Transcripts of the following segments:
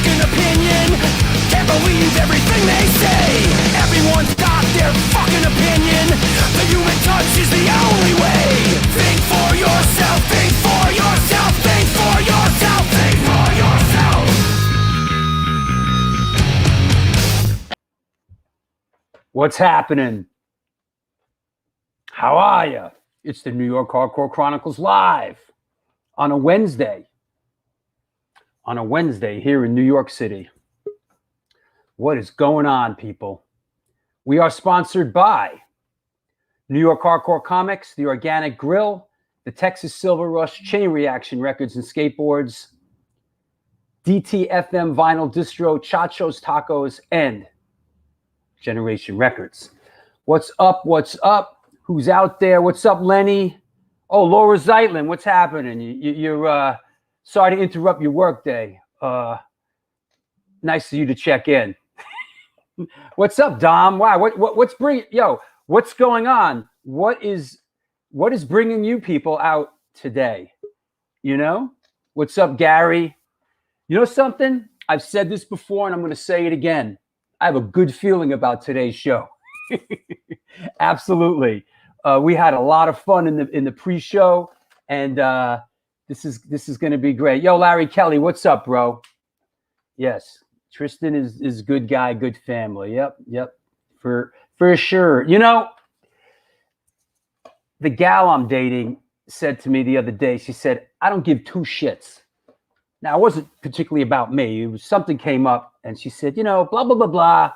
fucking opinion. Can't believe everything they say. Everyone's got their fucking opinion. The human touch is the only way. Think for yourself, think for yourself, think for yourself, think for yourself. What's happening? How are you? It's the New York Hardcore Chronicles live on a Wednesday. On a Wednesday here in New York City. What is going on, people? We are sponsored by New York Hardcore Comics, The Organic Grill, the Texas Silver Rush, Chain Reaction Records and Skateboards, DTFM Vinyl Distro, Chacho's Tacos, and Generation Records. What's up? What's up? Who's out there? What's up, Lenny? Oh, Laura Zeitlin, what's happening? You're sorry to interrupt your workday. Nice of you to check in. What's up, Dom? Wow, what's bringing? Yo, what's going on? What is bringing you people out today? You know, what's up, Gary? You know something? I've said this before, and I'm going to say it again. I have a good feeling about today's show. Absolutely. We had a lot of fun in the pre-show, and this is going to be great. Yo, Larry Kelly, what's up, bro? Yes, Tristan is good guy, good family. Yep, for sure. You know, the gal I'm dating said to me the other day, she said, I don't give two shits. Now, it wasn't particularly about me. It was something came up, and she said, you know, blah, blah, blah, blah.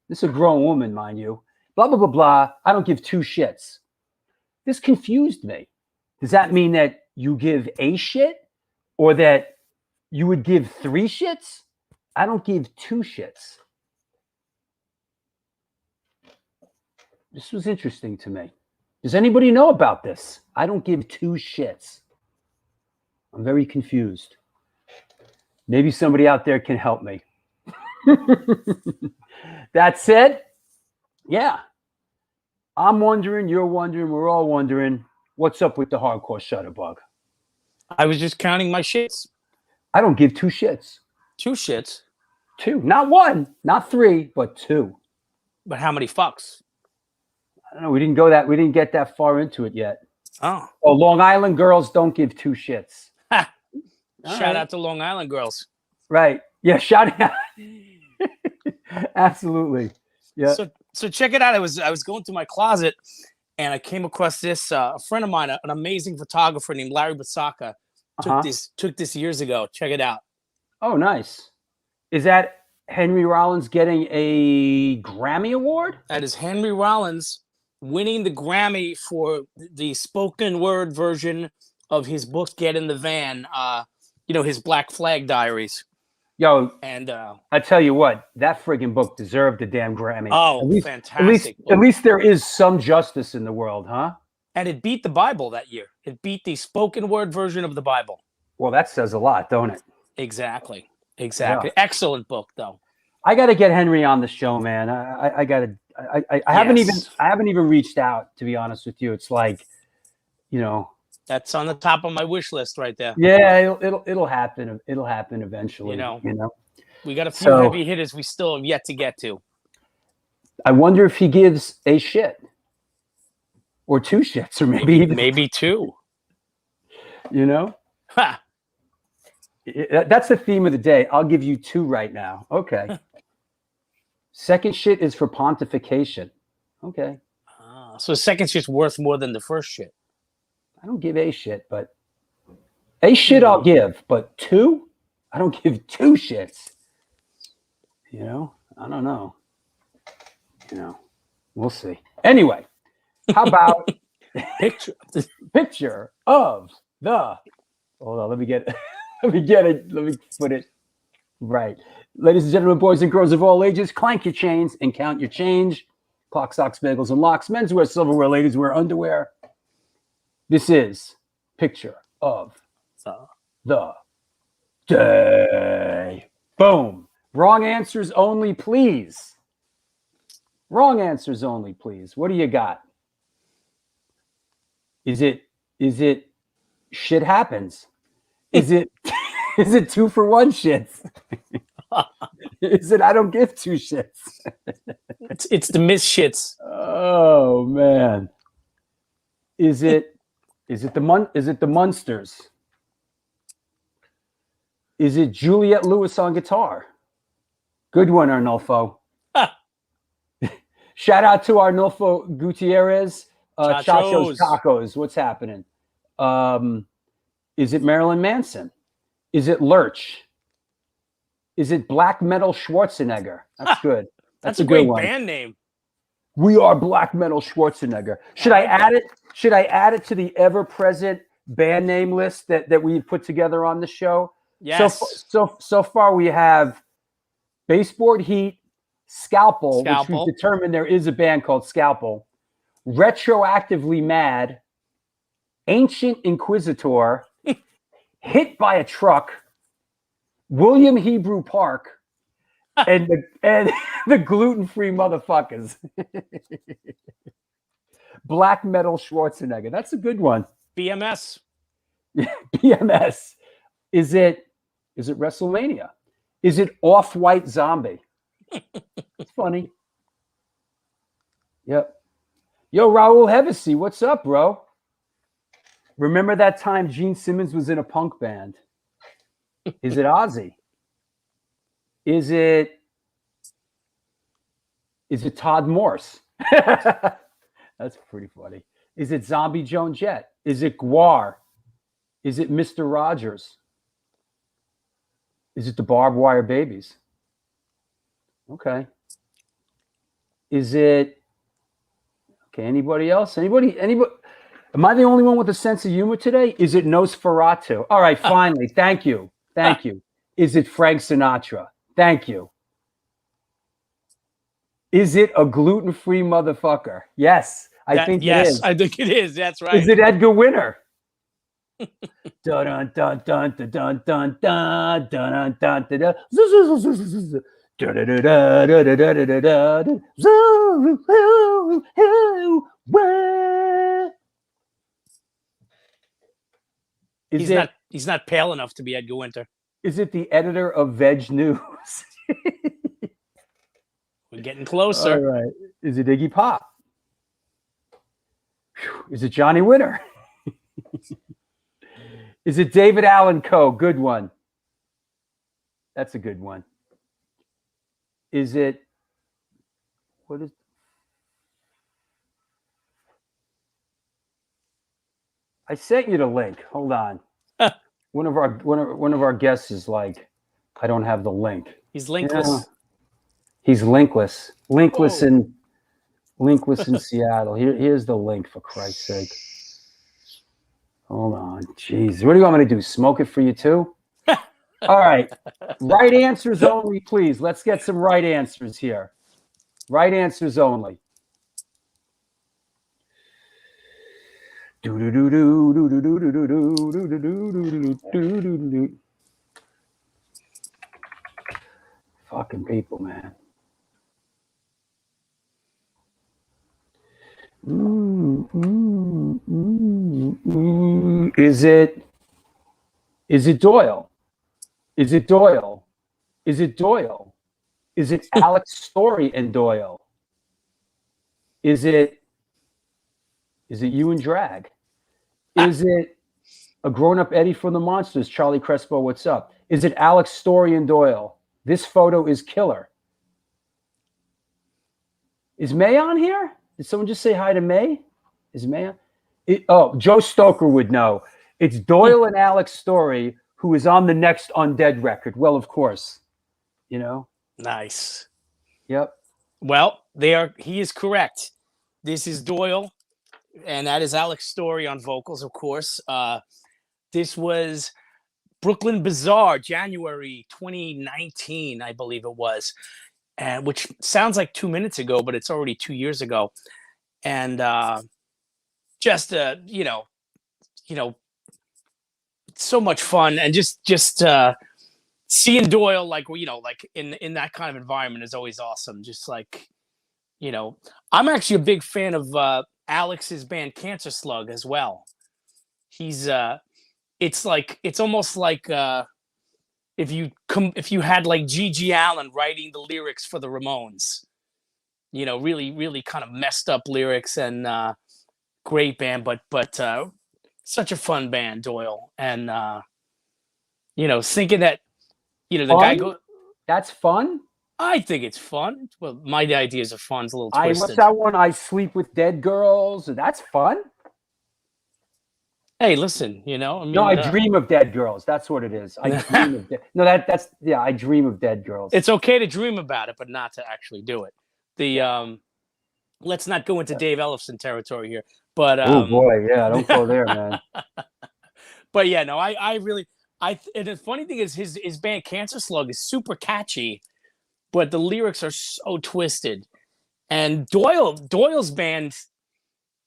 This is a grown woman, mind you. Blah, blah, blah, blah. I don't give two shits. This confused me. Does that mean that you give a shit or that you would give three shits? I don't give two shits. This was interesting to me. Does anybody know about this? I don't give two shits. I'm very confused. Maybe somebody out there can help me. That said, yeah, I'm wondering, you're wondering, we're all wondering, what's up with the hardcore shutterbug? I was just counting my shits. I don't give two shits. Two shits? Two. Not one, not three, but two. But how many fucks? I don't know. We didn't get that far into it yet. Oh, Long Island girls don't give two shits. Shout out to Long Island girls. Right. Yeah, shout out. Absolutely. Yeah. So check it out. I was going through my closet and I came across this a friend of mine, an amazing photographer named Larry Basaka, took this years ago. Check it out. Oh, nice. Is that Henry Rollins getting a Grammy Award? That is Henry Rollins winning the Grammy for the spoken word version of his book Get in the Van, his Black Flag Diaries. Yo, and I tell you what, that friggin' book deserved a damn Grammy. Oh, fantastic! At least there is some justice in the world, huh? And it beat the Bible that year. It beat the spoken word version of the Bible. Well, that says a lot, don't it? Exactly. Yeah. Excellent book, though. I got to get Henry on the show, man. I haven't even reached out, to be honest with you. It's like, you know. That's on the top of my wish list right there. Yeah, it'll happen. It'll happen eventually. You know. We got a few heavy hitters we still have yet to get to. I wonder if he gives a shit or two shits, or maybe two. You know. Ha. That's the theme of the day. I'll give you two right now. Okay. Second shit is for pontification. Okay. So second shit's worth more than the first shit. I don't give a shit, but a shit I'll give, but two? I don't give two shits. You know? I don't know. You know, we'll see. Anyway, how about picture of the, hold on, let me put it right. Ladies and gentlemen, boys and girls of all ages, clank your chains and count your change. Clock, socks, bagels, and locks. Menswear, silverware, ladies wear underwear. This is picture of the day. Boom. Wrong answers only, please. Wrong answers only, please. What do you got? Is it shit happens? Is it 2 for 1 shits? Is it I don't give two shits? It's the miss shits. Oh man. Is it the Munsters? Is it Juliette Lewis on guitar? Good one, Arnulfo. Shout out to Arnulfo Gutierrez. Chacho's Tacos. What's happening? Is it Marilyn Manson? Is it Lurch? Is it Black Metal Schwarzenegger? That's good. That's a good great one. band name. We are Black Metal Schwarzenegger. Should I add it? Should I add it to the ever-present band name list that we put together on the show? Yes. So far we have Baseboard Heat, Scalpel, which we've determined there is a band called Scalpel, Retroactively Mad, Ancient Inquisitor, Hit by a Truck, William Hebrew Park, and the gluten-free motherfuckers. Black Metal Schwarzenegger. That's a good one. BMS. BMS. Is it WrestleMania? Is it Off-White Zombie? It's funny. Yep. Yo, Raul Hevesy, what's up, bro? Remember that time Gene Simmons was in a punk band? Is it Ozzy? Is it Todd Morse? That's pretty funny. Is it Zombie Joan Jett? Is it Guar? Is it Mr. Rogers? Is it the Barbed Wire Babies? Okay. Is it anybody else? Anybody? Am I the only one with a sense of humor today? Is it Nosferatu? All right, finally. Thank you. Is it Frank Sinatra? Thank you. Is it a gluten-free motherfucker? Yes, I think it is. I think it is. That's right. Is it Edgar Winter? Dun dun dun dun dun dun dun dun dun dun. He's not pale enough to be Edgar Winter. Is it the editor of Veg News? We're getting closer. All right. Is it Iggy Pop? Is it Johnny Winter? Is it David Allan Coe? Good one. That's a good one. Is it I sent you the link. Hold on. One of our guests is like, I don't have the link. He's linkless. Yeah. He's linkless. Linkless in Seattle. Here's the link, for Christ's sake. Hold on. Jeez. What do you want me to do? Smoke it for you too? All right. Right answers only, please. Let's get some right answers here. Right answers only. Fucking people, man. Is it Doyle? Is it Doyle? Is it Doyle? Is it Alex Story and Doyle? Is it you and Drag? Is it a grown-up Eddie from the Monsters? Charlie Crespo, what's up? Is it Alex Story and Doyle? This photo is killer. Is May on here? Did someone just say hi to May? Is May on? Joe Stoker would know. It's Doyle and Alex Story, who is on the next Undead record. Well, of course. You know? Nice. Yep. Well, he is correct. This is Doyle, and that is Alex Story on vocals, of course. This was Brooklyn Bazaar, January 2019, I believe it was. And which sounds like 2 minutes ago, but it's already 2 years ago. And just so much fun, and just seeing Doyle like in that kind of environment is always awesome. Just like, I'm actually a big fan of Alex's band Cancer Slug as well. He's it's almost like if you had like G.G. Allen writing the lyrics for the Ramones, you know, really, really kind of messed up lyrics, and great band, but such a fun band, Doyle. And you know, thinking that, you know, the guy Fun? That's fun. I think it's fun. Well, my ideas of fun's a little What's twisted. that one? I sleep with dead girls. That's fun. Hey, listen, you know, I mean, No, I dream of dead girls. That's what it is. I dream of dead. No, that's yeah. I dream of dead girls. it's okay to dream about it, but not to actually do it. The let's not go into Dave Ellefson territory here, but oh boy, yeah, don't go there, man. But yeah, no, I really, and the funny thing is his band Cancer Slug is super catchy, but the lyrics are so twisted. And Doyle's band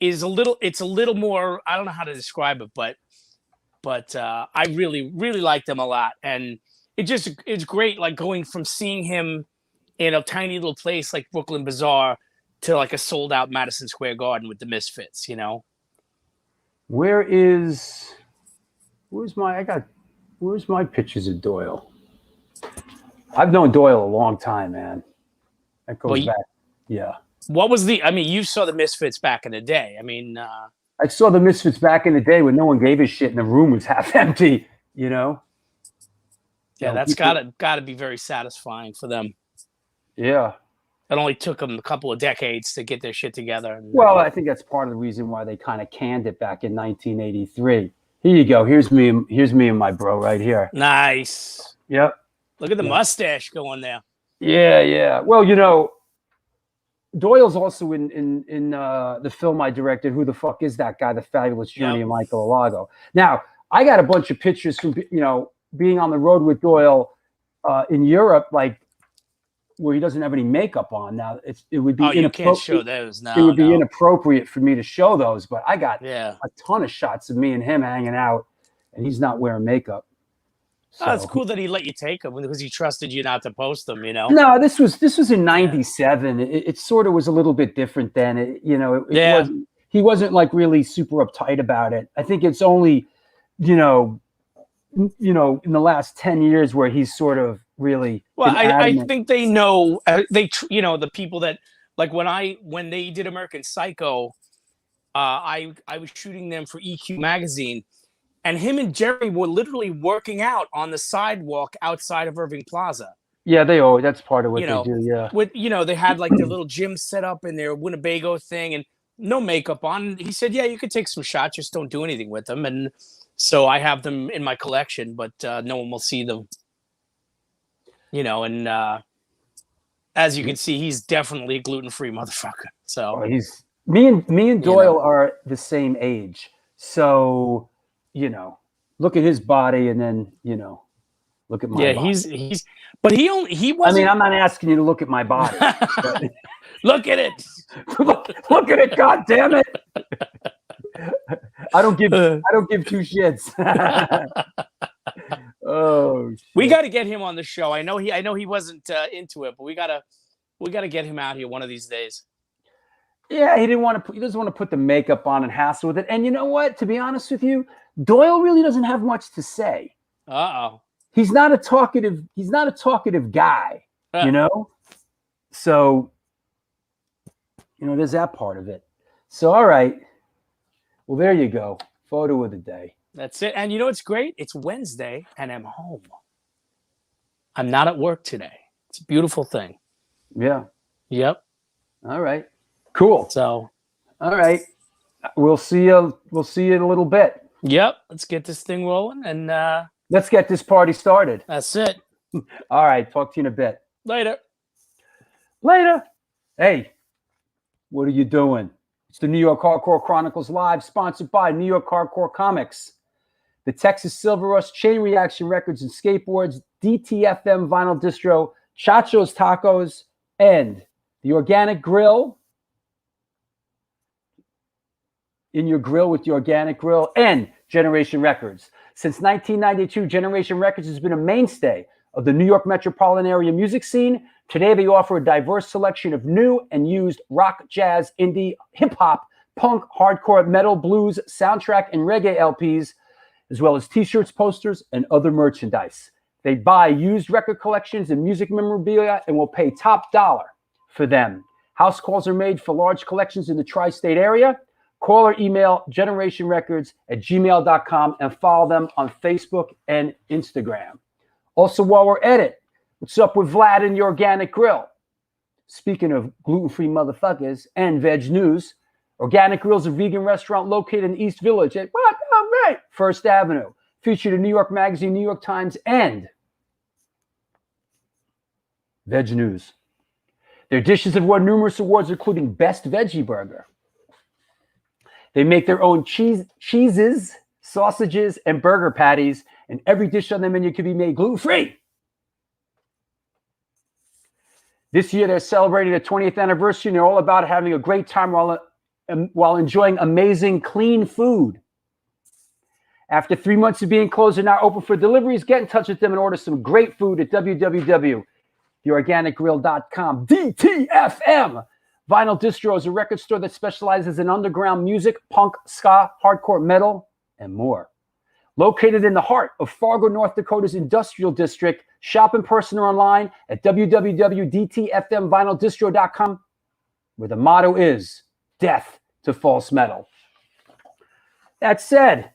is a little more, I don't know how to describe it, but I really, really like them a lot. And it's great, like going from seeing him in a tiny little place like Brooklyn Bazaar to like a sold out Madison Square Garden with the Misfits, you know? Where's my pictures of Doyle? I've known Doyle a long time, man. That goes back. Yeah. What was you saw the Misfits back in the day. I mean, I saw the Misfits back in the day when no one gave a shit and the room was half empty, you know? Yeah, you know, that's gotta be very satisfying for them. Yeah. It only took them a couple of decades to get their shit together. Well, I think that's part of the reason why they kind of canned it back in 1983. Here you go. Here's me and my bro right here. Nice. Yep. Look at the mustache going there. Yeah, yeah. Well, you know, Doyle's also in the film I directed, Who the Fuck Is That Guy? The Fabulous Journey of Michael Alago. Now, I got a bunch of pictures from, you know, being on the road with Doyle in Europe, like where he doesn't have any makeup on. Now, it would be you can't show those now. It would be inappropriate for me to show those, but I got a ton of shots of me and him hanging out, and he's not wearing makeup. So, it's cool that he let you take them because he trusted you not to post them, you know? No, this was in 97. It sort of was a little bit different then. He wasn't like really super uptight about it. I think it's only, you know, in the last 10 years where he's sort of really. Well, I think they know, the people that, like when they did American Psycho, I was shooting them for EQ magazine. And him and Jerry were literally working out on the sidewalk outside of Irving Plaza. Yeah, that's part of what they do. Yeah. They had like their little gym set up in their Winnebago thing and no makeup on. He said, yeah, you could take some shots, just don't do anything with them. And so I have them in my collection, but no one will see them. You know, and as you can see, he's definitely a gluten-free motherfucker. So me and Doyle are the same age. So, you know, look at his body and then, you know, look at my body. But he wasn't. I mean, I'm not asking you to look at my body. But look at it. look at it, God damn it. I don't give two shits. Oh, shit. We got to get him on the show. I know he wasn't into it, but we gotta get him out here one of these days. Yeah, he doesn't want to put the makeup on and hassle with it. And you know what? To be honest with you, Doyle really doesn't have much to say. Uh-oh. He's not a talkative guy, you know? So, you know, there's that part of it. So, all right. Well, there you go. Photo of the day. That's it. And you know what's great? It's Wednesday and I'm home. I'm not at work today. It's a beautiful thing. Yeah. Yep. All right. Cool. So, all right. We'll see you in a little bit. Yep. Let's get this thing rolling and let's get this party started. That's it. All right. Talk to you in a bit. Later. Hey, what are you doing? It's the New York Hardcore Chronicles Live, sponsored by New York Hardcore Comics, the Texas Silver Rush, Chain Reaction Records and Skateboards, DTFM Vinyl Distro, Chacho's Tacos, and the Organic Grill. In your grill with the Organic Grill, and Generation Records. Since 1992, Generation Records has been a mainstay of the New York metropolitan area music scene. Today, they offer a diverse selection of new and used rock, jazz, indie, hip-hop, punk, hardcore, metal, blues, soundtrack, and reggae LPs, as well as t-shirts, posters, and other merchandise. They buy used record collections and music memorabilia and will pay top dollar for them. House calls are made for large collections in the tri-state area. Call or email generationrecords@gmail.com and follow them on Facebook and Instagram. Also, while we're at it, what's up with Vlad and the Organic Grill? Speaking of gluten-free motherfuckers and veg news, Organic Grill is a vegan restaurant located in East Village at First Avenue. Featured in New York Magazine, New York Times, and Veg News. Their dishes have won numerous awards, including Best Veggie Burger. They make their own cheeses, sausages, and burger patties, and every dish on the menu can be made gluten-free. This year, they're celebrating the 20th anniversary, and they're all about having a great time while enjoying amazing, clean food. After 3 months of being closed, they're now open for deliveries. Get in touch with them and order some great food at www.theorganicgrill.com. DTFM! Vinyl Distro is a record store that specializes in underground music, punk, ska, hardcore metal, and more. Located in the heart of Fargo, North Dakota's industrial district, shop in person or online at www.dtfmvinyldistro.com, where the motto is death to false metal. That said,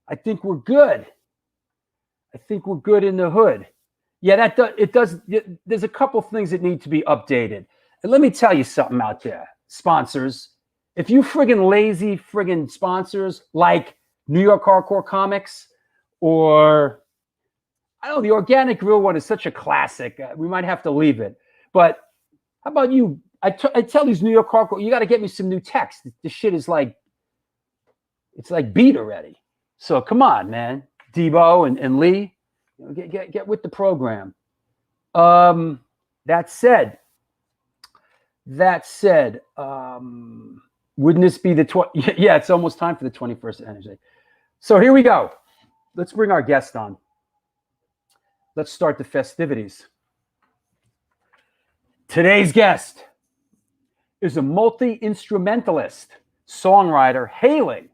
I think we're good. I think we're good in the hood. Yeah, there's a couple things that need to be updated. And let me tell you something out there, sponsors. If you friggin' lazy friggin' sponsors like New York Hardcore Comics or, I don't know, the Organic Grill one is such a classic. We might have to leave it. But how about you? I tell these New York Hardcore, you got to get me some new text. This shit is like, it's like beat already. So come on, man. Debo and Lee, get with the program. That said, wouldn't this be the yeah, it's almost time for the 21st anniversary. So here we go. Let's bring our guest on. Let's start the festivities. Today's guest is a multi-instrumentalist, songwriter hailing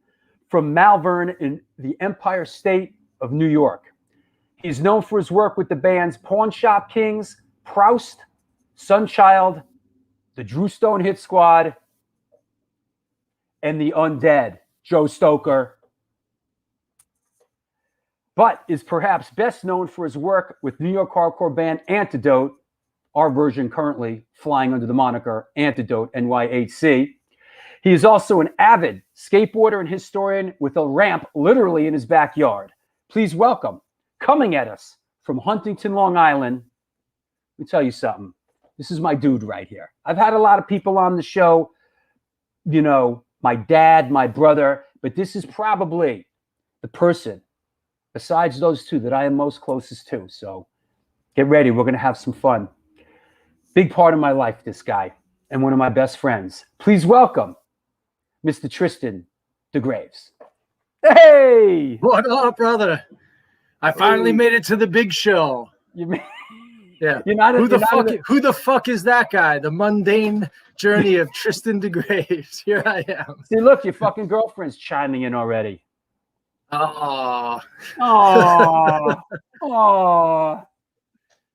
from Malvern in the Empire State of New York. He's known for his work with the bands Pawn Shop Kings, Proust, Sunchild, the Drew Stone Hit Squad, and the Undead, Joe Stoker, but is perhaps best known for his work with New York hardcore band Antidote, our version currently flying under the moniker Antidote NYHC. He is also an avid skateboarder and historian with a ramp literally in his backyard. Please welcome, coming at us from Huntington, Long Island. Let me tell you something. This is my dude right here. I've had a lot of people on the show, you know, my dad, my brother, but this is probably the person, besides those two, that I am most closest to. So get ready. We're going to have some fun. Big part of my life, this guy, and one of my best friends. Please welcome Mr. Tristan DeGraves. Hey! What up, brother? I finally made it to the big show. Yeah. Who the fuck is that guy? The mundane journey of Tristan DeGraves. Here I am. See, look, your fucking girlfriend's chiming in already. Oh.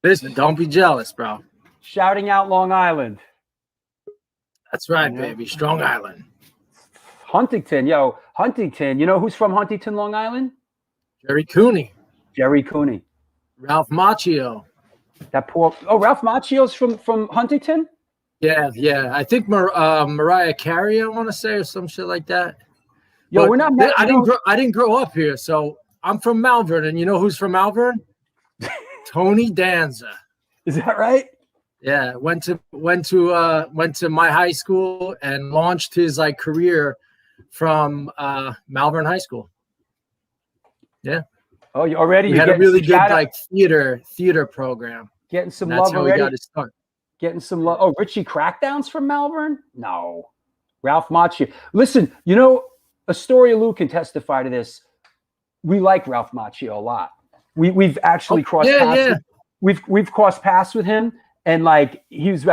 Listen, don't be jealous, bro. Shouting out Long Island. That's right, baby. Strong Island. Huntington. Yo, Huntington. You know who's from Huntington, Long Island? Jerry Cooney. Jerry Cooney. Ralph Macchio. That poor. Oh, Ralph Macchio's from Huntington? Yeah. I think Mariah Carey, I want to say, or some shit like that. Yo, but we're not. I didn't grow up here, so I'm from Malvern, and you know who's from Malvern? Tony Danza. Is that right? Yeah, went to my high school and launched his career from Malvern High School. Yeah. Oh, you already had a really good theater program. Getting some love already. That's how we got his start. Getting some love. Oh, Richie Crackdown's from Malvern? No. Ralph Macchio. Listen, you know, Astoria Lou can testify to this. We like Ralph Macchio a lot. We've actually crossed paths. Yeah. We've crossed paths with him, and he's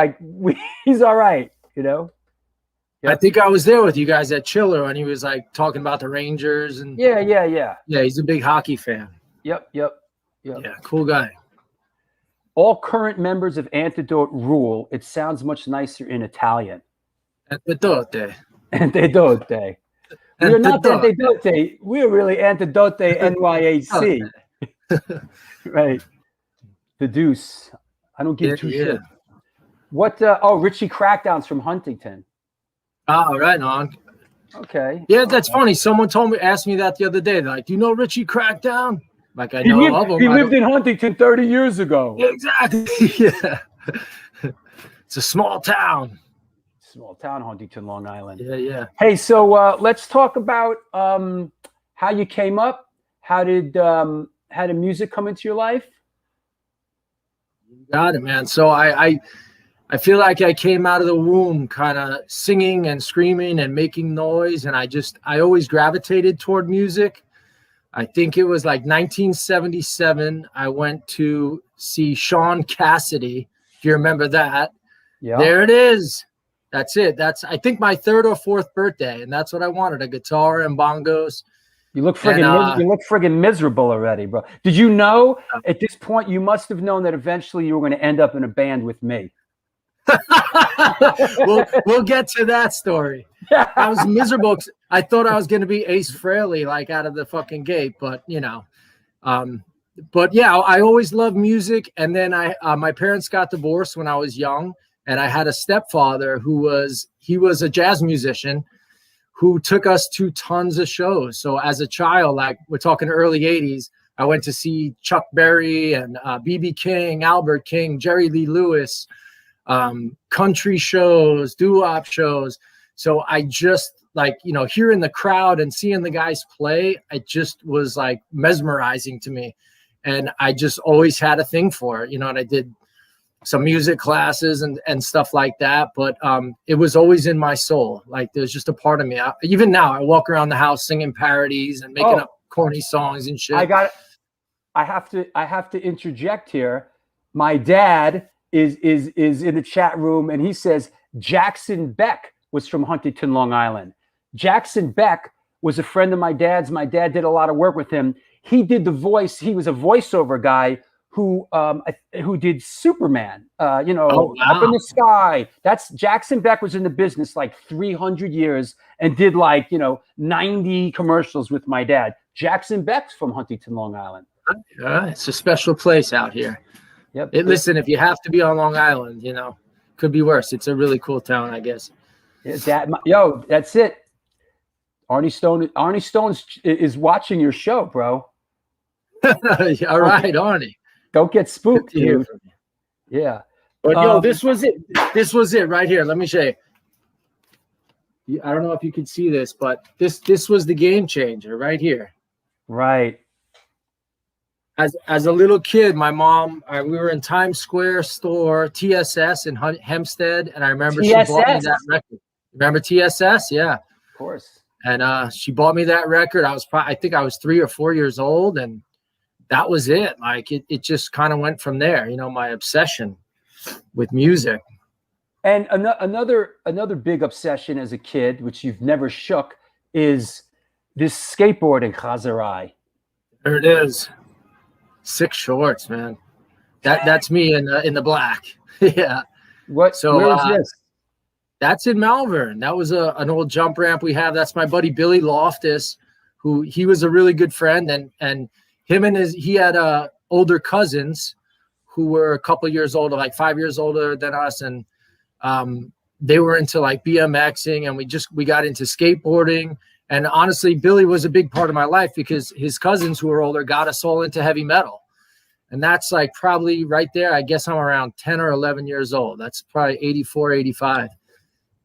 he's all right, you know. Yep. I think I was there with you guys at Chiller when he was talking about the Rangers and yeah. Yeah, he's a big hockey fan. Yep. Yeah. Yeah, cool guy. All current members of Antidote rule. It sounds much nicer in Italian. Antidote. Antidote. We are not Antidote. We are really Antidote NYHC. Right. The deuce. I don't give two shit. What? Richie Crackdown's from Huntington. Oh, right on. Okay. Yeah, that's funny. Someone asked me that the other day. They're like, do you know Richie Crackdown? Like, I know of him. He lived in Huntington 30 years ago. Exactly. Yeah. It's a small town. Small town, Huntington, Long Island. Yeah. Hey, so let's talk about how you came up. How did music come into your life? You got it, man. So I feel like I came out of the womb kind of singing and screaming and making noise, and I always gravitated toward music. I think it was like 1977. I went to see Sean Cassidy. If you remember that. Yeah. There it is. That's it. That's, I think, my third or fourth birthday, and that's what I wanted, a guitar and bongos. You look friggin' miserable already, bro. Did you know at this point you must have known that eventually you were going to end up in a band with me? we'll get to that story. I was miserable. I thought I was going to be Ace Frehley, like out of the fucking gate, but but yeah, I always loved music. And then my parents got divorced when I was young, and I had a stepfather who was a jazz musician who took us to tons of shows. So as a child, like we're talking early 80s, I went to see Chuck Berry and B.B. King, Albert King, Jerry Lee Lewis, country shows, doo-wop shows. So I just hearing the crowd and seeing the guys play, it just was like mesmerizing to me. And I just always had a thing for it, and I did some music classes and stuff like that. But it was always in my soul. Like there's just a part of me. Even now I walk around the house singing parodies and making up corny songs and shit. I have to interject here. My dad is in the chat room, and he says Jackson Beck was from Huntington, Long Island. Jackson Beck was a friend of my dad's. My dad did a lot of work with him. He did the voice. He was a voiceover guy who did Superman, up in the sky. That's Jackson Beck was in the business like 300 years and did 90 commercials with my dad. Jackson Beck's from Huntington, Long Island. It's a special place out here. Yep. Listen, if you have to be on Long Island, could be worse. It's a really cool town, I guess. That's it. Arnie Stone is watching your show, bro. All right, Arnie. Don't get spooked, dude. Yeah. But this was it. This was it right here. Let me show you. I don't know if you can see this, but this was the game changer right here. Right. As a little kid, my mom, we were in Times Square store, TSS in Hempstead, and I remember she bought me that record. Remember TSS? Yeah. Of course. And she bought me that record. I think I was 3 or 4 years old, and that was it. Like it just kind of went from there, my obsession with music. And another big obsession as a kid, which you've never shook, is this skateboarding chazarai. There it is. 6 shorts, man. That's me in the black. Yeah. What? So where is this? That's in Malvern. That was an old jump ramp we have. That's my buddy Billy Loftus, who he was a really good friend, and him and he had older cousins who were a couple years older, like 5 years older than us, and they were into like BMXing, and we got into skateboarding. And honestly, Billy was a big part of my life because his cousins who were older got us all into heavy metal. And that's like probably right there. I guess I'm around 10 or 11 years old. That's probably 84, 85.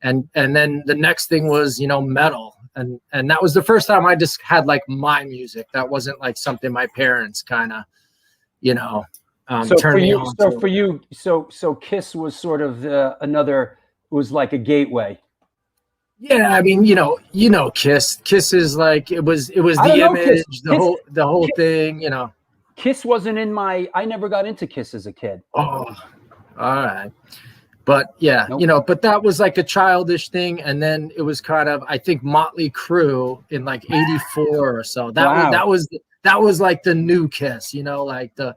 And then the next thing was, metal. And that was the first time I just had like my music. That wasn't like something my parents kind of, turned me on to. So for you, so Kiss was sort of was like a gateway. Yeah, I mean, Kiss. Kiss is like it was the image, Kiss. the whole Kiss, thing, Kiss wasn't in I never got into Kiss as a kid. Oh, all right. But yeah, nope. But that was like a childish thing, and then it was kind of, I think, Motley Crue in like '84 or so. That that was like the new Kiss, you know, like the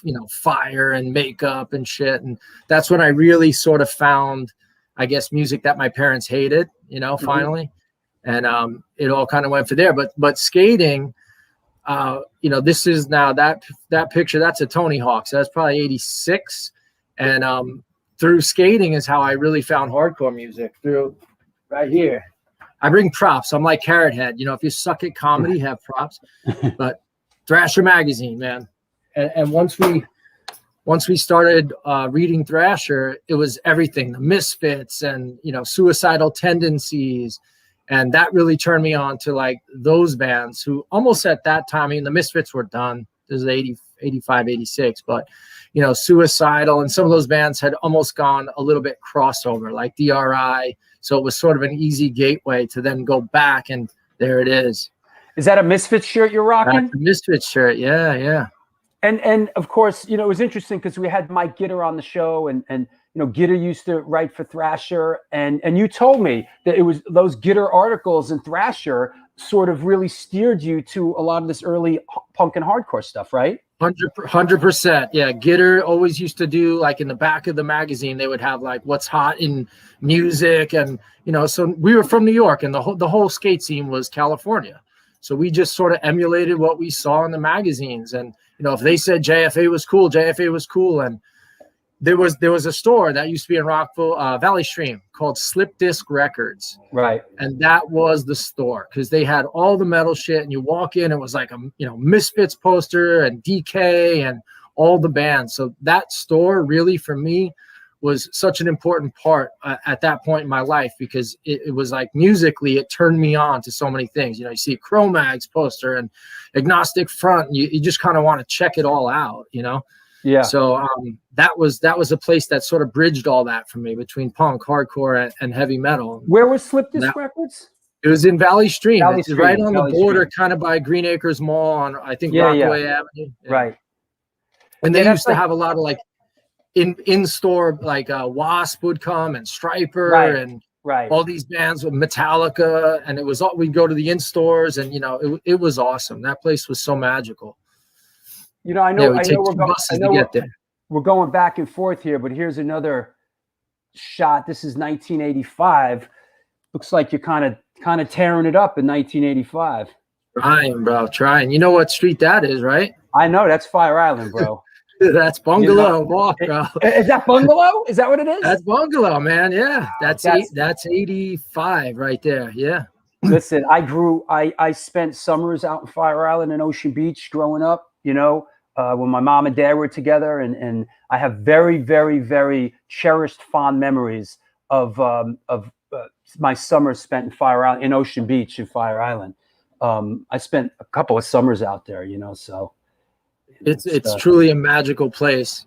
you know, fire and makeup and shit. And that's when I really sort of found, I guess, music that my parents hated, you know, finally. And it all kind of went for there. But skating, you know, this is now that picture, that's a Tony Hawk. So that's probably 86. And through skating is how I really found hardcore music, through right here. I bring props. I'm like Carrot Head. You know, if you suck at comedy, have props. But Thrasher magazine, man. And once we started reading Thrasher, it was everything, the Misfits and, you know, Suicidal Tendencies. And that really turned me on to like those bands who almost at that time, I mean, the Misfits were done. This is 80, 85, 86. But, you know, Suicidal and some of those bands had almost gone a little bit crossover, like DRI. So it was sort of an easy gateway to then go back. And there it is. Is that a Misfits shirt you're rocking? That's a Misfits shirt. Yeah, yeah. And of course, you know, it was interesting because we had Mike Gitter on the show, and you know, Gitter used to write for Thrasher, and you told me that it was those Gitter articles in Thrasher sort of really steered you to a lot of this early punk and hardcore stuff, right? 100%. Yeah, Gitter always used to do, like, in the back of the magazine, they would have like what's hot in music, and you know, so we were from New York, and the whole skate scene was California, so we just sort of emulated what we saw in the magazines. And you know, if they said JFA was cool, JFA was cool. And there was a store that used to be in Rockville, Valley Stream, called Slip Disc Records. Right. And that was the store, because they had all the metal shit. And you walk in, it was like a, you know, Misfits poster and DK and all the bands. So that store really, for me, was such an important part at that point in my life, because it was like musically, it turned me on to so many things. You know, you see a Cro-Mags poster and Agnostic Front, and you just kind of want to check it all out, you know? Yeah. So that was a place that sort of bridged all that for me, between punk, hardcore, and heavy metal. Where was Slip Disc Records? It was in Valley Stream. Valley It's Stream, right on Valley the border, Stream. kind of by Green Acres Mall on, I think, Rockaway Avenue. Yeah. Right. And they used to have a lot of like in store, like Wasp would come, and Striper, and all these bands with Metallica, and it was all, we'd go to the in stores, and you know, it was awesome. That place was so magical. You know, I know we're going back and forth here, but here's another shot. This is 1985. Looks like you're kind of tearing it up in 1985. Trying, bro, trying. You know what street that is, right? I know, that's Fire Island, bro. That's Bungalow Walk, bro. Is that Bungalow? Is that what it is? That's Bungalow, man. Yeah, that's 85 right there. Yeah. Listen, I spent summers out in Fire Island and Ocean Beach growing up, you know, when my mom and dad were together, and I have very, very, very cherished, fond memories of my summers spent in Fire Island, in Ocean Beach, in Fire Island. I spent a couple of summers out there, you know, so. It's truly a magical place.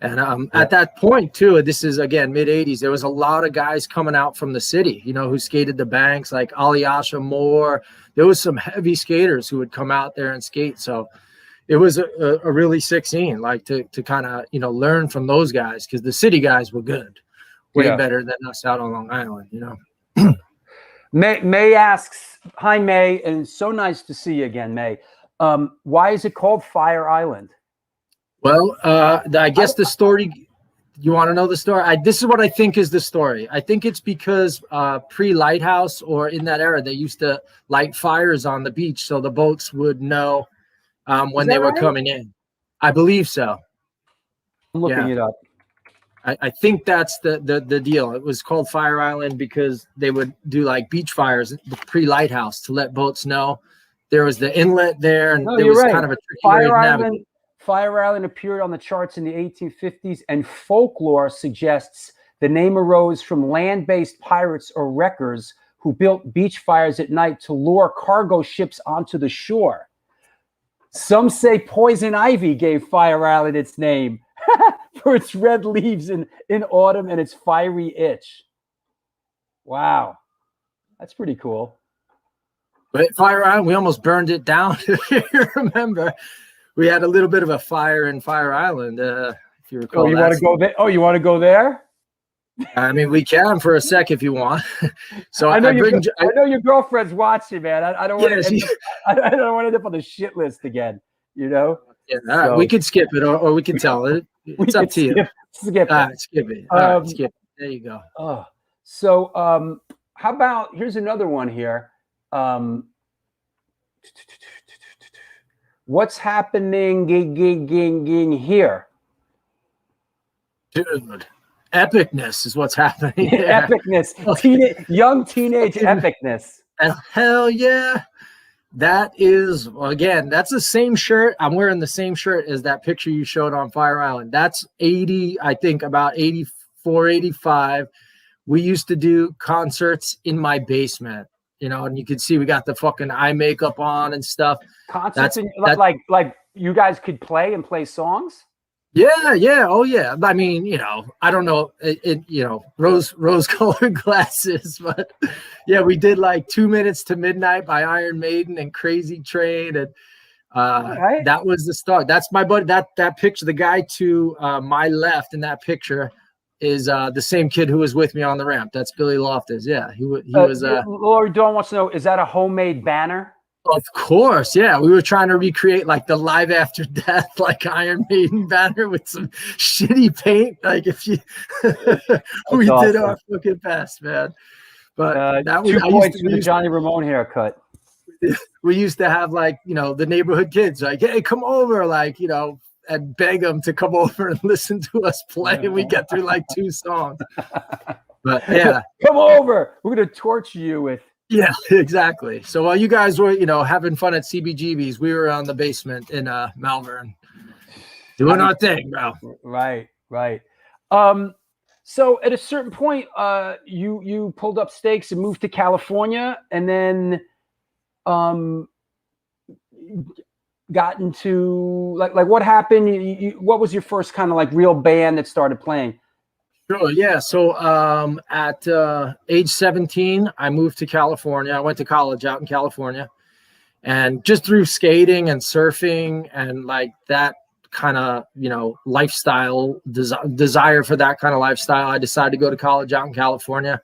And at that point too, this is again mid-80s, there was a lot of guys coming out from the city, you know, who skated the banks, like Alyasha Moore. There was some heavy skaters who would come out there and skate. So it was a really sick scene, like to kind of, you know, learn from those guys, because the city guys were good, way better than us out on Long Island, you know. May asks, hi May, and so nice to see you again, May. Why is it called Fire Island? Well, I guess the story, you want to know the story? This is what I think is the story. I think it's because pre-Lighthouse, or in that era, they used to light fires on the beach so the boats would know when they were coming in. I believe so. I'm looking it up. I think that's the deal. It was called Fire Island because they would do like beach fires pre-Lighthouse to let boats know. There was the inlet there, and there was kind of a tricky way to navigate. Fire Island appeared on the charts in the 1850s, and folklore suggests the name arose from land-based pirates or wreckers who built beach fires at night to lure cargo ships onto the shore. Some say poison ivy gave Fire Island its name for its red leaves in autumn and its fiery itch. Wow, that's pretty cool. But Fire Island, we almost burned it down. If you remember, we had a little bit of a fire in Fire Island. If you recall, you want to go there? Oh, you want to go there? I mean, we can for a sec if you want. So I know your girlfriend's watching, man. I don't want to. I don't want to end up on the shit list again. You know. Yeah, all right. We could skip it, or we can tell it. It's up to you. Skip it. Skip it. All right, skip it. There you go. So, how about here's another one here. What's happening here? Dude, epicness is what's happening. Epicness. Young teenage epicness. And hell yeah. That is, again, that's the same shirt. I'm wearing the same shirt as that picture you showed on Fire Island. That's 80, I think about 84, 85. We used to do concerts in my basement, you know, and you can see we got the fucking eye makeup on and stuff. Concerts, like you guys could play songs? Yeah, yeah, oh yeah. I mean, you know, I don't know, you know, rose-colored glasses, but yeah, we did like 2 Minutes to Midnight by Iron Maiden and Crazy Train, and that was the start. That's my buddy. That picture, the guy to my left in that picture, is the same kid who was with me on the ramp. That's Billy Loftus. Yeah, he was. Lori Dawn wants to know: is that a homemade banner? Of course, yeah. We were trying to recreate like the Live After Death, like Iron Maiden banner with some shitty paint. Like if you, we awesome. Did our fucking best, man. But that was 2 points for the Johnny Ramone haircut. We used to have like, you know, the neighborhood kids like, hey, come over, like, you know, and beg them to come over and listen to us play. And we get through like 2 songs. But yeah, come over. We're gonna torture you with. Yeah, exactly. So while you guys were, you know, having fun at CBGB's, we were on the basement in Malvern doing our thing, bro. Right. So at a certain point, you pulled up stakes and moved to California, and then got into like what happened? What was your first kind of like real band that started playing? Sure, yeah. So at age 17, I moved to California. I went to college out in California, and just through skating and surfing and like that kind of, you know, lifestyle desire for that kind of lifestyle, I decided to go to college out in California.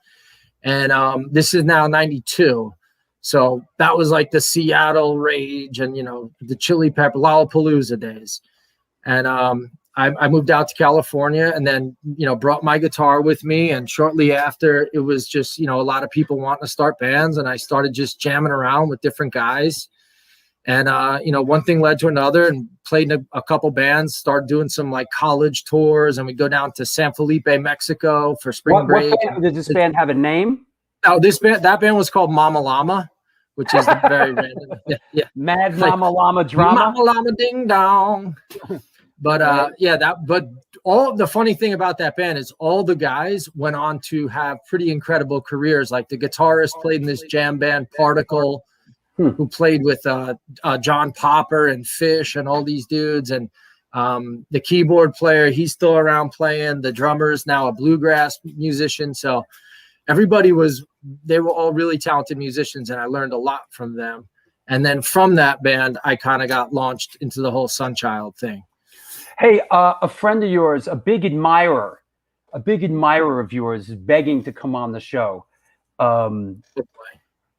And this is now 92. So that was like the Seattle rage and, you know, the Chili Pepper Lollapalooza days. And I moved out to California and then, you know, brought my guitar with me. And shortly after, it was just, you know, a lot of people wanting to start bands. And I started just jamming around with different guys. And, you know, one thing led to another, and played in a couple bands, started doing some like college tours. And we go down to San Felipe, Mexico for spring break. Did this band have a name? Oh, that band was called Mama Llama, which is very random. Yeah. Mad Mama Llama Drama. Mama Llama Ding Dong. But but all the funny thing about that band is all the guys went on to have pretty incredible careers. Like the guitarist played in this jam band Particle, who played with John Popper and Fish and all these dudes. And the keyboard player, he's still around playing. The drummer's now a bluegrass musician. So they were all really talented musicians, and I learned a lot from them. And then from that band, I kind of got launched into the whole Sunchild thing. Hey, a friend of yours, a big admirer of yours, is begging to come on the show.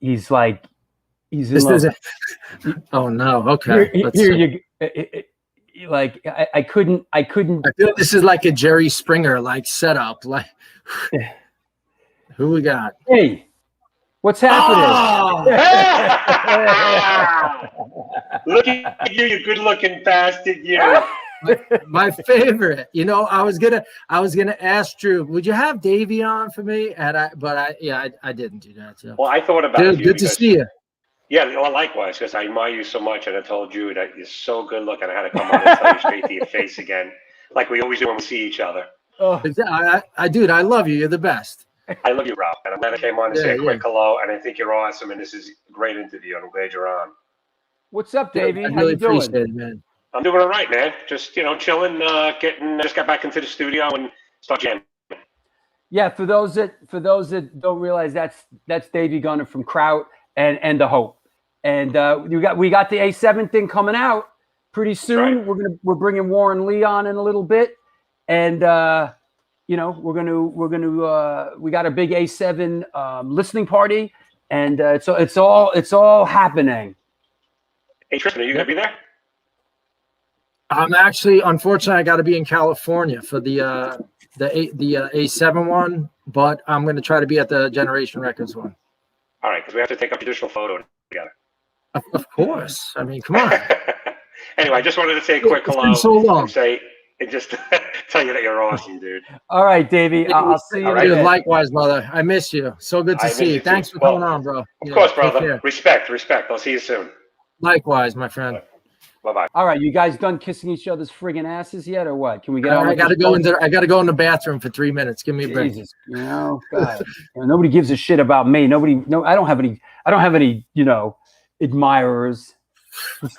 He's in love. Oh no! Okay. I couldn't. I feel this is like a Jerry Springer like setup. Like, who we got? Hey, what's happening? Oh! Look at you, you good-looking bastard! You. My favorite. You know, I was gonna ask Drew, would you have Davey on for me? And I didn't do that. So. Well, I thought about you. Good to see you. Yeah, well, likewise, because I admire you so much, and I told you that you're so good looking. I had to come on and tell you straight to your face again, like we always do when we see each other. Oh, dude, I love you. You're the best. I love you, Ralph, and I'm glad I came on to say a quick hello. And I think you're awesome, and this is a great interview. And I'm glad you're on. What's up, Davey? I really appreciate it, man. I'm doing all right, man. Just, you know, chilling, just got back into the studio and start jamming. Yeah, for those that don't realize, that's Davey Gunner from Kraut and the Hope. And we got the A7 thing coming out pretty soon. Right. We're bringing Warren Lee on in a little bit. And we got a big A7 listening party, and it's all happening. Hey Tristan, are you gonna be there? I'm actually, unfortunately, I got to be in California for the A7 one, but I'm going to try to be at the Generation Records one. All right, because we have to take a traditional photo together. Of course. I mean, come on. Anyway, I just wanted to say a quick hello so long. and just tell you that you're awesome, dude. All right, Davey. I'll see you. Dude, likewise, brother. I miss you. So good to see you. Thanks for coming on, bro. Of course, brother. Respect. I'll see you soon. Likewise, my friend. Bye-bye. All right, you guys done kissing each other's friggin' asses yet, or what? Can we get? I gotta go in the bathroom for 3 minutes. Give me a break. Jesus, God. Nobody gives a shit about me. I don't have any, admirers.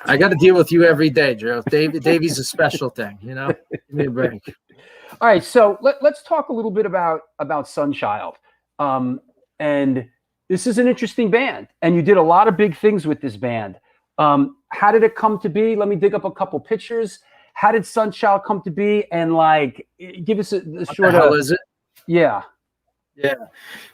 I got to deal with you every day, Joe. Davey's a special thing, Give me a break. All right, so let's talk a little bit about Sunchild. And this is an interesting band, and you did a lot of big things with this band. How did it come to be? Let me dig up a couple pictures. How did Sunchild come to be? And give us a short. What the hell is it? Yeah. Yeah.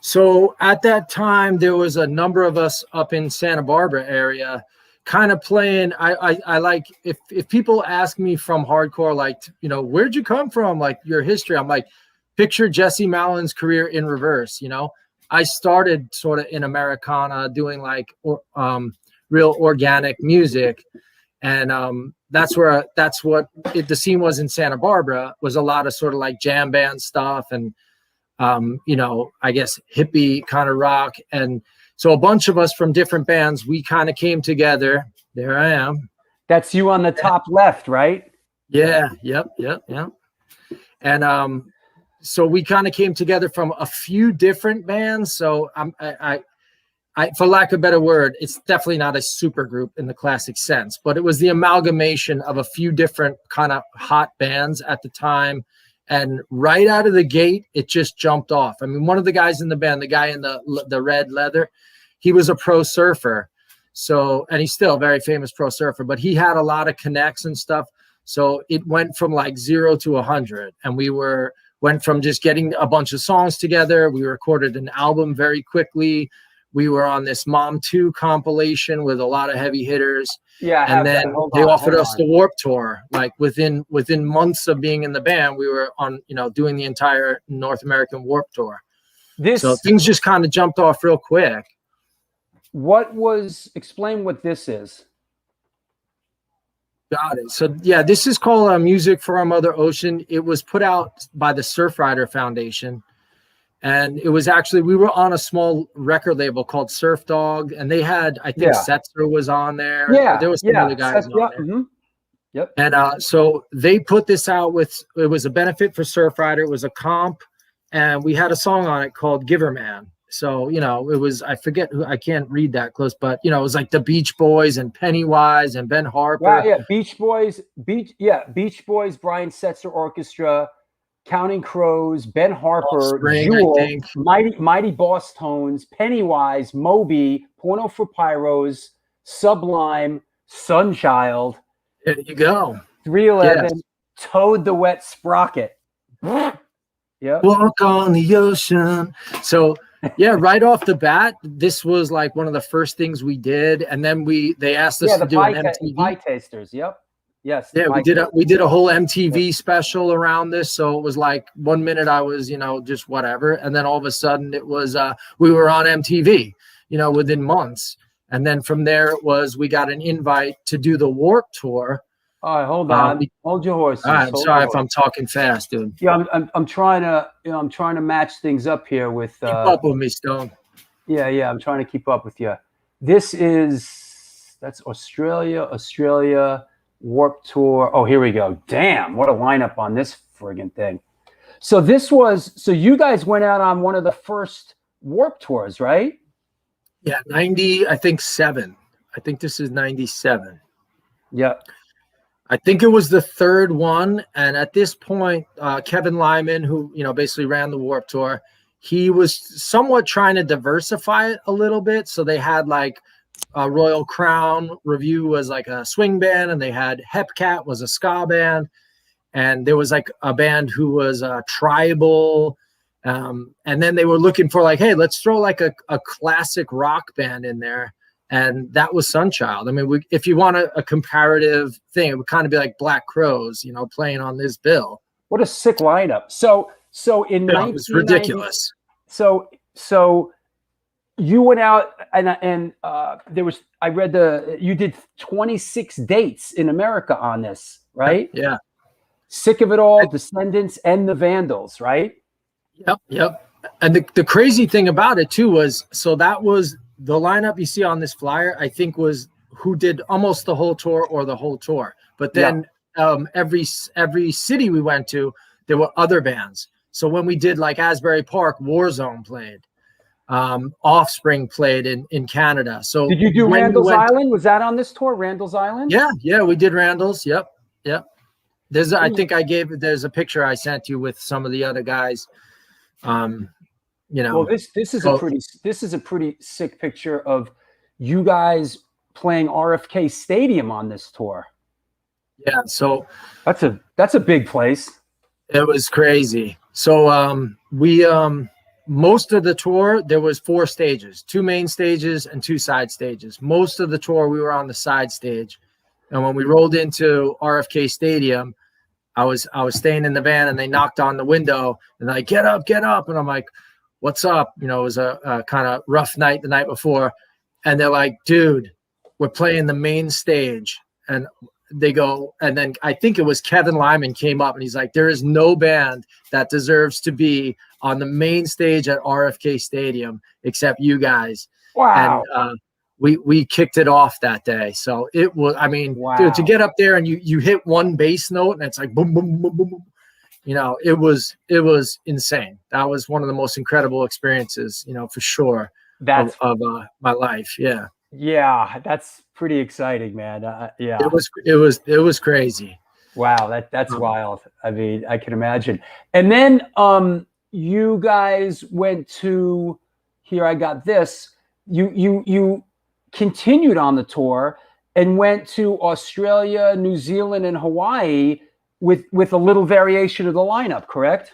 So at that time, there was a number of us up in Santa Barbara area kind of playing. I like, if people ask me from hardcore, where'd you come from? Like your history. I'm like, picture Jesse Malin's career in reverse. I started sort of in Americana doing real organic music. And that's what the scene was in Santa Barbara, was a lot of sort of like jam band stuff and, I guess hippie kind of rock. And so a bunch of us from different bands, we kind of came together. There I am. That's you on the top left, right? Yeah. Yep. And so we kind of came together from a few different bands. So I, for lack of a better word, it's definitely not a super group in the classic sense, but it was the amalgamation of a few different kind of hot bands at the time. And right out of the gate, it just jumped off. I mean, one of the guys in the band, the guy in the red leather, he was a pro surfer. So, and he's still a very famous pro surfer, but he had a lot of connects and stuff. So it went from 0 to 100. And we went from just getting a bunch of songs together. We recorded an album very quickly. We were on this Mom 2 compilation with a lot of heavy hitters. Yeah. And then they offered us the Warped Tour. Within months of being in the band, we were on, doing the entire North American Warped Tour. So things just kind of jumped off real quick. Explain what this is. Got it. So yeah, this is called Music for Our Mother Ocean. It was put out by the Surfrider Foundation. And it was actually, we were on a small record label called Surf Dog, and they had, I think Setzer was on there. Yeah. There was some other guys on there. Mm-hmm. Yep. And so they put this out it was a benefit for Surfrider. It was a comp, and we had a song on it called Giver Man. So, it was, I forget who, I can't read that close, but, it was like the Beach Boys and Pennywise and Ben Harper. Wow, yeah, Beach Boys, Brian Setzer Orchestra, Counting Crows, Ben Harper, Jewel, Mighty Boss Tones, Pennywise, Moby, Porno for Pyros, Sublime, Sunchild. There you go. 311, Toad the Wet Sprocket. Yeah. Walk on the ocean. So yeah, right off the bat, this was like one of the first things we did, and then they asked us to do an MTV. Pie Tasters. Yep. Yes. Yeah, we did a whole MTV special around this. So it was like 1 minute I was, just whatever. And then all of a sudden it was, we were on MTV, within months. And then from there it was, we got an invite to do the Warped Tour. All right, hold on. Hold your horses. All right, I'm sorry if I'm talking fast, dude. Yeah, I'm trying to match things up here with. Keep up with me, Stone. Yeah, I'm trying to keep up with you. That's Australia. Warped Tour. Oh, here we go. Damn, what a lineup on this friggin' thing. So you guys went out on one of the first Warped Tours, right? Yeah, 90, I think 7. I think this is 97. Yeah. I think it was the third one. And at this point, Kevin Lyman, who, basically ran the Warped Tour, he was somewhat trying to diversify it a little bit. So they had Royal Crown Review was like a swing band, and they had Hepcat was a ska band. and there was like a band who was tribal. And then they were looking for like, hey, let's throw like a classic rock band in there. And that was Sunchild. I mean, if you want a comparative thing, it would kind of be like Black Crowes, you know, playing on this bill. What a sick lineup. So in it was ridiculous. So you went out and there was, I read you did 26 dates in America on this, right? Yeah. Sick of It All, Descendants, and the Vandals, right? Yep. And the crazy thing about it too was, so that was the lineup you see on this flyer, I think was who did almost the whole tour or the whole tour. But then every city we went to, there were other bands. So when we did like Asbury Park, Warzone played. Offspring played in Canada. So did you do Randall's Island? Was that on this tour, Randall's Island? Yeah, we did Randall's. Yep. There's there's a picture I sent you with some of the other guys. You know, well, this is a pretty sick picture of you guys playing RFK Stadium on this tour. Yeah, so that's a big place. It was crazy. So we most of the tour, there was 4 stages, 2 main stages and 2 side stages. Most of the tour we were on the side stage. And when we rolled into RFK Stadium, I was staying in the van and they knocked on the window and like, get up. And I'm like, what's up? You know, it was a kind of rough night the night before. And they're like, dude, we're playing the main stage. And they go, and then I think it was Kevin Lyman came up and he's like, there is no band that deserves to be on the main stage at RFK Stadium except you guys. Wow. And we kicked it off that day. So it was, I mean, wow. Dude, to get up there and you hit one bass note and it's like boom, boom, boom, boom, boom. You know, it was insane. That was one of the most incredible experiences, you know, for sure. Of my life. Yeah. Yeah, that's pretty exciting, man. Yeah, it was crazy. Wow, that's wild. I mean, I can imagine. And then you guys went to here. I got this. You continued on the tour and went to Australia, New Zealand, and Hawaii with a little variation of the lineup. Correct?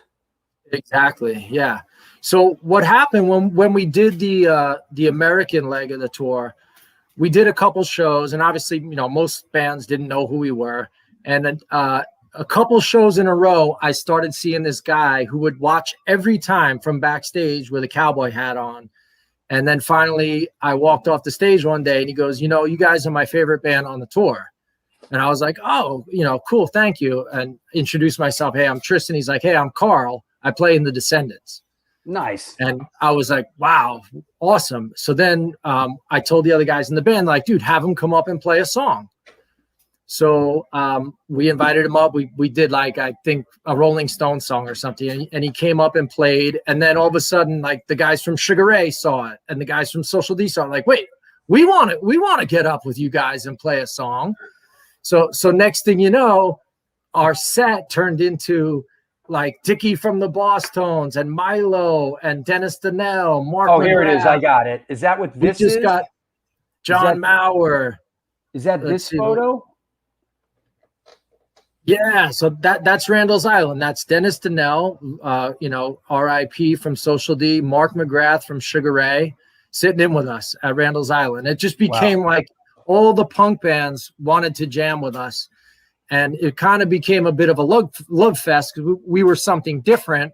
Exactly. Yeah. So what happened when we did the American leg of the tour, we did a couple shows, and obviously, you know, most bands didn't know who we were. And a couple shows in a row, I started seeing this guy who would watch every time from backstage with a cowboy hat on. And then finally, I walked off the stage one day, and he goes, you know, you guys are my favorite band on the tour. And I was like, oh, you know, cool, thank you. And introduced myself. Hey, I'm Tristan. He's like, hey, I'm Carl. I play in the Descendants. Nice. And I was like, wow, awesome. So then I told the other guys in the band, like, dude, have him come up and play a song. So we invited him up. We did like, I think a Rolling Stones song or something. And he came up and played. And then all of a sudden, like the guys from Sugar Ray saw it. And the guys from Social D saw it. Like, wait, we want to get up with you guys and play a song. So next thing you know, our set turned into like Dickie from the Boss Tones and Milo and Dennis Donnell, Mark. Oh, here it is. I got it. Is that what this is? We just got John Mauer. Is that this photo? Yeah. So that's Randall's Island. That's Dennis Donnell, you know, RIP from Social D, Mark McGrath from Sugar Ray, sitting in with us at Randall's Island. It just became like all the punk bands wanted to jam with us. And it kind of became a bit of a love fest because we were something different.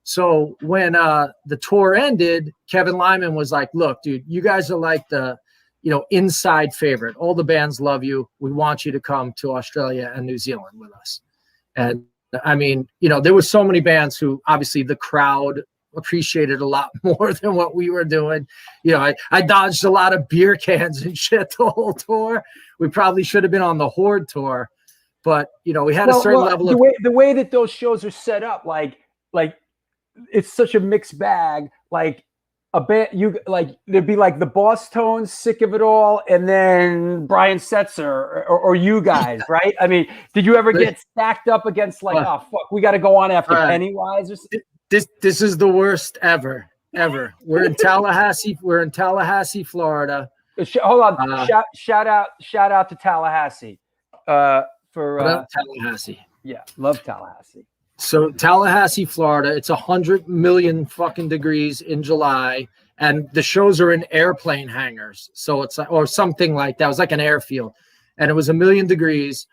So when the tour ended, Kevin Lyman was like, look, dude, you guys are like the, you know, inside favorite. All the bands love you. We want you to come to Australia and New Zealand with us. And I mean, you know, there were so many bands who obviously the crowd appreciated a lot more than what we were doing. You know, I dodged a lot of beer cans and shit the whole tour. We probably should have been on the Horde tour. But, you know, we had a certain level of the way that those shows are set up, like it's such a mixed bag. Like a band, there'd be like the Boss Tones, Sick of It All, and then Brian Setzer or you guys, right? I mean, did you ever get stacked up against like, oh fuck, we got to go on after Pennywise or something? This is the worst ever. We're in Tallahassee. Florida. Hold on. Shout out to Tallahassee. For Tallahassee. Yeah, love Tallahassee. So Tallahassee, Florida, it's 100 million fucking degrees in July, and the shows are in airplane hangars. So it's like, or something like that. It was like an airfield, and it was 1,000,000 degrees,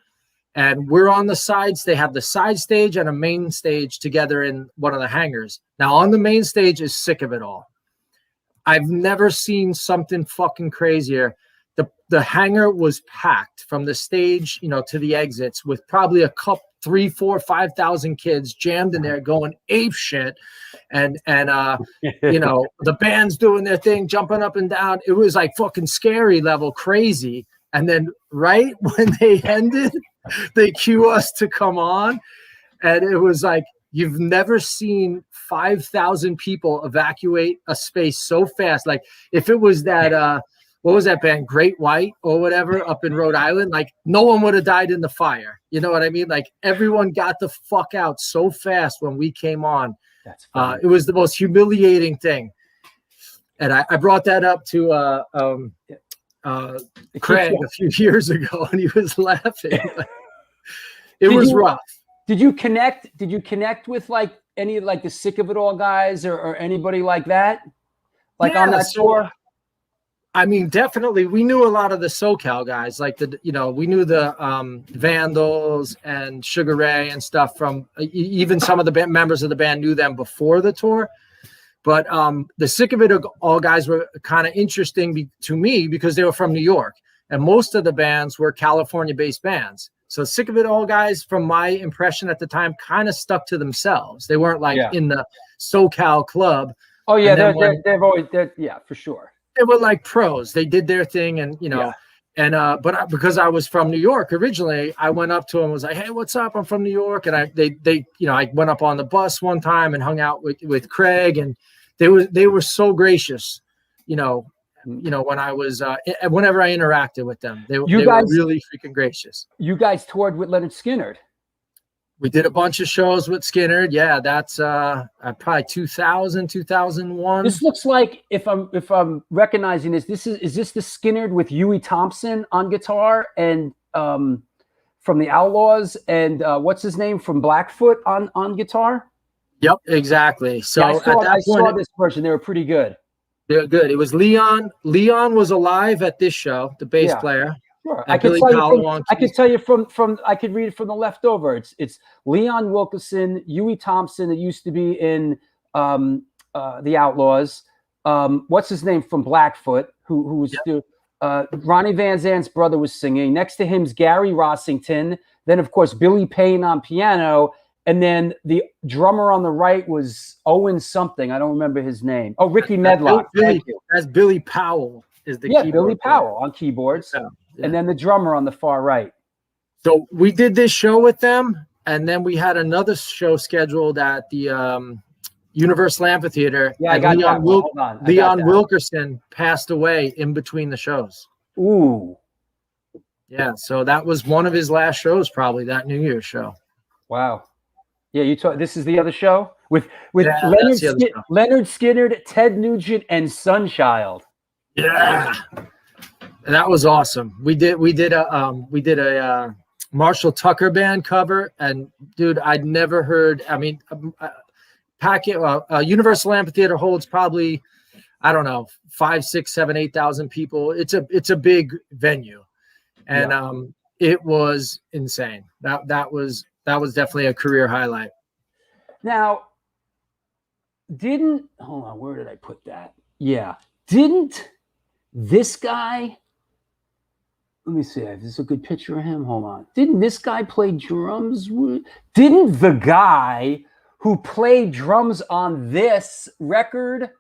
and we're on the sides. They have the side stage and a main stage together in one of the hangars. Now on the main stage is Sick of It All. I've never seen something fucking crazier. The hangar was packed from the stage, you know, to the exits with probably a couple, 3, 4, 5,000 kids jammed in there going ape shit. And you know, the band's doing their thing, jumping up and down. It was like fucking scary level crazy. And then right when they ended, they cue us to come on. And it was like, you've never seen 5,000 people evacuate a space so fast. Like if it was that, what was that band, Great White or whatever, up in Rhode Island? Like no one would have died in the fire. You know what I mean? Like everyone got the fuck out so fast when we came on. That's it was the most humiliating thing. And I brought that up to Craig a few years ago, and he was laughing. It was rough. Did you connect with like any like the Sick of It All guys or anybody like that? Like on that tour? I mean, definitely, we knew a lot of the SoCal guys, like we knew the Vandals and Sugar Ray and stuff from even some of the members of the band knew them before the tour. But the Sick of It All guys were kind of interesting to me because they were from New York, and most of the bands were California-based bands. So Sick of It All guys, from my impression at the time, kind of stuck to themselves. They weren't like in the SoCal club. Oh yeah, they've always for sure. They were like pros. They did their thing, and but because I was from New York originally, I went up to them and was like, "Hey, what's up? I'm from New York." And I went up on the bus one time and hung out with Craig, and they were so gracious, when I was whenever I interacted with them, they were really freaking gracious. You guys toured with Leonard Skynyrd. We did a bunch of shows with Skynyrd. Yeah, that's probably 2000, 2001. This looks like, if I'm recognizing this, is this the Skynyrd with Huey Thompson on guitar and from the Outlaws and what's his name from Blackfoot on guitar? Yep, exactly. So yeah, I saw this version. They were pretty good. They're good. It was Leon. Leon was alive at this show, the bass player. Sure. I could tell you from I could read it from the leftover. It's Leon Wilkerson, Huey Thompson that used to be in the Outlaws. What's his name from Blackfoot? Who was Ronnie Van Zant's brother was singing. Next to him's Gary Rossington. Then of course Billy Payne on piano, and then the drummer on the right was Owen something. I don't remember his name. Oh, Ricky Medlock. That's Billy Powell. Is the keyboard Billy Powell on keyboards. Yeah. And then the drummer on the far right. So we did this show with them, and then we had another show scheduled at the Universal Amphitheater. Yeah, I got that. Hold on. Leon Wilkerson passed away in between the shows. Ooh. Yeah, so that was one of his last shows, probably that New Year's show. Wow. Yeah, this is the other show with Leonard Skynyrd, Ted Nugent, and Sunchild. Yeah. That was awesome. We did a Marshall Tucker band cover, and dude, I'd never heard. I mean, Universal Amphitheater holds probably, I don't know, 5, 6, 7, 8,000 people. It's a big venue, and it was insane. That was definitely a career highlight. Now, hold on, where did I put that? Yeah, didn't this guy? Let me see. Is this a good picture of him? Hold on. Didn't this guy play drums? Didn't the guy who played drums on this record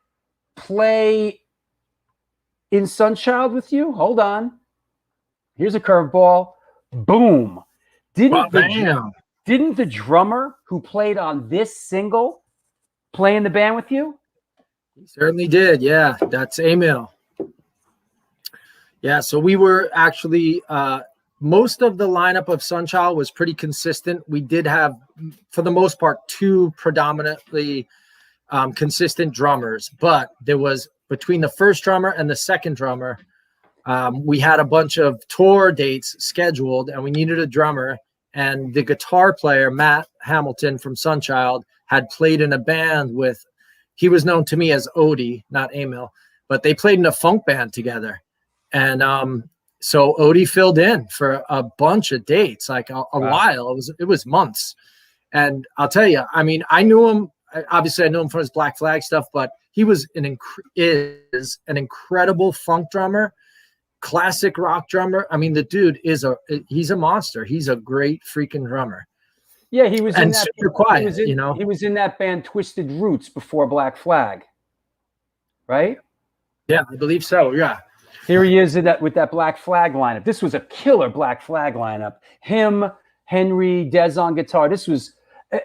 play in Sunchild with you? Hold on. Here's a curveball. Boom. Didn't the drummer who played on this single play in the band with you? He certainly did. Yeah, that's Emil. Yeah, so we were actually most of the lineup of Sunchild was pretty consistent. We did have, for the most part, 2 predominantly consistent drummers, but there was between the first drummer and the second drummer, we had a bunch of tour dates scheduled, and we needed a drummer. and the guitar player, Matt Hamilton from Sunchild, had played in a band with, he was known to me as Odie, not Emil, but they played in a funk band together. And so Odie filled in for a bunch of dates, like a while. It was months. And I'll tell you, I mean, I knew him. Obviously, I knew him from his Black Flag stuff, but he was is an incredible funk drummer, classic rock drummer. I mean, the dude he's a monster. He's a great freaking drummer. Yeah, he was in that, super quiet. He was in that band Twisted Roots before Black Flag, right? Yeah, I believe so. Yeah. Here he is with that Black Flag lineup. This was a killer Black Flag lineup. Him, Henry, Dez on guitar. This was,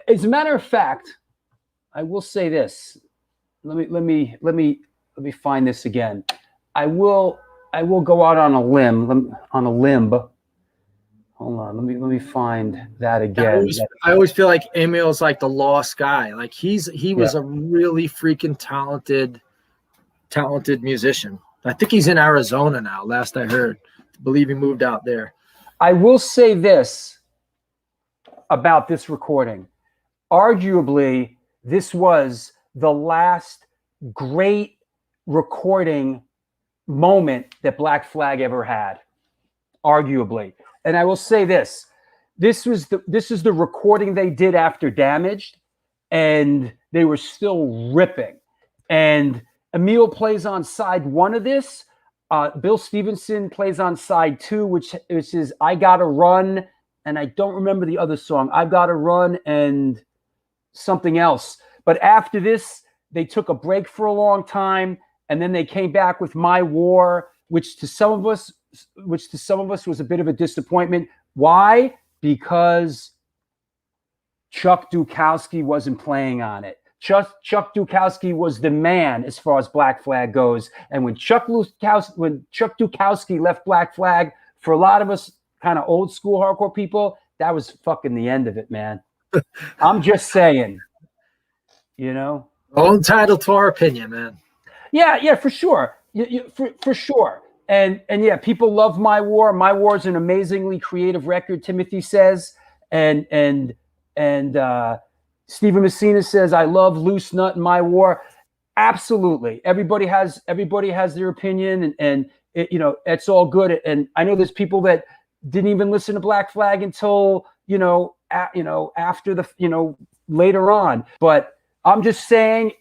as a matter of fact, I will say this. Let me find this again. I will go out on a limb. Hold on. Let me find that again. I always feel like Emil's like the lost guy. Like he was a really freaking talented musician. I think he's in Arizona now, last I heard. I believe he moved out there. I will say this about this recording. Arguably, this was the last great recording moment that Black Flag ever had. Arguably. And I will say this. This is the recording they did after Damaged, and they were still ripping. And Emil plays on side 1 of this. Bill Stevenson plays on side 2, which is I Gotta Run, and I don't remember the other song. I've Gotta Run and something else. But after this, they took a break for a long time, and then they came back with My War, which to some of us was a bit of a disappointment. Why? Because Chuck Dukowski wasn't playing on it. Chuck Dukowski was the man as far as Black Flag goes. And when Chuck Dukowski left Black Flag, for a lot of us kind of old school hardcore people, that was fucking the end of it, man. I'm just saying, you know. All entitled to our opinion, man. Yeah, for sure. For sure. And yeah, people love My War. My War is an amazingly creative record, Timothy says. And Stephen Messina says, I love Loose Nut and My War. Absolutely. Everybody has their opinion, and it, you know, it's all good. And I know there's people that didn't even listen to Black Flag until, after the, later on. But I'm just saying,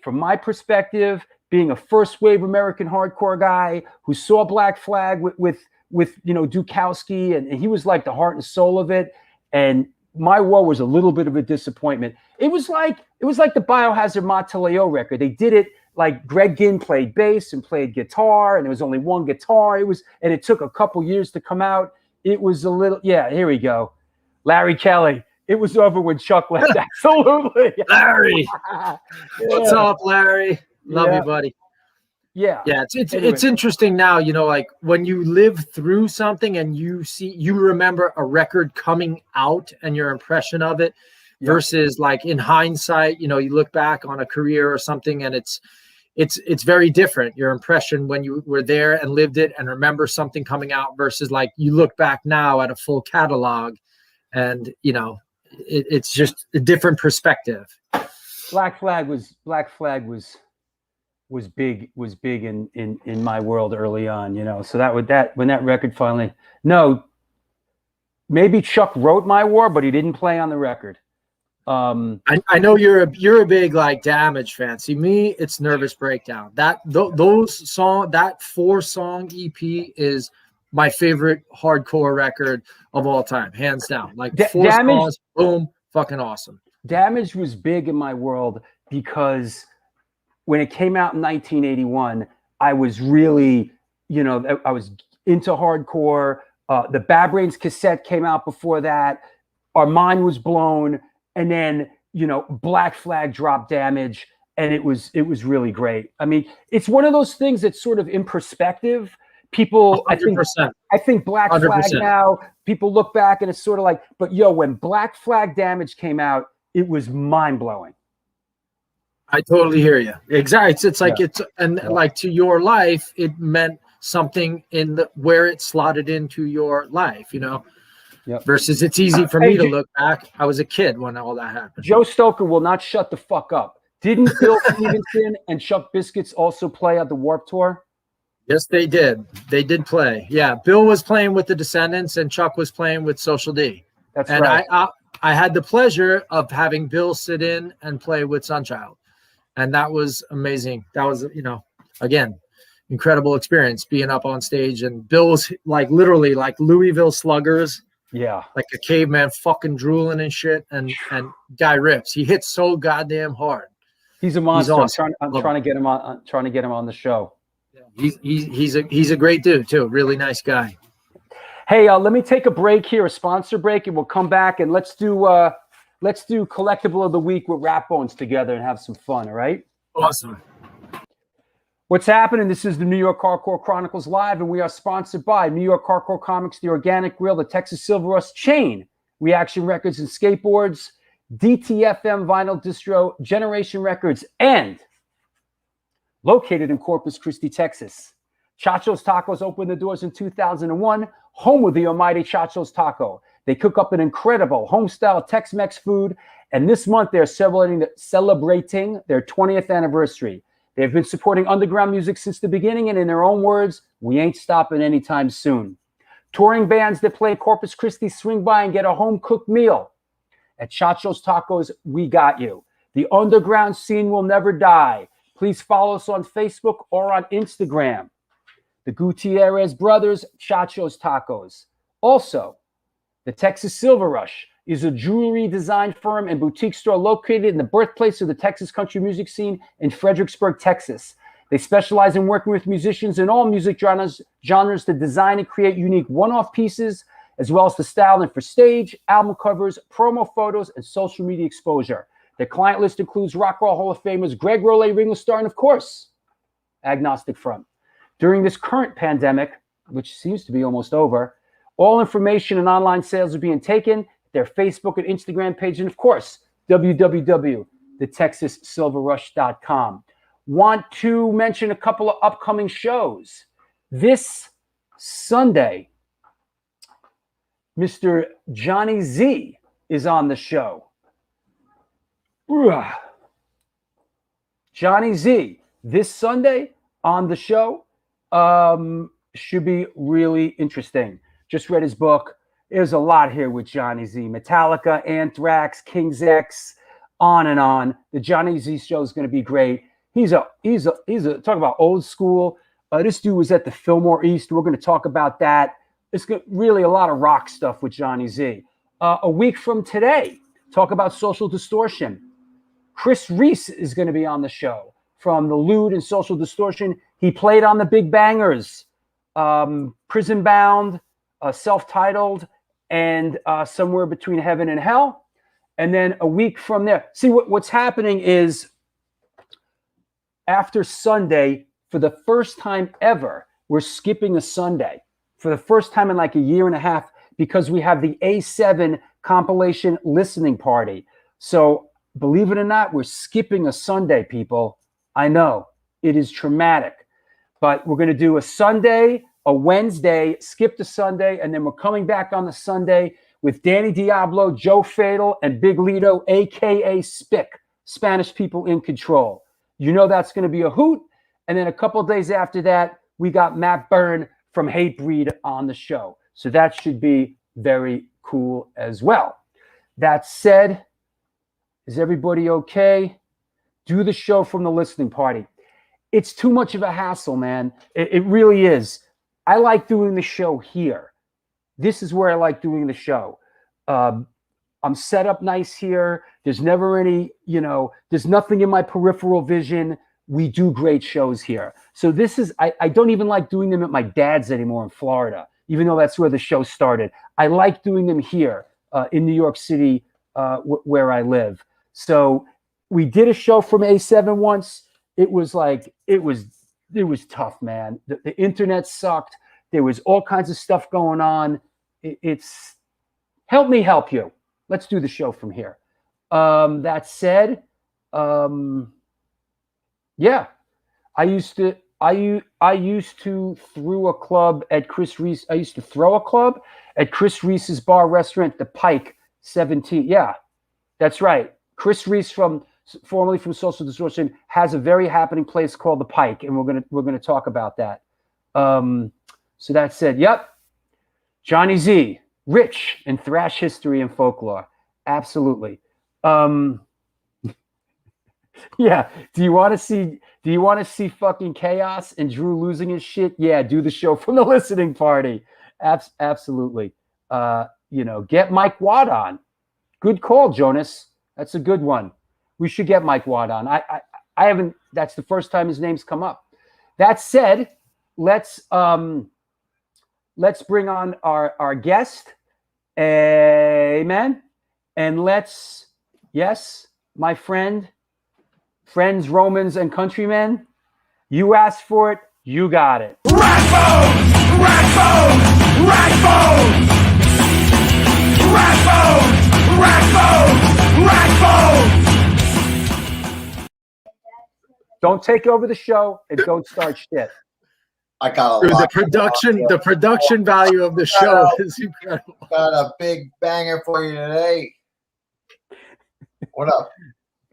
from my perspective, being a first wave American hardcore guy who saw Black Flag with Dukowski, and he was like the heart and soul of it. And My War was a little bit of a disappointment. It was like the Biohazard Mataleo record. They did it like Greg Ginn played bass and played guitar, and there was only one guitar. And it took a couple years to come out. It was a little, here we go. Larry Kelly. It was over when Chuck left. Absolutely. Larry. What's up, Larry? Love you, buddy. Yeah. It's interesting now, like when you live through something and you remember a record coming out and your impression of it versus like in hindsight, you look back on a career or something and it's very different. Your impression when you were there and lived it and remember something coming out versus like you look back now at a full catalog and, it's just a different perspective. Black Flag was big in my world early on, so when that record finally, maybe Chuck wrote My War, but he didn't play on the record. I know you're a big like Damage fan. See, me, it's Nervous Breakdown. That 4-song EP is my favorite hardcore record of all time, hands down. Like 4 Damage, songs, boom, fucking awesome. Damage was big in my world because when it came out in 1981, I was really, I was into hardcore. The Bad Brains cassette came out before that. Our mind was blown. And then, Black Flag dropped Damage. And it was really great. I mean, it's one of those things that's sort of in perspective. People, 100%. I think Black 100%. Flag now, people look back and it's sort of like, but when Black Flag Damage came out, it was mind blowing. I totally hear you. Exactly. It's like like to your life, it meant something in where it slotted into your life, Yep. Versus it's easy for me to look back. I was a kid when all that happened. Joe Stoker will not shut the fuck up. Didn't Bill Stevenson and Chuck Biscuits also play at the Warped Tour? Yes, they did. They did play. Yeah, Bill was playing with the Descendants and Chuck was playing with Social D. That's and right. I had the pleasure of having Bill sit in and play with Sunchild. And that was amazing. That was, again, incredible experience being up on stage. And Bill was like literally like Louisville Sluggers. Yeah. Like a caveman fucking drooling and shit. And guy rips. He hits so goddamn hard. He's a monster. He's awesome. I'm trying to get him on. Trying to get him on the show. He's a great dude too. Really nice guy. Hey, let me take a break here, a sponsor break, and we'll come back and let's do Collectible of the Week with Rat Bones together and have some fun. All right. Awesome. What's happening? This is the New York Hardcore Chronicles Live, and we are sponsored by New York Hardcore Comics, The Organic Grill, the Texas Silver Rush Chain, Reaction Records and Skateboards, DTFM Vinyl Distro, Generation Records, and located in Corpus Christi, Texas. Chacho's Tacos opened the doors in 2001, home of the almighty Chacho's Taco. They cook up an incredible home-style Tex-Mex food, and this month they're celebrating their 20th anniversary. They've been supporting underground music since the beginning, and in their own words, we ain't stopping anytime soon. Touring bands that play Corpus Christi swing by and get a home-cooked meal. At Chacho's Tacos, we got you. The underground scene will never die. Please follow us on Facebook or on Instagram. The Gutierrez Brothers, Chacho's Tacos. Also, the Texas Silver Rush is a jewelry design firm and boutique store located in the birthplace of the Texas country music scene in Fredericksburg, Texas. They specialize in working with musicians in all music genres to design and create unique one-off pieces, as well as the styling for stage, album covers, promo photos, and social media exposure. Their client list includes Rock Roll Hall of Famers Greg Rolle, Ringo Starr, and of course, Agnostic Front. During this current pandemic, which seems to be almost over, all information and online sales are being taken, their Facebook and Instagram page, and of course, www.thetexassilverrush.com. Want to mention a couple of upcoming shows. This Sunday, Mr. Johnny Z is on the show. Johnny Z, this Sunday on the show, should be really interesting. Just read his book. There's a lot here with Johnny Z. Metallica, Anthrax, King's X, on and on. The Johnny Z show is going to be great. He's a talk about old school. This dude was at the Fillmore East. We're going to talk about that. It's really a lot of rock stuff with Johnny Z. A week from today, talk about Social Distortion. Chris Reese is going to be on the show from the Lewd and Social Distortion. He played on the Big Bangers, Prison Bound, Self-Titled, and Somewhere Between Heaven and Hell. And then a week from there. See, what's happening is after Sunday, for the first time ever, we're skipping a Sunday. For the first time in like a year and a half, because we have the A7 compilation listening party. So believe it or not, we're skipping a Sunday, people. I know it is traumatic, but we're going to do a Sunday, a Wednesday, skip the Sunday, and then we're coming back on the Sunday with Danny Diablo, Joe Fatal, and Big Lito, a.k.a. Spick, Spanish People in Control. You know that's going to be a hoot. And then a couple of days after that, we got Matt Byrne from Hatebreed on the show. So that should be very cool as well. That said, is everybody okay? Do the show from the listening party. It's too much of a hassle, man. It really is. I like doing the show here. This is where I like doing the show. I'm set up nice here. There's never any, there's nothing in my peripheral vision. We do great shows here. So this is, I don't even like doing them at my dad's anymore in Florida, even though that's where the show started. I like doing them here in New York City, where I live. So we did a show from A7 once. It was tough, man. The internet sucked. There was all kinds of stuff going on. It's help me help you. Let's do the show from here. That said, yeah, I used to I used to throw a club at Chris Reese. I used to throw a club at Chris Reese's bar restaurant, the Pike 17. Yeah, that's right. Chris Reese, formerly from Social Distortion, has a very happening place called the Pike, and we're gonna talk about that. So that said, yep, Johnny Z, rich in thrash history and folklore, absolutely. Yeah. Do you want to see fucking chaos and Drew losing his shit? Yeah. Do the show from the listening party. Absolutely. Get Mike Watt on. Good call, Jonas. That's a good one. We should get Mike Watt on. I haven't. That's the first time his name's come up. That said, let's bring on our guest. Amen. And yes, my friends, Romans, and countrymen, you asked for it, you got it. Ragbone! Ragbone! Ragbone! Ragbone! Ragbone! Ragbone! Don't take over the show and don't start shit. I got Dude, the production value of the show is incredible. Got a big banger for you today. What up?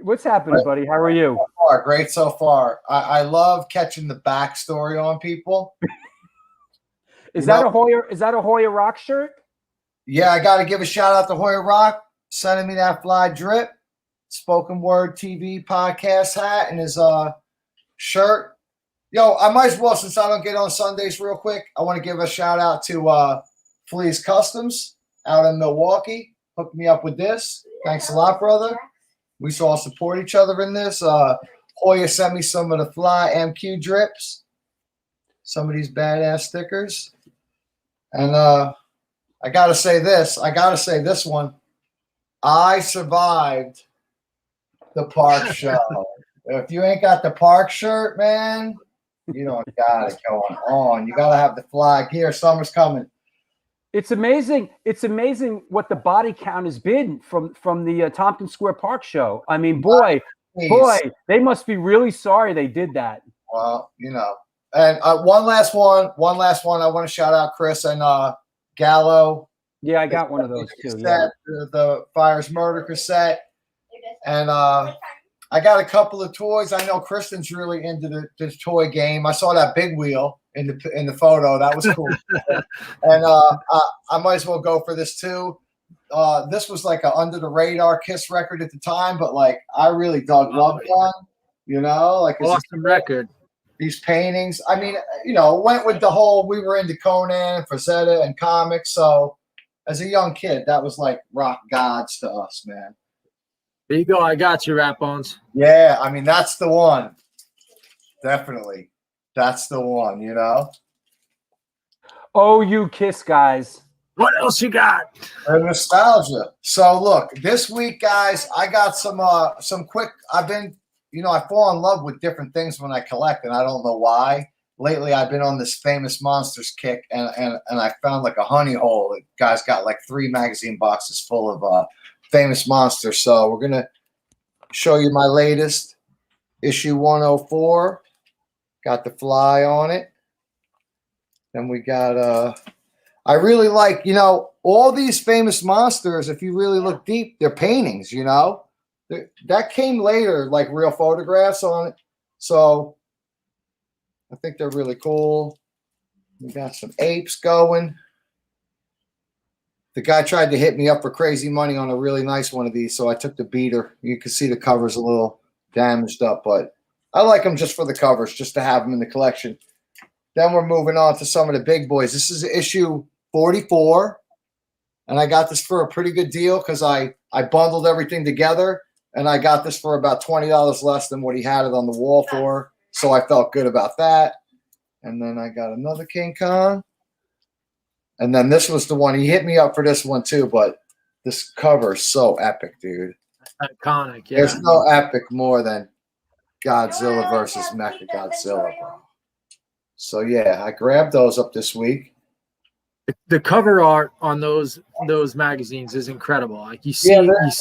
What's happening, buddy? How are you? So far, great so far. I love catching the backstory on people. Is that a Hoya Rock shirt? Yeah, I got to give a shout out to Hoya Rock sending me that fly drip, spoken word TV podcast hat, and his shirt. Yo, I might as well, since I don't get on Sundays real quick, I want to give a shout out to Flea's Customs out in Milwaukee. Hooked me up with this. Thanks a lot, brother. We should all support each other in this. Hoya sent me some of the Fly MQ drips, some of these badass stickers. And I got to say this. I got to say this one. I survived the park show. If you ain't got the park shirt, man, you don't got it going on. You got to have the Fly gear. Summer's coming. It's amazing. It's amazing what the body count has been from the Tompkins Square Park show. I mean, boy, they must be really sorry they did that. Well, And one last one. I want to shout out Chris and Gallo. Yeah, I got one of those too. Cassette, Yeah. The Fires Murder cassette. And I got a couple of toys. I know Kristen's really into this toy game. I saw that big wheel in the photo. That was cool. And I might as well go for this too. This was like a under the radar Kiss record at the time, but like I really dug Love Gun. Like it's awesome record. These paintings. I mean, went with the whole. We were into Conan, Frazetta, and comics. So as a young kid, that was like rock gods to us, man. There you go. I got you, Rat Bones. Yeah, I mean that's the one. Definitely, that's the one. Oh, you Kiss guys. What else you got? And nostalgia. So look, this week, guys, I got some quick. I've been, I fall in love with different things when I collect, and I don't know why. Lately, I've been on this Famous Monsters kick, and I found like a honey hole. The guy's got like 3 magazine boxes full of Famous Monsters. So we're gonna show you my latest issue 104. Got the Fly on it. Then we got I really like, all these Famous Monsters, if you really look deep, they're paintings, that came later, like real photographs on it. So I think they're really cool. We got some apes going. The guy tried to hit me up for crazy money on a really nice one of these, so I took the beater. You can see the cover's a little damaged up, but I like them just for the covers, just to have them in the collection. Then we're moving on to some of the big boys. This is issue 44, and I got this for a pretty good deal because I bundled everything together, and I got this for about $20 less than what he had it on the wall for, so I felt good about that. And then I got another King Kong. And then this was the one. He hit me up for this one too, but this cover is so epic, dude. Iconic, yeah. There's no epic more than Godzilla versus Mechagodzilla, bro. So yeah, I grabbed those up this week. The cover art on those magazines is incredible. Like you see it, and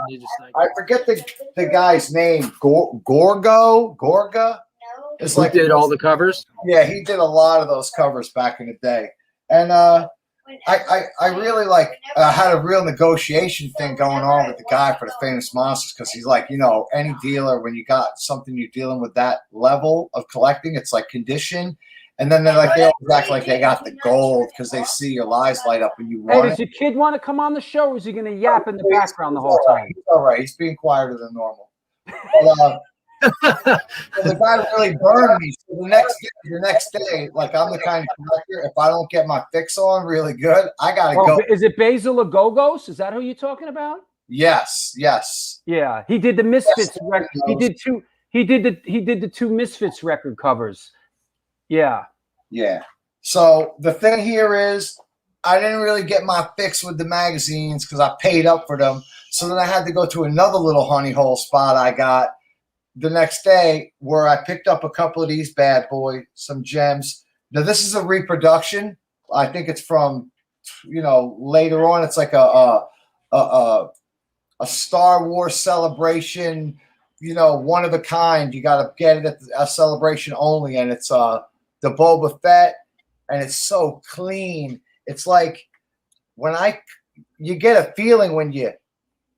you just like. I forget the guy's name. Gorga. It's Who like did all the covers? Yeah, he did a lot of those covers back in the day. And I really had a real negotiation thing going on with the guy for the Famous Monsters, because he's like, any dealer, when you got something you're dealing with that level of collecting, it's like condition. And then they always act like they got the gold because they see your lies light up and you want Hey, does your kid want to come on the show, or is he going to yap in the background the whole time? He's all right. He's being quieter than normal. But, the guy really burned me. So the next day, like, I'm the kind of collector, if I don't get my fix on really good, I gotta go. Is it Basil Agogos? Is that who you're talking about? Yes. Yeah, he did the Misfits record. He did the two Misfits record covers. Yeah. So the thing here is, I didn't really get my fix with the magazines because I paid up for them. So then I had to go to another little honey hole spot I got the next day, where I picked up a couple of these bad boys, some gems. Now this is a reproduction. I think it's from, later on. It's like a Star Wars celebration, one of a kind. You got to get it at a celebration only, and it's the Boba Fett, and it's so clean. It's like you get a feeling when you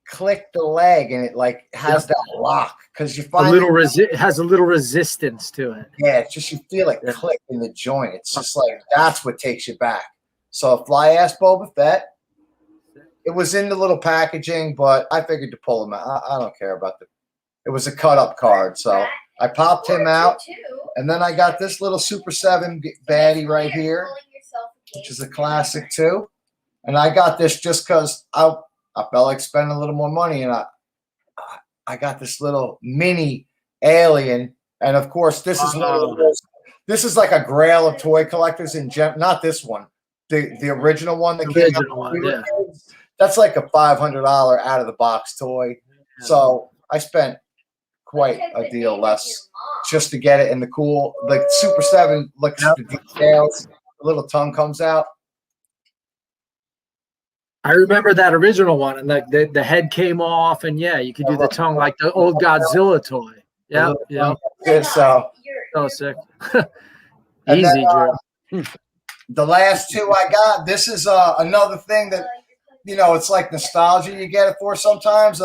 click the leg and it like has that lock, because you find it has a little resistance to it. Yeah, it's just you feel it click in the joint. It's just like that's what takes you back. So fly ass Boba Fett. It was in the little packaging, but I figured to pull him out. I don't care about it was a cut up card, so I popped him out, and then I got this little Super 7 baddie right here, which is a classic too. And I got this just because I felt like spending a little more money, and I got this little mini alien. And of course, this is like a grail of toy collectors in gem. Not this one, the original one that came out. That's like a $500 out of the box toy. So I spent quite a deal less just to get it in the cool. Like Super 7 looks at the details. The little tongue comes out. I remember that original one, and the head came off, and you could do the tongue like the old Godzilla toy. Yeah. So sick. Easy, Drew. The last two I got. This is another thing that it's like nostalgia you get it for sometimes.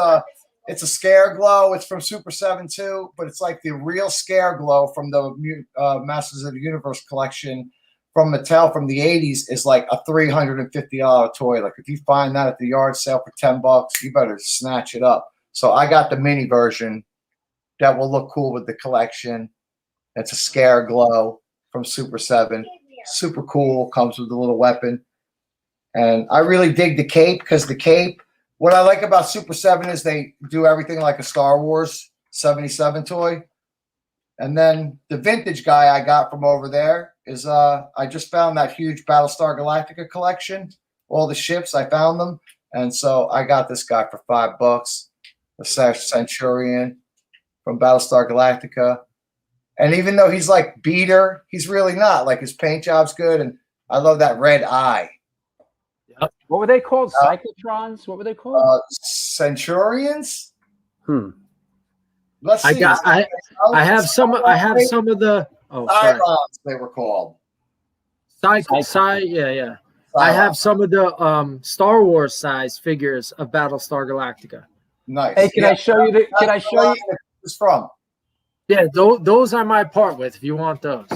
It's a Scare Glow. It's from Super 7 too, but it's like the real Scare Glow from the Masters of the Universe collection from Mattel from the 80s is like a $350 toy. Like if you find that at the yard sale for $10, you better snatch it up. So I got the mini version that will look cool with the collection. It's a Scare Glow from Super 7. Super cool. Comes with a little weapon. And I really dig the cape, because the cape, what I like about Super 7 is they do everything like a Star Wars 77 toy. And then the vintage guy I got from over there is I just found that huge Battlestar Galactica collection. All the ships, I found them. And so I got this guy for $5, the Centurion from Battlestar Galactica. And even though he's like beater, he's really not. Like his paint job's good, and I love that red eye. Yep. What were they called? Cyclotrons? What were they called? Centurions. Let's see. I have some of the Cylons, they were called. Yeah. I have some of the Star Wars size figures of Battlestar Galactica. Nice. Hey, can I show you? Can I show you? It's from. Yeah, those I might part with if you want those.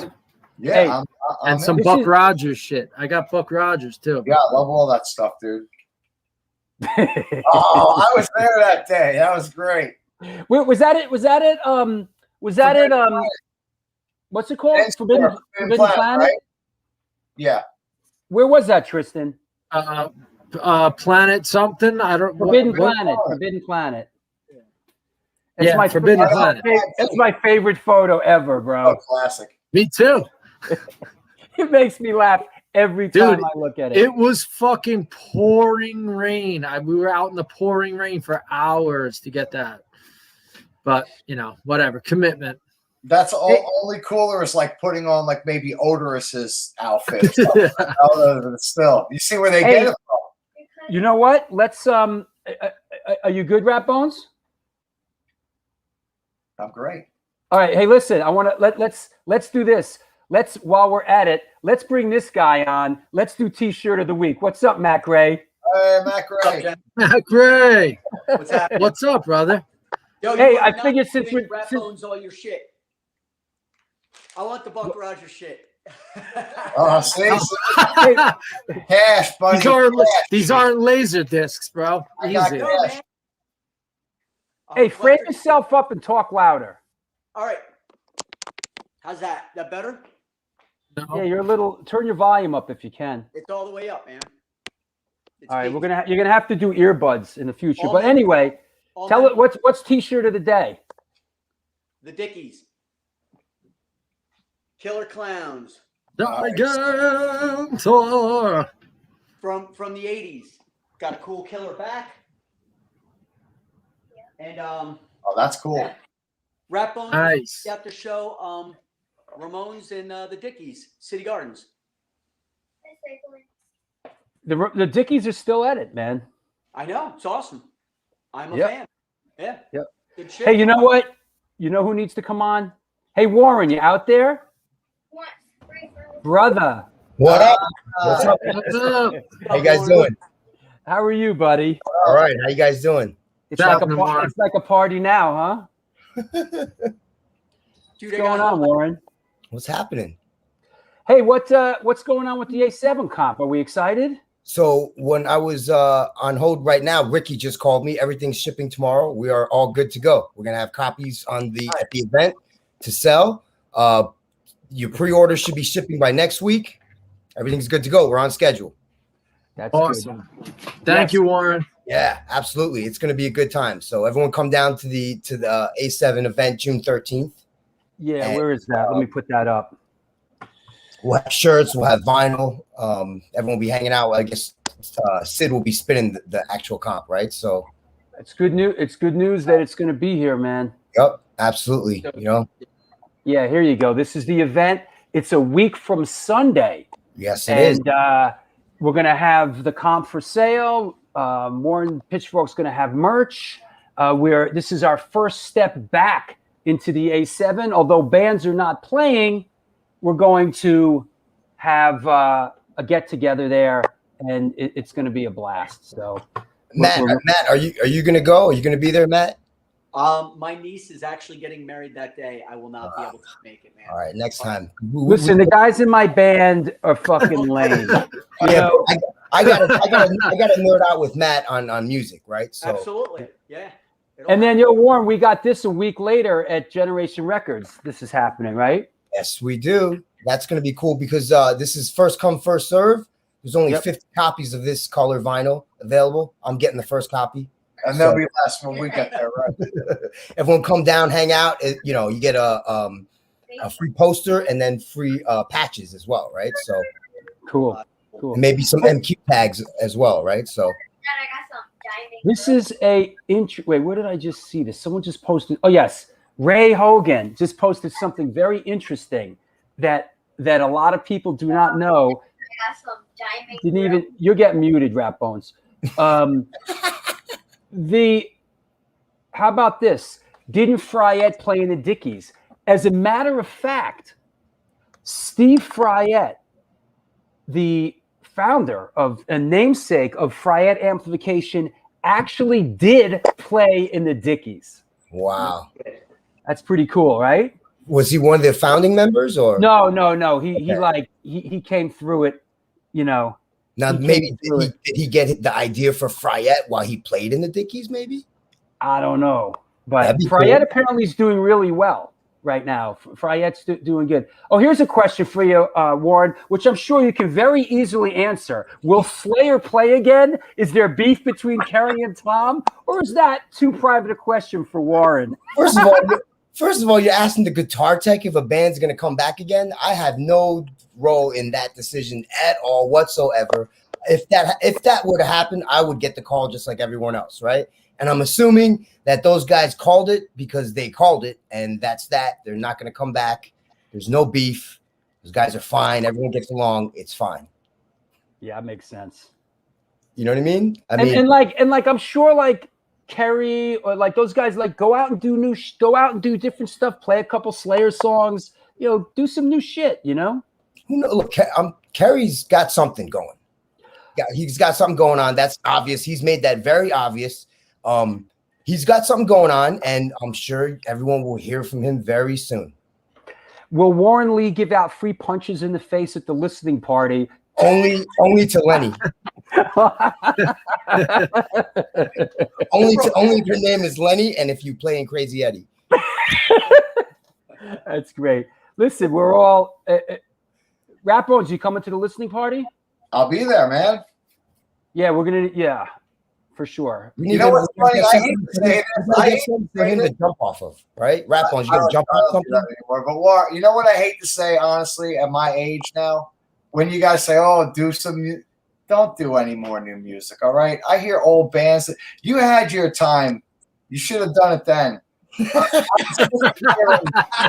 Yeah, hey, and some Buck Rogers shit. I got Buck Rogers too. Yeah, I love all that stuff, dude. Oh, I was there that day. That was great. Wait, was that it? Was that it? What's it called? Forbidden Planet. Right? Yeah. Where was that, Tristan? Planet something. I don't. Forbidden Planet. Forbidden Planet. That's my Forbidden Planet. That's my favorite photo ever, bro. Oh, classic. Me too. It makes me laugh every time I look at it. It was fucking pouring rain. We were out in the pouring rain for hours to get that. But whatever. Commitment. That's only cooler is like putting on like maybe Odorous' outfit. Still, you see where they get it from. You know what? Let's are you good, Rat Bones? I'm great. All right. Hey, listen, I want to let's do this. While we're at it, let's bring this guy on. Let's do T-shirt of the week. What's up, Matt Gray? Hey, Matt Gray. Matt Gray. What's happening? What's up, brother? Yo, Hey, I figured since we're owns all your shit. I want the Buck Rogers shit. Oh, see, cash, buddy. These aren't laser discs, bro. I got Easy. cash. Hey, frame yourself up and talk louder. All right. How's that? That better? No. Yeah, you're a little. Turn your volume up if you can. It's all the way up, man. It's All right, big. you're gonna have to do earbuds in the future. All But men- anyway, all tell men- it what's T-shirt of the day. The Dickies. Killer Clowns Gigantor. from the 80s. Got a cool killer back. And Oh, that's cool. Rap Bones Nice. got the show Ramones and the Dickies, City Gardens. The Dickies are still at it, man. I know. It's awesome. I'm a Yep. fan. Yeah. Yep. Good shit. Hey, you know what? You know who needs to come on? Hey, Warren, you out there? Brother, What up? What's up? What's up? How you guys doing? how are you, buddy? All right. How you guys doing? It's like happening, Warren? it's like a party now, huh? Dude, What's going on, Warren? What's happening? Hey, what's going on with the A7 comp? Are we excited? So when I was on hold right now, Ricky just called me. Everything's shipping tomorrow. We are all good to go. We're gonna have copies at the event to sell. Your pre-order should be shipping by next week. Everything's good to go. We're on schedule. That's Awesome. good. Thank you, Warren. Yeah, absolutely. It's gonna be a good time. So everyone come down to the A7 event June 13th. Yeah, And, where is that? Let me put that up. We'll have shirts, we'll have vinyl. Everyone will be hanging out. I guess Sid will be spinning the actual comp, right? So It's good news. It's good news that it's going to be here, man. yep, absolutely. You know, Yeah, here you go. This is the event. It's a week from Sunday. yes, it is. And we're going to have the comp for sale. Warren Pitchfork's going to have merch. This is our first step back into the A7. Although bands are not playing, we're going to have a get together there, and it's going to be a blast. So, Matt, are you gonna go? Are you gonna be there, Matt? My niece is actually getting married that day. I will not be able to make it, man. All right, next time. listen, the guys in my band are fucking lame. Yeah, I gotta nerd out with Matt on music, right? So Absolutely. Yeah. And then, Warren, we got this a week later at Generation Records. This is happening, right? yes, we do. That's gonna be cool because this is first come, first serve. There's only 50 copies of this color vinyl available. I'm getting the first copy. And there'll be less when we get there, right? Everyone come down, hang out. You get a free poster and then free patches as well, right? So Cool. maybe some MQ tags as well, right? So This is wait, where did I just see this? Someone just posted. Oh, yes. Ray Hogan just posted something very interesting that a lot of people do not know. You're getting muted, Rap Bones. How about this? Didn't Fryet play in the Dickies? As a matter of fact, Steve Fryet, the founder of a namesake of Fryet Amplification, actually did play in the Dickies. wow. That's pretty cool, right? Was he one of the founding members or No. He came through it, Now he maybe came through did he get the idea for Fryet while he played in the Dickies? Maybe. I don't know, but That'd be Fryet cool. apparently is doing really well right now. Fryet's doing good. Oh, here's a question for you, Warren, which I'm sure you can very easily answer. Will Slayer play again? Is there beef between Kerry and Tom, or is that too private a question for Warren? First of all, you're asking the guitar tech if a band's going to come back again. I have no role in that decision at all whatsoever. If that were to happen, I would get the call just like everyone else, right? And I'm assuming that those guys called it because they called it, and that's that. They're not going to come back. There's no beef. Those guys are fine. Everyone gets along. It's fine. Yeah, it makes sense. You know what I mean? And I'm sure Kerry or like those guys, like go out and do different stuff, play a couple Slayer songs, do some new shit, Look, Kerry's got something going. Yeah, he's got something going on. That's obvious. He's made that very obvious. He's got something going on, and I'm sure everyone will hear from him very soon. Will Warren Lee give out free punches in the face at the listening party? Only to Lenny. only if your name is Lenny, and if you play in Crazy Eddie. That's great. Listen, we're all Rat Bones. You coming to the listening party? I'll be there, man. Yeah, we're gonna. Yeah, for sure. You know what's funny? I hate to say this. I hate for him to jump off of, right? Rat Bones, you gonna jump off something anymore. But you know what I hate to say, honestly, at my age now, when you guys say, "Oh, don't do any more new music," all right? I hear old bands that you had your time. You should have done it then.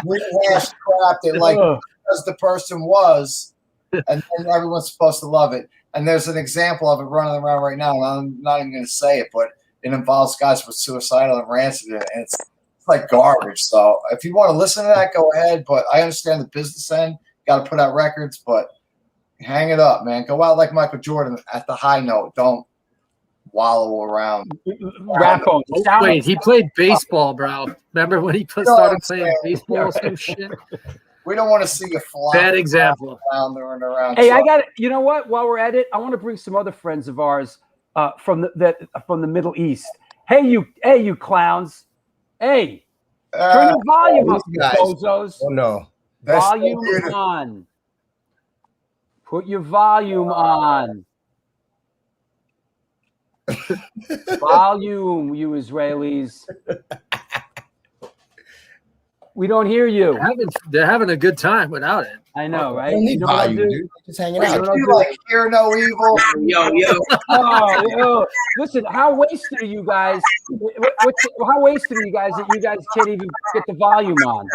Rehashed crap that like because the person was, and then everyone's supposed to love it. And there's an example of it running around right now. And I'm not even going to say it, but it involves guys with suicidal and rancid, and it's like garbage. So if you want to listen to that, go ahead. But I understand the business end. Got to put out records, but hang it up, man. Go out like Michael Jordan at the high note. Don't wallow around. Wait, he played baseball, bro. Remember when he started playing baseball or some shit? We don't want to see you fly. Bad example. Around. Hey, I got it. You know what? While we're at it, I want to bring some other friends of ours from the Middle East. Hey, you clowns. Hey, turn your volume up, you bozos. Oh no. Volume on. Put your volume on. Volume, you Israelis. We don't hear you. They're having a good time without it. I know, right? Don't need volume, dude. Just hanging out. You like hear no evil. Yo. Oh, listen, how wasted are you guys? How wasted are you guys that you guys can't even get the volume on?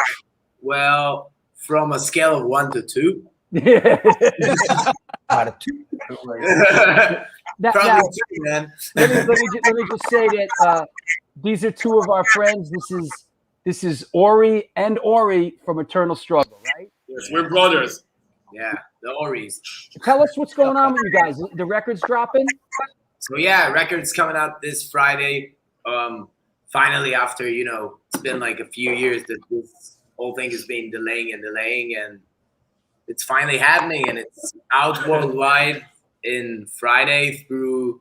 Well, from a scale of 1 to 2. Out of 2. Probably 2, man. Let me just say that these are two of our friends. This is Ori and Ori from Eternal Struggle, right? Yes, we're brothers. Yeah, the Oris. Tell us what's going on with you guys. The record's dropping? So yeah, record's coming out this Friday. Finally, after it's been like a few years that this whole thing has been delaying, and it's finally happening, and it's out worldwide in Friday through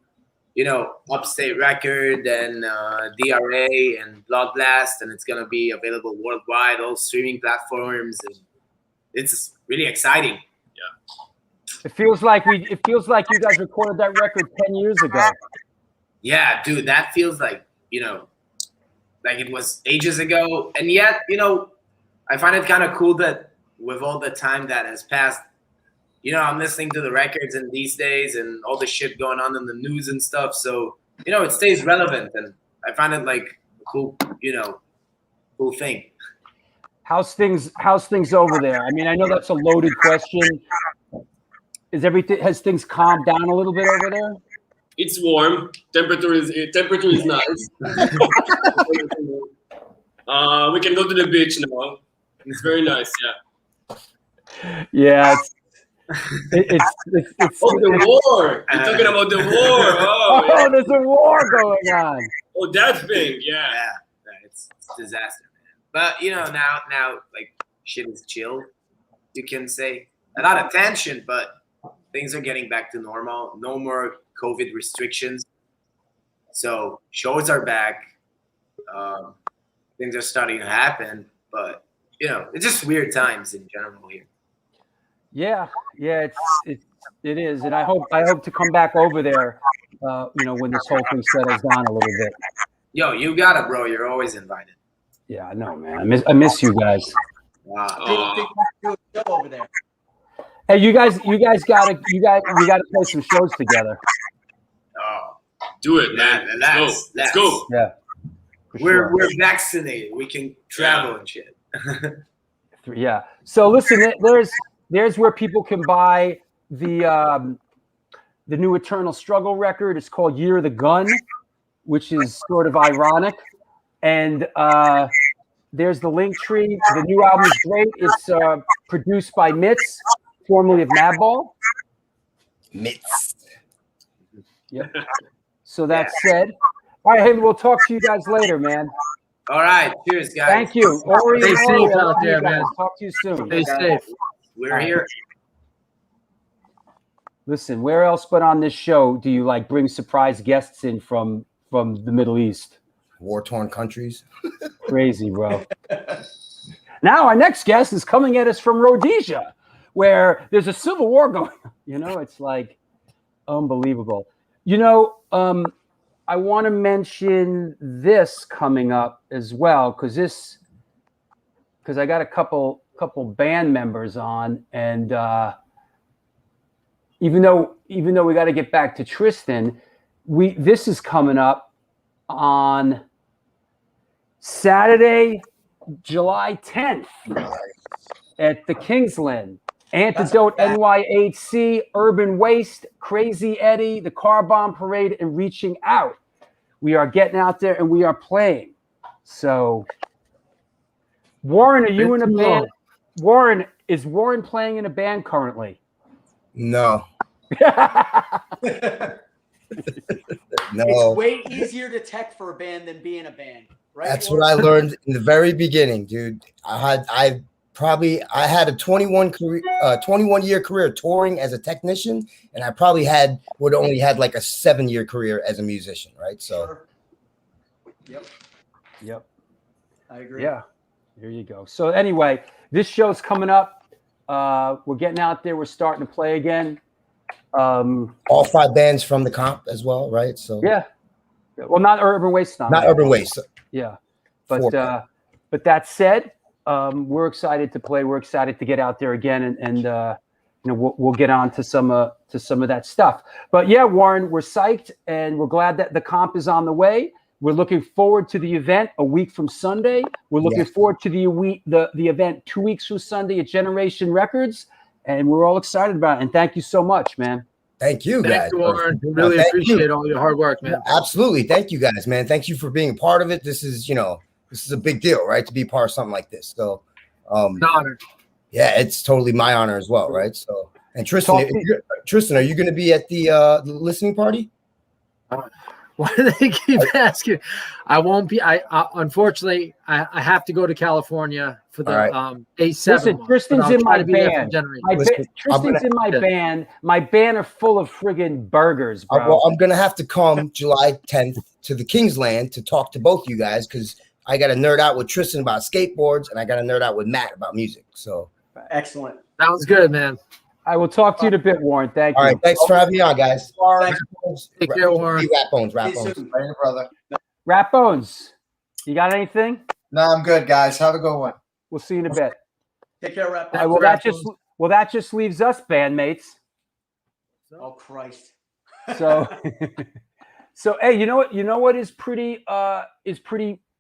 Upstate Record and DRA and Bloodblast, and it's gonna be available worldwide, all streaming platforms, and it's really exciting. Yeah. It feels like you guys recorded that record 10 years ago. Yeah, dude, that feels like like it was ages ago, and yet I find it kind of cool that with all the time that has passed, I'm listening to the records and these days and all the shit going on in the news and stuff. So, it stays relevant, and I find it like a cool thing. How's things over there? I mean, I know that's a loaded question. Has things calmed down a little bit over there? It's warm. Temperature is nice. We can go to the beach now. It's very nice. Yeah. Yeah. It's the war. You're talking about the war. Oh, there's a war going on. Oh, that thing. Yeah. It's disaster, man. But now like shit is chill. You can say a lot of tension, but things are getting back to normal. No more COVID restrictions. So shows are back. Things are starting to happen, but it's just weird times in general here. Yeah, it is, and I hope to come back over there, when this whole thing settles down a little bit. Yo, you got it, bro. You're always invited. Yeah, I know, man. I miss you guys. Wow. Over there. Hey, you guys gotta play some shows together. Oh, do it, man. Let's go. Yeah, we're vaccinated. We can travel and shit. Yeah. So listen, there's where people can buy the new Eternal Struggle record. It's called Year of the Gun. which is sort of ironic. And there's the link tree. The new album is great. It's produced by Mitz, formerly of Madball. Mitz. Yep. So that said, all right, hey, we'll talk to you guys later, man. All right. Cheers, guys. Thank you. Ori, Stay Ori, safe I out love you there, guys. man. Talk to you soon. Stay safe. We're here. Listen, where else but on this show do you like bring surprise guests in from the Middle East? War-torn countries. Crazy, bro. Now our next guest is coming at us from Rhodesia, where there's a civil war going on. You know, it's like unbelievable. You know, I want to mention this coming up as well, because I got a couple band members on, and even though we got to get back to Tristan, this is coming up on Saturday, July 10th at the Kingsland. Antidote NYHC, Urban Waste, Crazy Eddie, the Car Bomb Parade, and Reaching Out. We are getting out there and we are playing. So, Warren, are you in a band? Warren, is Warren playing in a band currently? No. No. It's way easier to tech for a band than be in a band, right? That's what I learned in the very beginning, dude. I had a 21-year career touring as a technician, and I probably would only had like a 7-year career as a musician, right? So, Yep. I agree. Yeah, there you go. So anyway, this show's coming up. We're getting out there. We're starting to play again. all 5 bands from the comp as well, right? So yeah. Well, not Urban Waste, not Urban Waste. Yeah, but that said, we're excited to play. We're excited to get out there again, and we'll get on to some of that stuff. But yeah, Warren, we're psyched, and we're glad that the comp is on the way. We're looking forward to the event a week from Sunday. We're looking forward to the event 2 weeks from Sunday at Generation Records, and we're all excited about it. And thank you so much, man. Thank you, guys. Thank you, Warren. Really appreciate all your hard work, man. Absolutely. Thank you, guys, man. Thank you for being a part of it. This is a big deal, right? To be part of something like this. So, an honor. Yeah, it's totally my honor as well, right? So, and Tristan, are you going to be at the listening party? Why do they keep asking? I won't be. Unfortunately, I have to go to California for the A7. Listen, Tristan's in my band. Tristan's in my band. My band are full of friggin' burgers, bro. Well, I'm gonna have to come July 10th to the Kingsland to talk to both you guys, because I got to nerd out with Tristan about skateboards, and I got to nerd out with Matt about music. So excellent. Sounds good, man. I will talk to you in a bit, Warren. Thank you. All right, thanks for having me on, guys. Take care, Warren. Rat Bones. Later, brother. Rat Bones, you got anything? No, I'm good, guys. Have a good one. We'll see you in a bit. Take care, Rap. That just leaves us, bandmates. Oh Christ. So, hey, you know what? You know what is pretty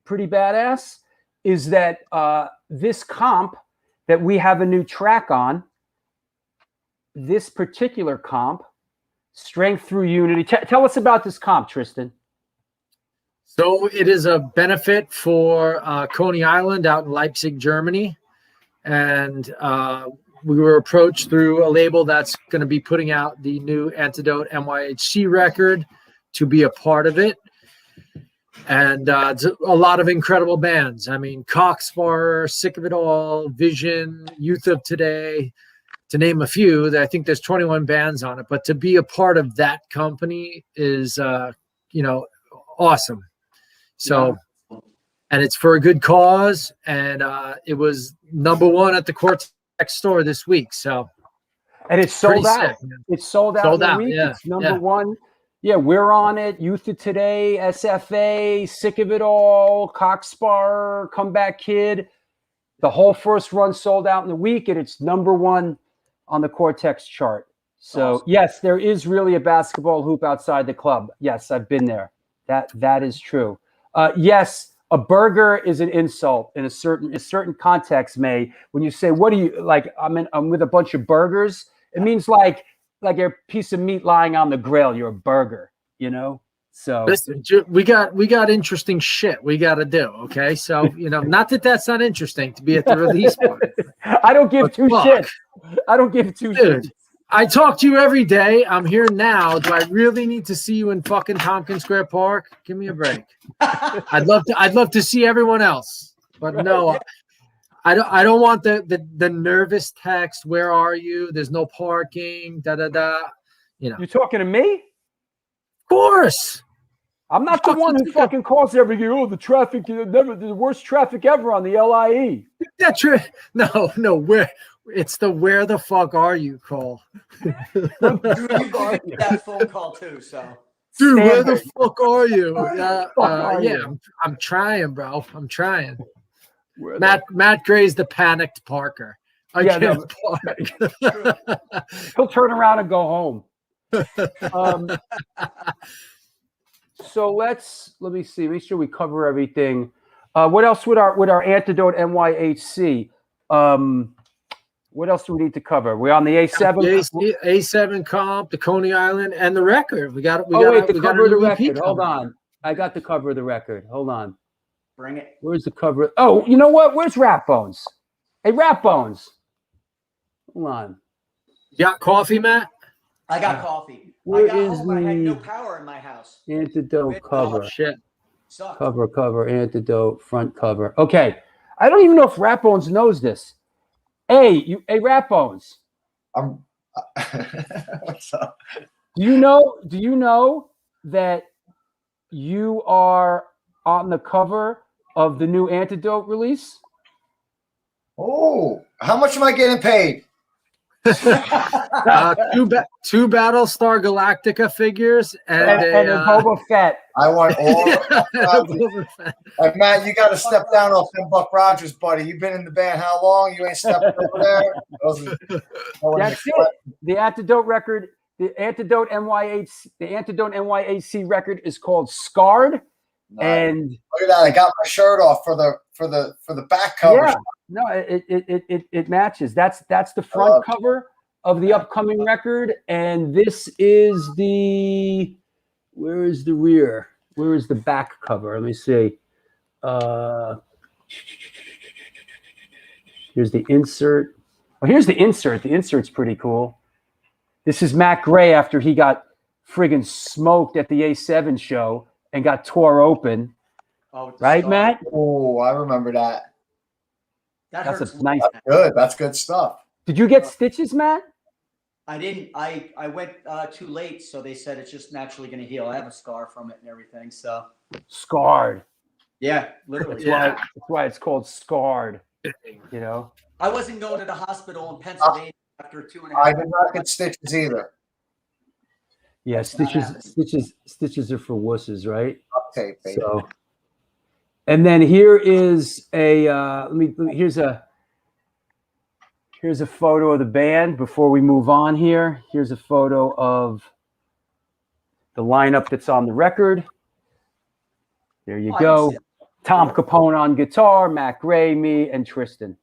badass is that this comp that we have a new track on. This particular comp, Strength Through Unity. Tell us about this comp, Tristan. So it is a benefit for Coney Island out in Leipzig, Germany. And we were approached through a label that's going to be putting out the new Antidote NYHC record to be a part of it. And it's a lot of incredible bands. I mean, Coxbar, Sick of It All, Vision, Youth of Today, to name a few. I think there's 21 bands on it, but to be a part of that company is, awesome. So, and it's for a good cause. And it was #1 at the Cortex store this week. So, and it's sold out. Sick, it's sold out. Sold in a out. week. Yeah. It's #1. Yeah, we're on it. Youth of Today, SFA, Sick of It All, Coxbar, Comeback Kid. The whole first run sold out in the week, and it's #1 on the Cortex chart. So yes, there is really a basketball hoop outside the club. Yes, I've been there. That is true. Yes, a burger is an insult in a certain context. When you say, "What do you like?" I'm with a bunch of burgers. It means like a piece of meat lying on the grill. You're a burger. So listen, we got interesting shit we got to do. Okay, so not that that's not interesting to be at the release party. I don't give two shits. I don't give two shits. I talk to you every day. I'm here now. Do I really need to see you in fucking Tompkins Square Park? Give me a break. I'd love to see everyone else, but no, I don't want the nervous text. Where are you? There's no parking. Da da da. You're talking to me? Of course. I'm not the one who fucking calls every year. Oh, the traffic, the worst traffic ever on the LIE. That's true. No, where the fuck are you call? You get that phone call too, so. Dude, where the fuck are you? I'm trying, bro. I'm trying. Matt Gray's the panicked Parker. Can't park. He'll turn around and go home. So let me see. Make sure we cover everything. What else would our Antidote NYHC? What else do we need to cover? We're on the A7. A7 comp, the Coney Island, and the record. We got the cover of the record. Hold on. I got the cover of the record. Hold on. Bring it. Where's the cover? Oh, you know what? Where's Rat Bones? Hey, Rat Bones. Hold on. You got coffee, Matt? I got coffee. Where I got is home. I had no power in my house. Antidote cover? Oh, shit. Sucked. Cover, Antidote, front cover. Okay. I don't even know if Rat Bones knows this. Hey, Rat Bones. What's up? Do you know that you are on the cover of the new Antidote release? Oh, how much am I getting paid? Two Battlestar Galactica figures and a Boba Fett. I want all. Like, Matt, you got to step down off them Buck Rogers, buddy. You've been in the band how long? You ain't stepping over there. That's it. The Antidote record, the Antidote NYHC record is called Scarred. Nice. And look at that! I got my shirt off for the back cover. Yeah, no, it matches. That's the front cover of the upcoming record, and this is the. Where is the rear? Where is the back cover? Let me see. Here's the insert. Oh, here's the insert. The insert's pretty cool. This is Matt Gray after he got friggin' smoked at the A7 show and got tore open. Oh, right, Matt? Oh, I remember that. That's a nice. That's good. That's good stuff. Did you get stitches, Matt? I didn't. I went too late, so they said it's just naturally going to heal. I have a scar from it and everything. So Scarred. Yeah, literally. That's why it's called Scarred. You know. I wasn't going to the hospital in Pennsylvania after 2.5. I did not get stitches either. Yeah, stitches are for wusses, right? Okay, baby. So, and then here is a here's a photo of the band before we move on here. Here's a photo of the lineup that's on the record. There you go. Tom Capone on guitar, Matt Gray, me, and Tristan.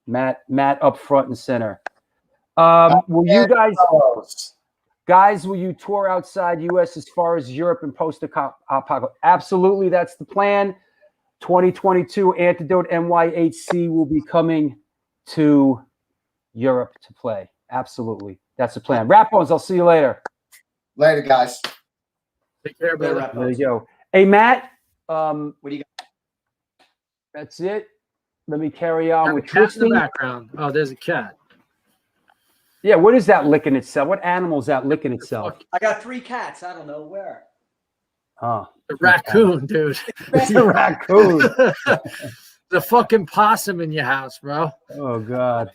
Matt up front and center. Will you guys, will you tour outside U.S. as far as Europe and post-apocalypse? Absolutely, that's the plan. 2022 Antidote NYHC will be coming to Europe to play. Absolutely, that's the plan. Rat Bones, I'll see you later. Later, guys. Take care, brother. There you go. Hey, Matt. What do you got? That's it. Let me carry on with Tristan. Tristan. In the background. Oh, there's a cat. Yeah, what is that licking itself? What animal is that licking itself? I got 3 cats. I don't know where. Oh, the raccoon, dude. It's a raccoon. The fucking possum in your house, bro. Oh God.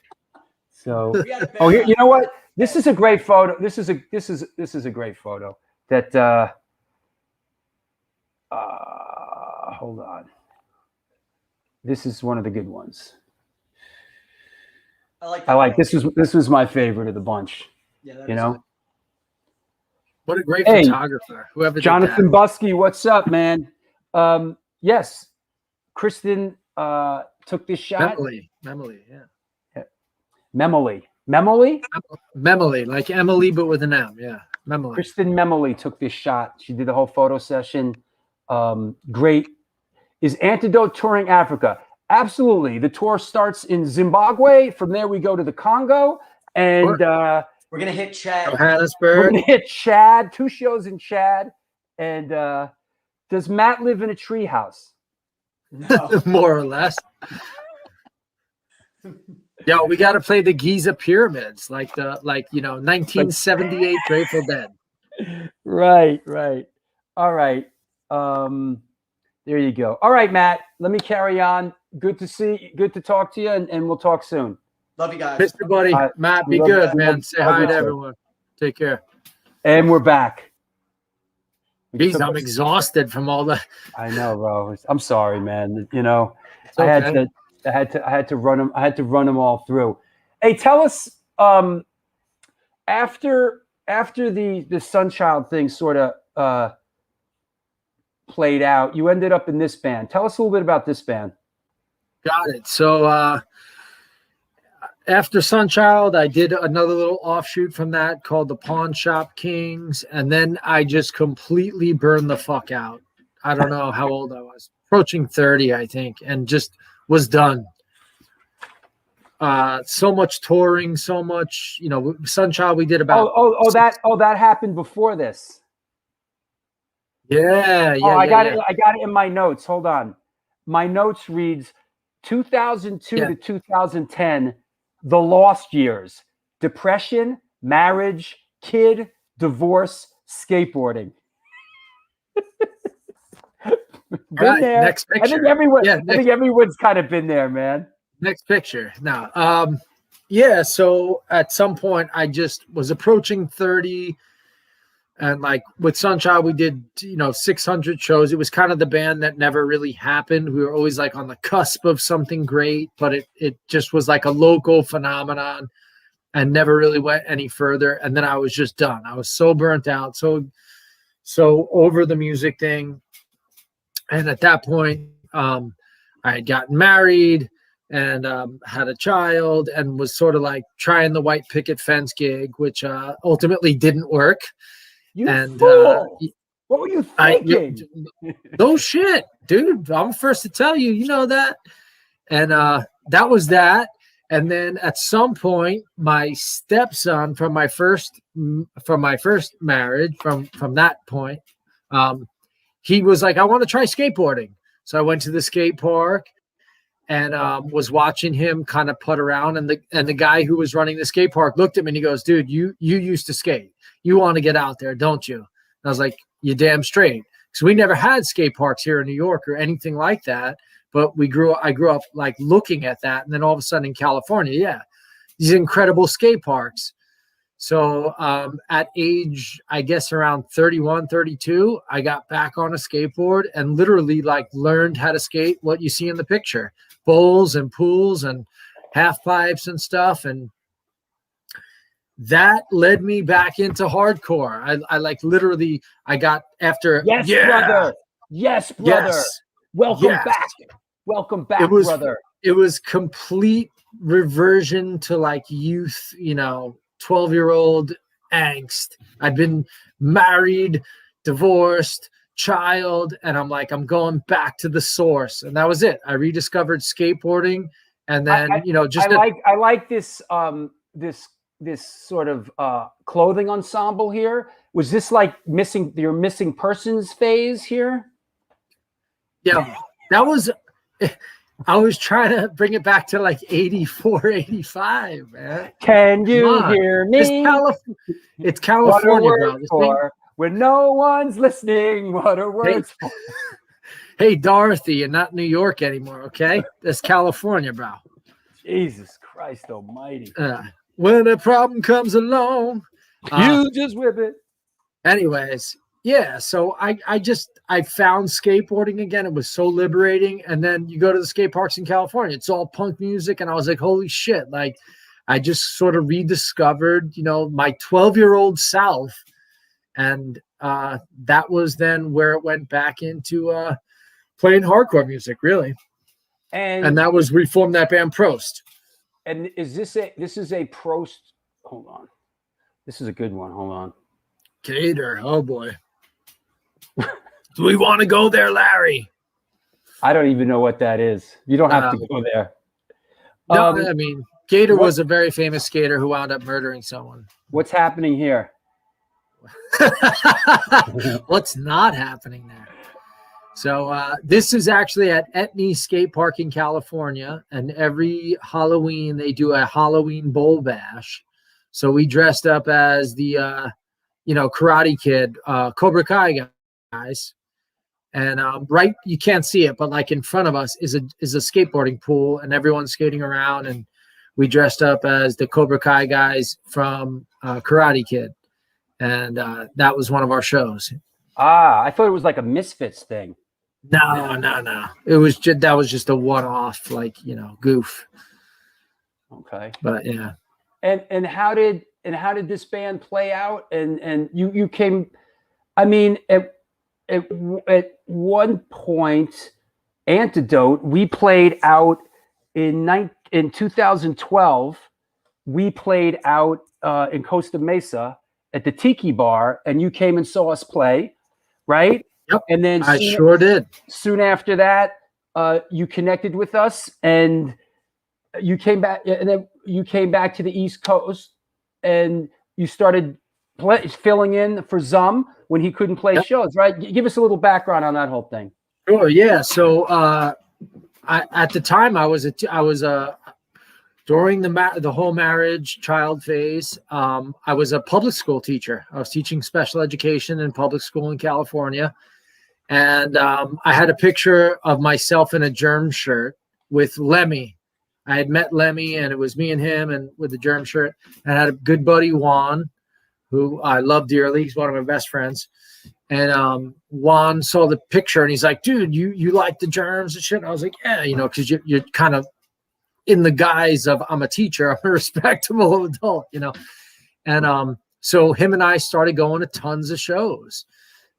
So, you know what? This is a great photo. This is a great photo. That. Hold on. This is one of the good ones. I like this was my favorite of the bunch. Yeah, you know. What a great photographer. Whoever Jonathan Busky, what's up, man? Yes. Kristen took this shot. Memily, yeah. Memily. Memoli? Memoli, like Emily, but with an M. Yeah, Memoli. Kristen Memoli took this shot. She did the whole photo session. Great. Is Antidote touring Africa? Absolutely. The tour starts in Zimbabwe. From there, we go to the Congo. And we're going to hit Chad. Johannesburg. We're going to hit Chad. 2 shows in Chad. And does Matt live in a treehouse? No. More or less. Yo, we got to play the Giza pyramids, like 1978 Grateful Dead. Right. All right. There you go. All right, Matt. Let me carry on. Good to talk to you, and we'll talk soon. Love you guys. Mr. Buddy, Matt, be good, man. Say hi to everyone. Take care. And we're back. Jeez, I'm exhausted from all the. I know, bro. I'm sorry, man. You know, I had to run them. I had to run them all through. Hey, tell us after the Sunchild thing sort of played out, you ended up in this band. Tell us a little bit about this band. Got it. So after Sunchild, I did another little offshoot from that called the Pawn Shop Kings, and then I just completely burned the fuck out. I don't know how old I was, approaching 30, I think, and just was done. So much touring, so much, Sunchild we did about. That happened before this. Yeah. I got it in my notes. Hold on. My notes reads 2002 to 2010, the lost years: depression, marriage, kid, divorce, skateboarding. Been there. Next picture. I think everyone's kind of been there, man. Next picture. Now, so at some point I just was approaching 30, and like with Sunchild, we did 600 shows. It was kind of the band that never really happened. We were always like on the cusp of something great, but it just was like a local phenomenon and never really went any further. And then I was just done. I was so burnt out, so over the music thing. And at that point, I had gotten married and had a child and was sort of like trying the white picket fence gig, which ultimately didn't work. Fool. What were you thinking? No shit, dude. I'm the first to tell you, you know that. And that was that. And then at some point, my stepson from my first marriage, from that point, he was like, I want to try skateboarding. So I went to the skate park and was watching him kind of putt around. And the guy who was running the skate park looked at me and he goes, dude, you used to skate. You want to get out there, don't you? And I was like, you damn straight. Because we never had skate parks here in New York or anything like that. But I grew up like looking at that. And then all of a sudden in California, these incredible skate parks. So at age, I guess around 31, 32, I got back on a skateboard and literally like learned how to skate what you see in the picture. Bowls and pools and half pipes and stuff. And that led me back into hardcore. I like literally, I got after. Yes, brother. Yes, brother. Yes. Welcome back. Welcome back, brother. It was complete reversion to like youth, 12-year-old angst. I'd been married, divorced, child, and I'm like, I'm going back to the source. And that was it. I rediscovered skateboarding. And then, I like this this sort of clothing ensemble here. Was this like your missing persons phase here? Yeah, that was, I was trying to bring it back to like 84, 85, man. Can you hear me? It's California, bro. When no one's listening, what are words for? Hey, Dorothy, you're not New York anymore, okay? That's California, bro. Jesus Christ almighty. When a problem comes along, you just whip it. Anyways, so I found skateboarding again. It was so liberating. And then you go to the skate parks in California, it's all punk music. And I was like, holy shit. Like, I just sort of rediscovered, my 12-year-old self. And that was then where it went back into playing hardcore music, really. And that was, we formed that band Prost. And is this a pro? Hold on. This is a good one. Hold on. Gator. Oh boy. Do we want to go there, Larry? I don't even know what that is. You don't have to go there. No, I mean, Gator was a very famous skater who wound up murdering someone. What's happening here? What's not happening there? So this is actually at Etny Skate Park in California, and every Halloween they do a Halloween bowl bash. So we dressed up as the Karate Kid, Cobra Kai guys, and right, you can't see it, but like in front of us is a skateboarding pool, and everyone's skating around, and we dressed up as the Cobra Kai guys from Karate Kid, and that was one of our shows. I thought it was like a Misfits thing. No. It was that was just a one-off, goof. Okay. But yeah. And how did this band play out? And you came, I mean, at one point, Antidote, we played out in 2012. We played out in Costa Mesa at the Tiki Bar, and you came and saw us play, right? Yep. And then I sure did. Soon after that, you connected with us, and you came back, and then you came back to the East Coast, and you started filling in for Zum when he couldn't play shows, right? Give us a little background on that whole thing. Sure. Yeah. So at the time, I was during the whole marriage child phase. I was a public school teacher. I was teaching special education in public school in California. And I had a picture of myself in a germ shirt with Lemmy. I had met Lemmy, and it was me and him, and with the germ shirt. And I had a good buddy, Juan, who I love dearly. He's one of my best friends. And Juan saw the picture, and he's like, "Dude, you like the germs and shit?" And I was like, "Yeah, because you're kind of in the guise of I'm a teacher, I'm a respectable adult, And so him and I started going to tons of shows.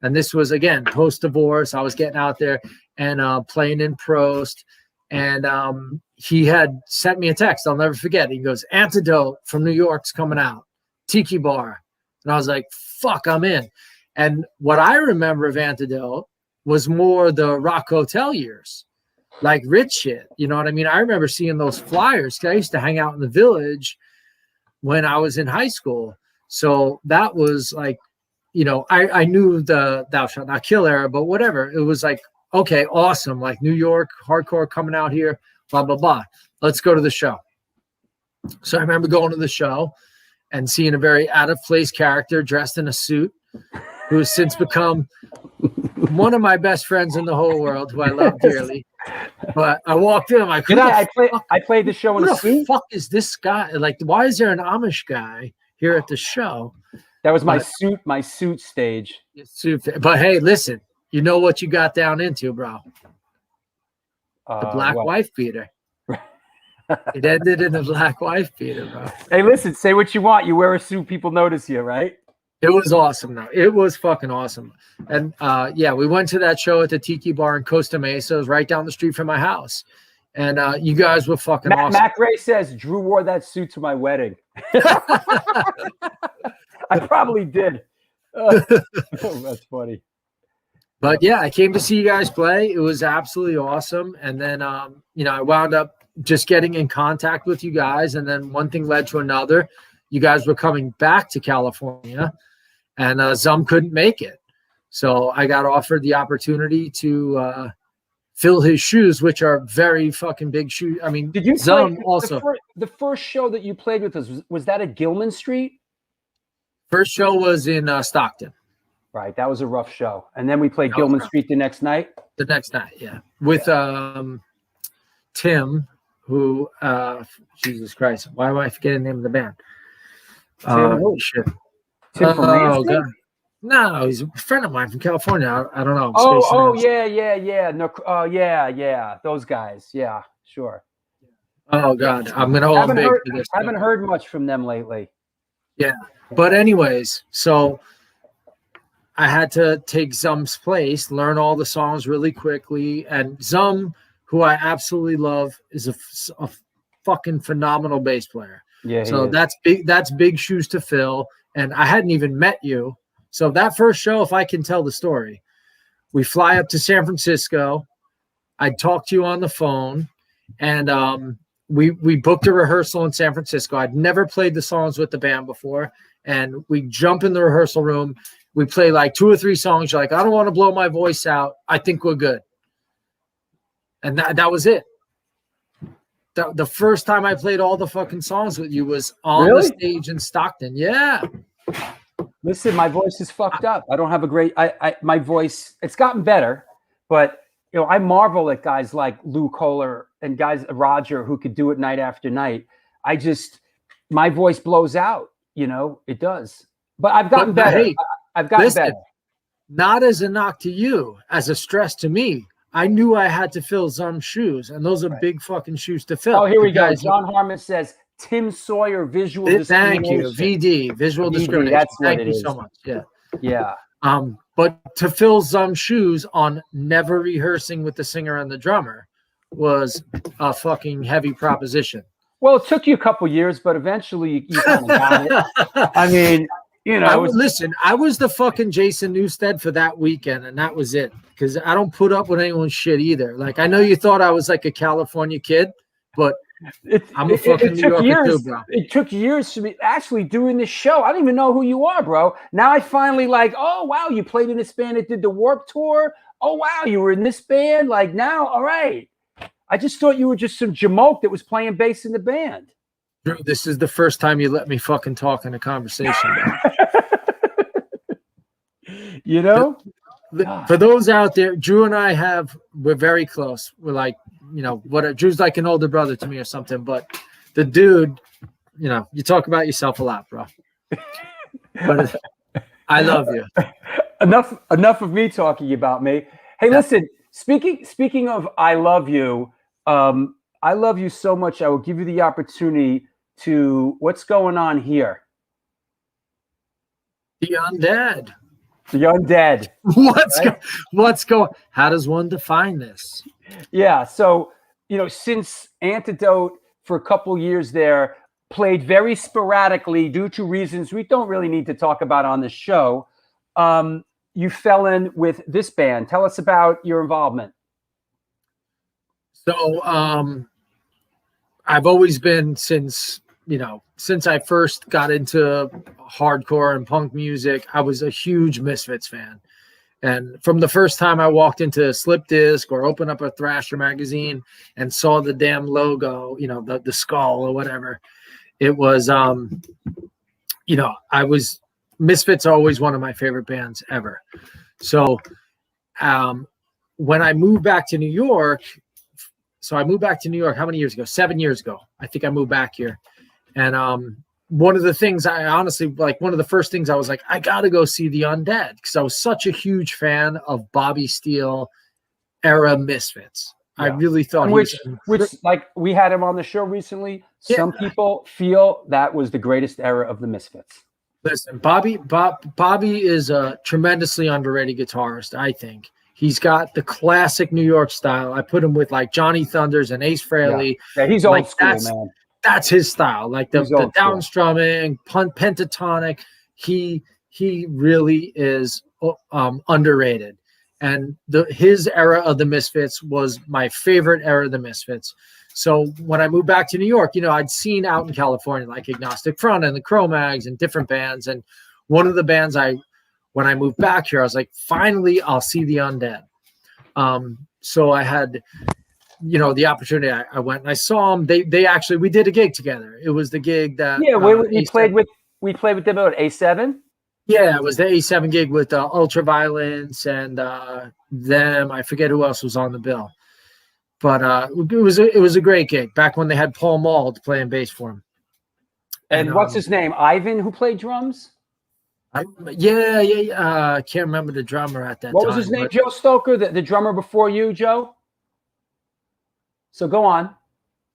And this was, again, post-divorce. I was getting out there and playing in Prost. And he had sent me a text. I'll never forget. He goes, "Antidote from New York's coming out. Tiki Bar." And I was like, fuck, I'm in. And what I remember of Antidote was more the Rock Hotel years, like rich shit. You know what I mean? I remember seeing those flyers. I used to hang out in the Village when I was in high school. So that was like, I knew the Thou Shalt Not Kill era, but whatever. It was like, okay, awesome. Like New York, hardcore coming out here, blah, blah, blah. Let's go to the show. So I remember going to the show and seeing a very out-of-place character dressed in a suit who has since become one of my best friends in the whole world, who I love dearly. But I walked in, I'm like, I played the show in a suit. Who the fuck is this guy? Like, why is there an Amish guy here at the show? That was my suit stage. But hey, listen, you know what you got down into, bro? The black wife beater. It ended in a black wife beater, bro. Hey, listen, say what you want. You wear a suit, people notice you, right? It was awesome, though. It was fucking awesome. And we went to that show at the Tiki Bar in Costa Mesa. It was right down the street from my house. And you guys were fucking awesome. Mac Ray says, Drew wore that suit to my wedding. I probably did. That's funny. But yeah, I came to see you guys play. It was absolutely awesome. And then, I wound up just getting in contact with you guys. And then one thing led to another. You guys were coming back to California, and Zum couldn't make it. So I got offered the opportunity to fill his shoes, which are very fucking big shoes. I mean, did you Zum play, also the first show that you played with us, was that at Gilman Street? First show was in Stockton. Right, that was a rough show. And then we played Gilman Street the next night. The next night, yeah, with Tim, who Jesus Christ, why am I forgetting the name of the band? Shit. Tim from God. No, he's a friend of mine from California. I don't know. Yeah. No, yeah. Those guys. Yeah, sure. Oh God, I'm gonna hold big for this. I haven't heard much from them lately. Yeah, but anyways, so I had to take Zum's place, learn all the songs really quickly, and Zum, who I absolutely love, is a fucking phenomenal bass player. Yeah. So that's big. That's big shoes to fill. And I hadn't even met you. So that first show, if I can tell the story, we fly up to San Francisco. I talked to you on the phone, and we booked a rehearsal in San Francisco. I'd never played the songs with the band before, and we jump in the rehearsal room. We play like 2 or 3 songs. You're like, I don't want to blow my voice out. I think we're good. And that was it. The first time I played all the fucking songs with you was on the stage in Stockton. Yeah. Listen, my voice is fucked up. I don't have a great. My voice. It's gotten better, but I marvel at guys like Lou Kohler and guys Roger who could do it night after night. My voice blows out. It does. But I've gotten better. Hey, I've gotten better. Not as a knock to you, as a stress to me. I knew I had to fill some shoes, and those are big fucking shoes to fill. Oh, here we go. John Harmon says Tim Sawyer visual discrimination. Thank you, VD visual discrimination. That's Thank what you it is. so much. Yeah, yeah. But to fill some shoes on never rehearsing with the singer and the drummer was a fucking heavy proposition. Well, it took you a couple years, but eventually you kind of got it. I mean. Listen, I was the fucking Jason Newsted for that weekend, and that was it. Because I don't put up with anyone's shit either. Like, I know you thought I was like a California kid, but I'm a fucking New Yorker too, bro. It took years for me actually doing this show. I don't even know who you are, bro. Now I finally oh, wow, you played in this band that did the Warped Tour. Oh, wow, you were in this band. Like, now, all right. I just thought you were just some jamoke that was playing bass in the band. Drew, this is the first time you let me fucking talk in a conversation. For those out there, Drew and I we're very close. We're like, Drew's like an older brother to me or something. But the dude, you talk about yourself a lot, bro. But I love you. Enough of me talking about me. Hey, listen. Speaking of, I love you. I love you so much. I will give you the opportunity to what's going on here. The Undead. The Undead. What's going? How does one define this? Yeah. So since Antidote for a couple years there played very sporadically due to reasons we don't really need to talk about on the show, you fell in with this band. Tell us about your involvement. So I've always been since I first got into hardcore and punk music, I was a huge Misfits fan. And from the first time I walked into Slip Disc or opened up a Thrasher magazine and saw the damn logo, the skull or whatever, it was, Misfits are always one of my favorite bands ever. So when I moved back to New York, how many years ago? 7 years ago. I think I moved back here. And one of the things one of the first things I was like, I got to go see the Undead because I was such a huge fan of Bobby Steele era Misfits. Yeah. I really thought which like we had him on the show recently. Yeah. Some people feel that was the greatest era of the Misfits. Listen, Bobby is a tremendously underrated guitarist, I think. He's got the classic New York style. I put him with like Johnny Thunders and Ace Frehley. Yeah, he's old school, man. That's his style. Like the downstrumming, pentatonic. He really is underrated. And his era of the Misfits was my favorite era of the Misfits. So when I moved back to New York, I'd seen out in California like Agnostic Front and the Cro-Mags and different bands. And one of the bands when I moved back here, I was like, finally, I'll see the Undead. So I had, the opportunity. I went and I saw them. We did a gig together. It was the gig that we played with them at A7. Yeah, it was the A7 gig with Ultraviolence and them. I forget who else was on the bill, but it was a great gig back when they had Paul Mald playing bass for him. And what's his name? Ivan, who played drums. I can't remember the drummer at that time. What was his name? Joe Stoker, the drummer before you, Joe? So go on.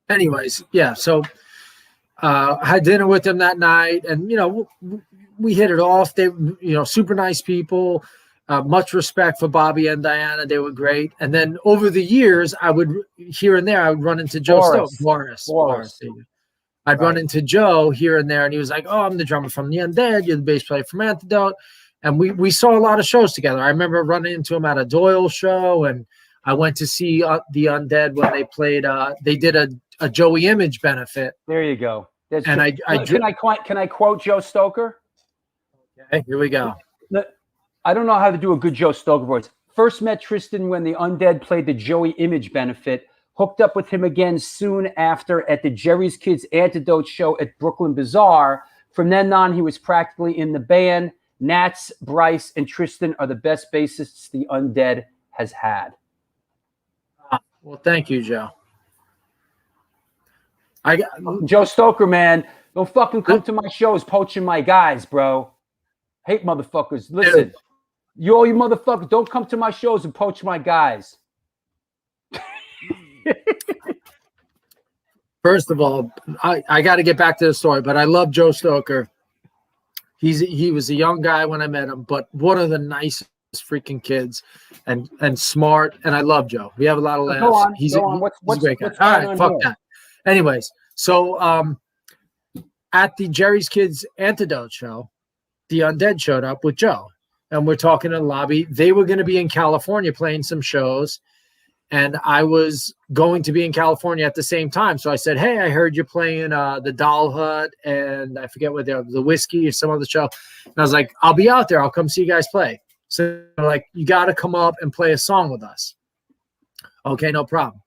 Anyways, yeah. So I had dinner with them that night, and we hit it off. They, super nice people. Much respect for Bobby and Diana. They were great. And then over the years, I would here and there, I would run into Joe Boris. I'd run into Joe here and there, and he was like, "Oh, I'm the drummer from the Undead. You're the bass player from Antidote." And we saw a lot of shows together. I remember running into him at a Doyle show, and I went to see the Undead when they played. They did a Joey Image benefit. There you go. And can I quote Joe Stoker? Okay, here we go. I don't know how to do a good Joe Stoker voice. First met Tristan when the Undead played the Joey Image benefit. Hooked up with him again soon after at the Jerry's Kids Antidote show at Brooklyn Bazaar. From then on, he was practically in the band. Nats, Bryce, and Tristan are the best bassists the Undead has had. Well, thank you, Joe. Joe Stoker, man. Don't fucking come to my shows poaching my guys, bro. Hate motherfuckers. Listen, you motherfuckers, don't come to my shows and poach my guys. First of all, I got to get back to the story, but I love Joe Stoker. He was a young guy when I met him, but one of the nicest freaking kids and smart. And I love Joe. We have a lot of laughs. Go on. He's a great guy. All right, fuck that. Anyways, so at the Jerry's Kids Antidote show, the Undead showed up with Joe, and we're talking in the lobby. They were going to be in California playing some shows, and I was going to be in California at the same time. So I said, "Hey, I heard you're playing the Doll Hut, and I forget what the Whiskey or some other show." And I was like, "I'll be out there. I'll come see you guys play." So they're like, "You got to come up and play a song with us." Okay, no problem.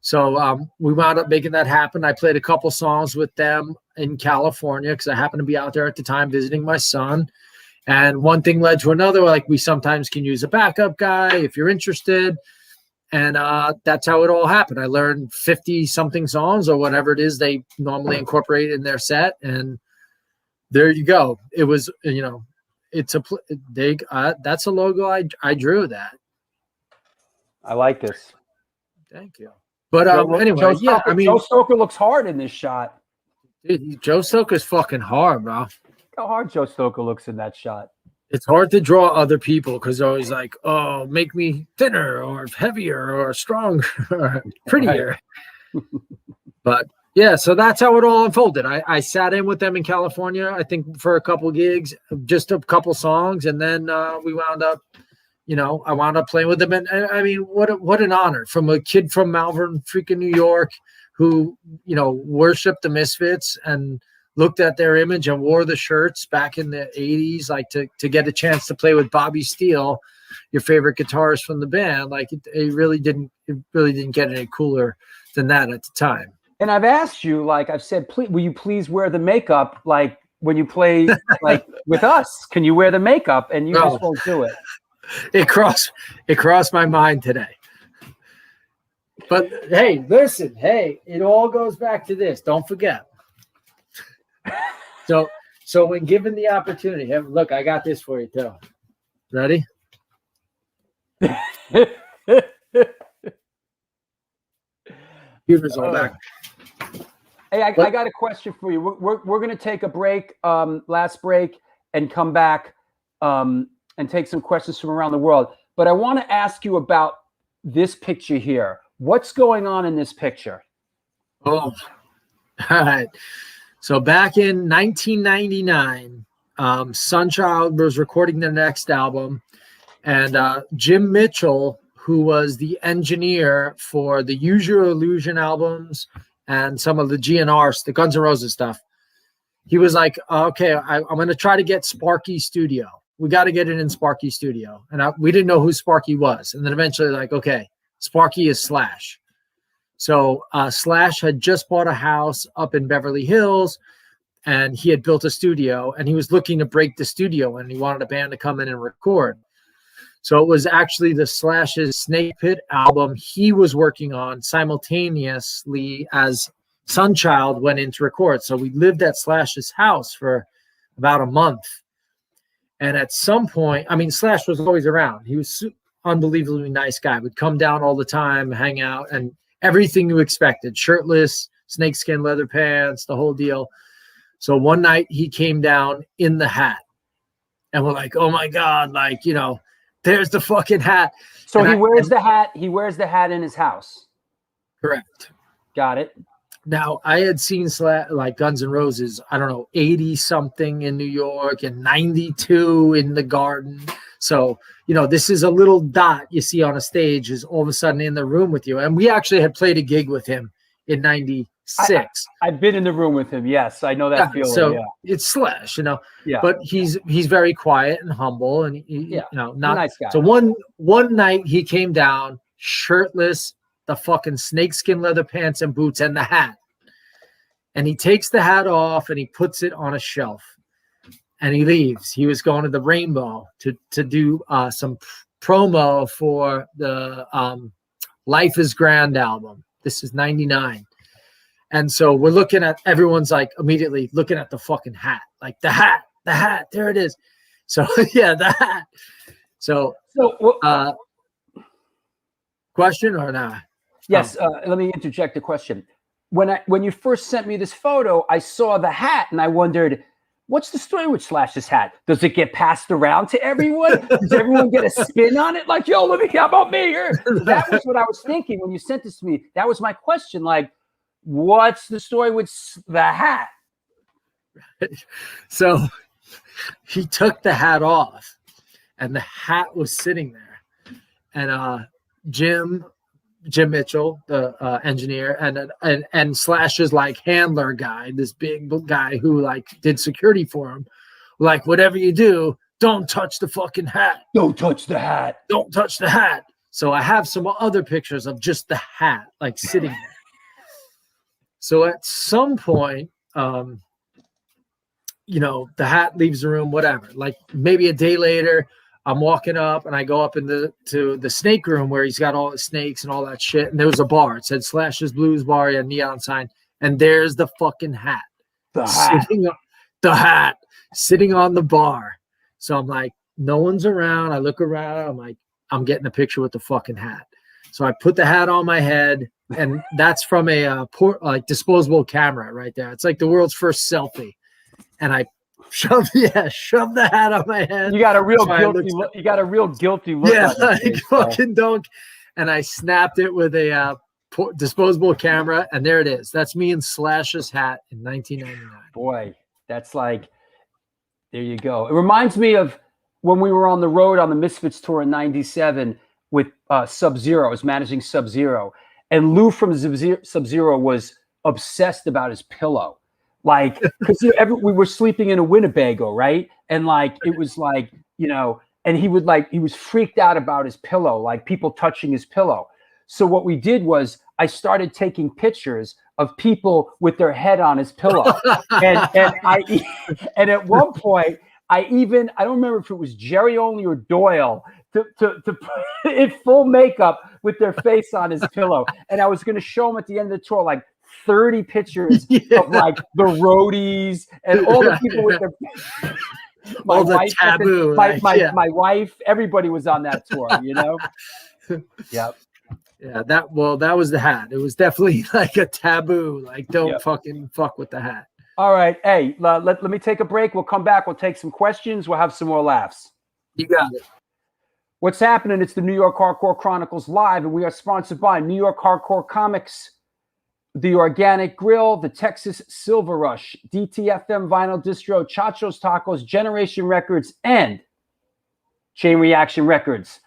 So we wound up making that happen. I played a couple songs with them in California because I happened to be out there at the time visiting my son. And one thing led to another. Like, we sometimes can use a backup guy if you're interested. And that's how it all happened. I learned 50-something songs or whatever it is they normally incorporate in their set. And there you go. It was, it's that's a logo I drew that. I like this. Thank you. But anyway, Joe Stoker looks hard in this shot. Dude, Joe Stoker's fucking hard, bro. Look how hard Joe Stoker looks in that shot. It's hard to draw other people because they're always like, "Oh, make me thinner or heavier or stronger or prettier." But yeah, so that's how it all unfolded. I sat in with them in California, I think, for a couple gigs, just a couple songs, and then we wound up. I wound up playing with them, and I mean, what an honor from a kid from Malvern, freaking New York, who worshipped the Misfits and looked at their image and wore the shirts back in the 80s, like to get a chance to play with Bobby Steele, your favorite guitarist from the band. Like it really didn't get any cooler than that at the time. And I've asked you, like I've said, please, will you please wear the makeup? Like when you play like with us, can you wear the makeup? And you just won't do it. It crossed my mind today. But hey, listen, it all goes back to this. Don't forget. So when given the opportunity, look, I got this for you too. Ready? Computer's all back. Hey, I got a question for you. We're going to take a break, last break, and come back and take some questions from around the world. But I want to ask you about this picture here. What's going on in this picture? Oh, all right. So back in 1999, Sunchild was recording their next album, and Jim Mitchell, who was the engineer for the Use Your Illusion albums and some of the GNRs, the Guns N' Roses stuff, he was like, "Okay, I'm going to try to get Sparky Studio. We got to get it in Sparky Studio." And we didn't know who Sparky was. And then eventually, like, okay, Sparky is Slash. So Slash had just bought a house up in Beverly Hills, and he had built a studio, and he was looking to break the studio, and he wanted a band to come in and record. So it was actually the Slash's Snake Pit album he was working on simultaneously as Sunchild went in to record. So we lived at Slash's house for about a month. And at some point, I mean, Slash was always around. He was unbelievably nice guy. Would come down all the time, hang out, and everything you expected. Shirtless, snakeskin leather pants, the whole deal. So one night he came down in the hat. And we're like, "Oh my God," like, there's the fucking hat. So he wears the hat. He wears the hat in his house. Correct. Got it. Now, I had seen like Guns N' Roses, I don't know, 80 something in New York and 92 in the Garden. So, you know, this is a little dot you see on a stage is all of a sudden in the room with you. And we actually had played a gig with him in 96. I've been in the room with him. Yes, I know that feeling. So it's Slash, you know. Yeah. But he's very quiet and humble, and you know, not a nice guy. So one night he came down shirtless, the fucking snakeskin leather pants and boots and the hat. And he takes the hat off and he puts it on a shelf. And he leaves. He was going to the Rainbow to do some promo for the Life is Grand album. This is 99. And so we're looking at, everyone's like immediately looking at the fucking hat. Like the hat, there it is. So yeah, the hat. So question or not? Yes, let me interject a question. When you first sent me this photo, I saw the hat and I wondered, what's the story with Slash's hat? Does it get passed around to everyone? Does everyone get a spin on it? Like, yo, let me, how about me here? That was what I was thinking when you sent this to me. That was my question. Like, what's the story with the hat? So he took the hat off and the hat was sitting there. And Jim Mitchell, the engineer, and Slash's like handler guy, this big guy who like did security for him, like, whatever you do, don't touch the fucking hat. Don't touch the hat. Don't touch the hat. So I have some other pictures of just the hat like sitting there. So at some point, you know, the hat leaves the room, whatever. Like maybe a day later, I'm walking up and I go up to the snake room where he's got all the snakes and all that shit. And there was a bar. It said Slash's Blues Bar, a neon sign. And there's the fucking hat. The hat sitting on the bar. So I'm like, no one's around. I look around. I'm like, I'm getting a picture with the fucking hat. So I put the hat on my head. And that's from a disposable camera right there. It's like the world's first selfie. And I shove the hat on my head. You got a real guilty look. You got a real guilty look. Yeah, like fucking don't. And I snapped it with a disposable camera, and there it is. That's me in Slash's hat in 1999. Boy, that's like, there you go. It reminds me of when we were on the road on the Misfits tour in 97 with Sub-Zero. I was managing Sub-Zero. And Lou from Sub-Zero was obsessed about his pillow. Like, because we were sleeping in a Winnebago, right? And like, it was like, you know, and he was freaked out about his pillow, like people touching his pillow. So what we did was I started taking pictures of people with their head on his pillow. and at one point, I don't remember if it was Jerry Only or Doyle to put in full makeup with their face on his pillow. And I was going to show him at the end of the tour, like 30 pictures of like the roadies and all the people with their all the taboo. My wife, everybody was on that tour, you know? Yep. Yeah, that was the hat. It was definitely like a taboo. Like, don't fucking fuck with the hat. All right. Hey, let me take a break. We'll come back. We'll take some questions. We'll have some more laughs. You got it. What's happening? It's the New York Hardcore Chronicles Live, and we are sponsored by New York Hardcore Comics, The Organic Grill, the Texas Silver Rush, DTFM Vinyl Distro, Chacho's Tacos, Generation Records, and Chain Reaction Records.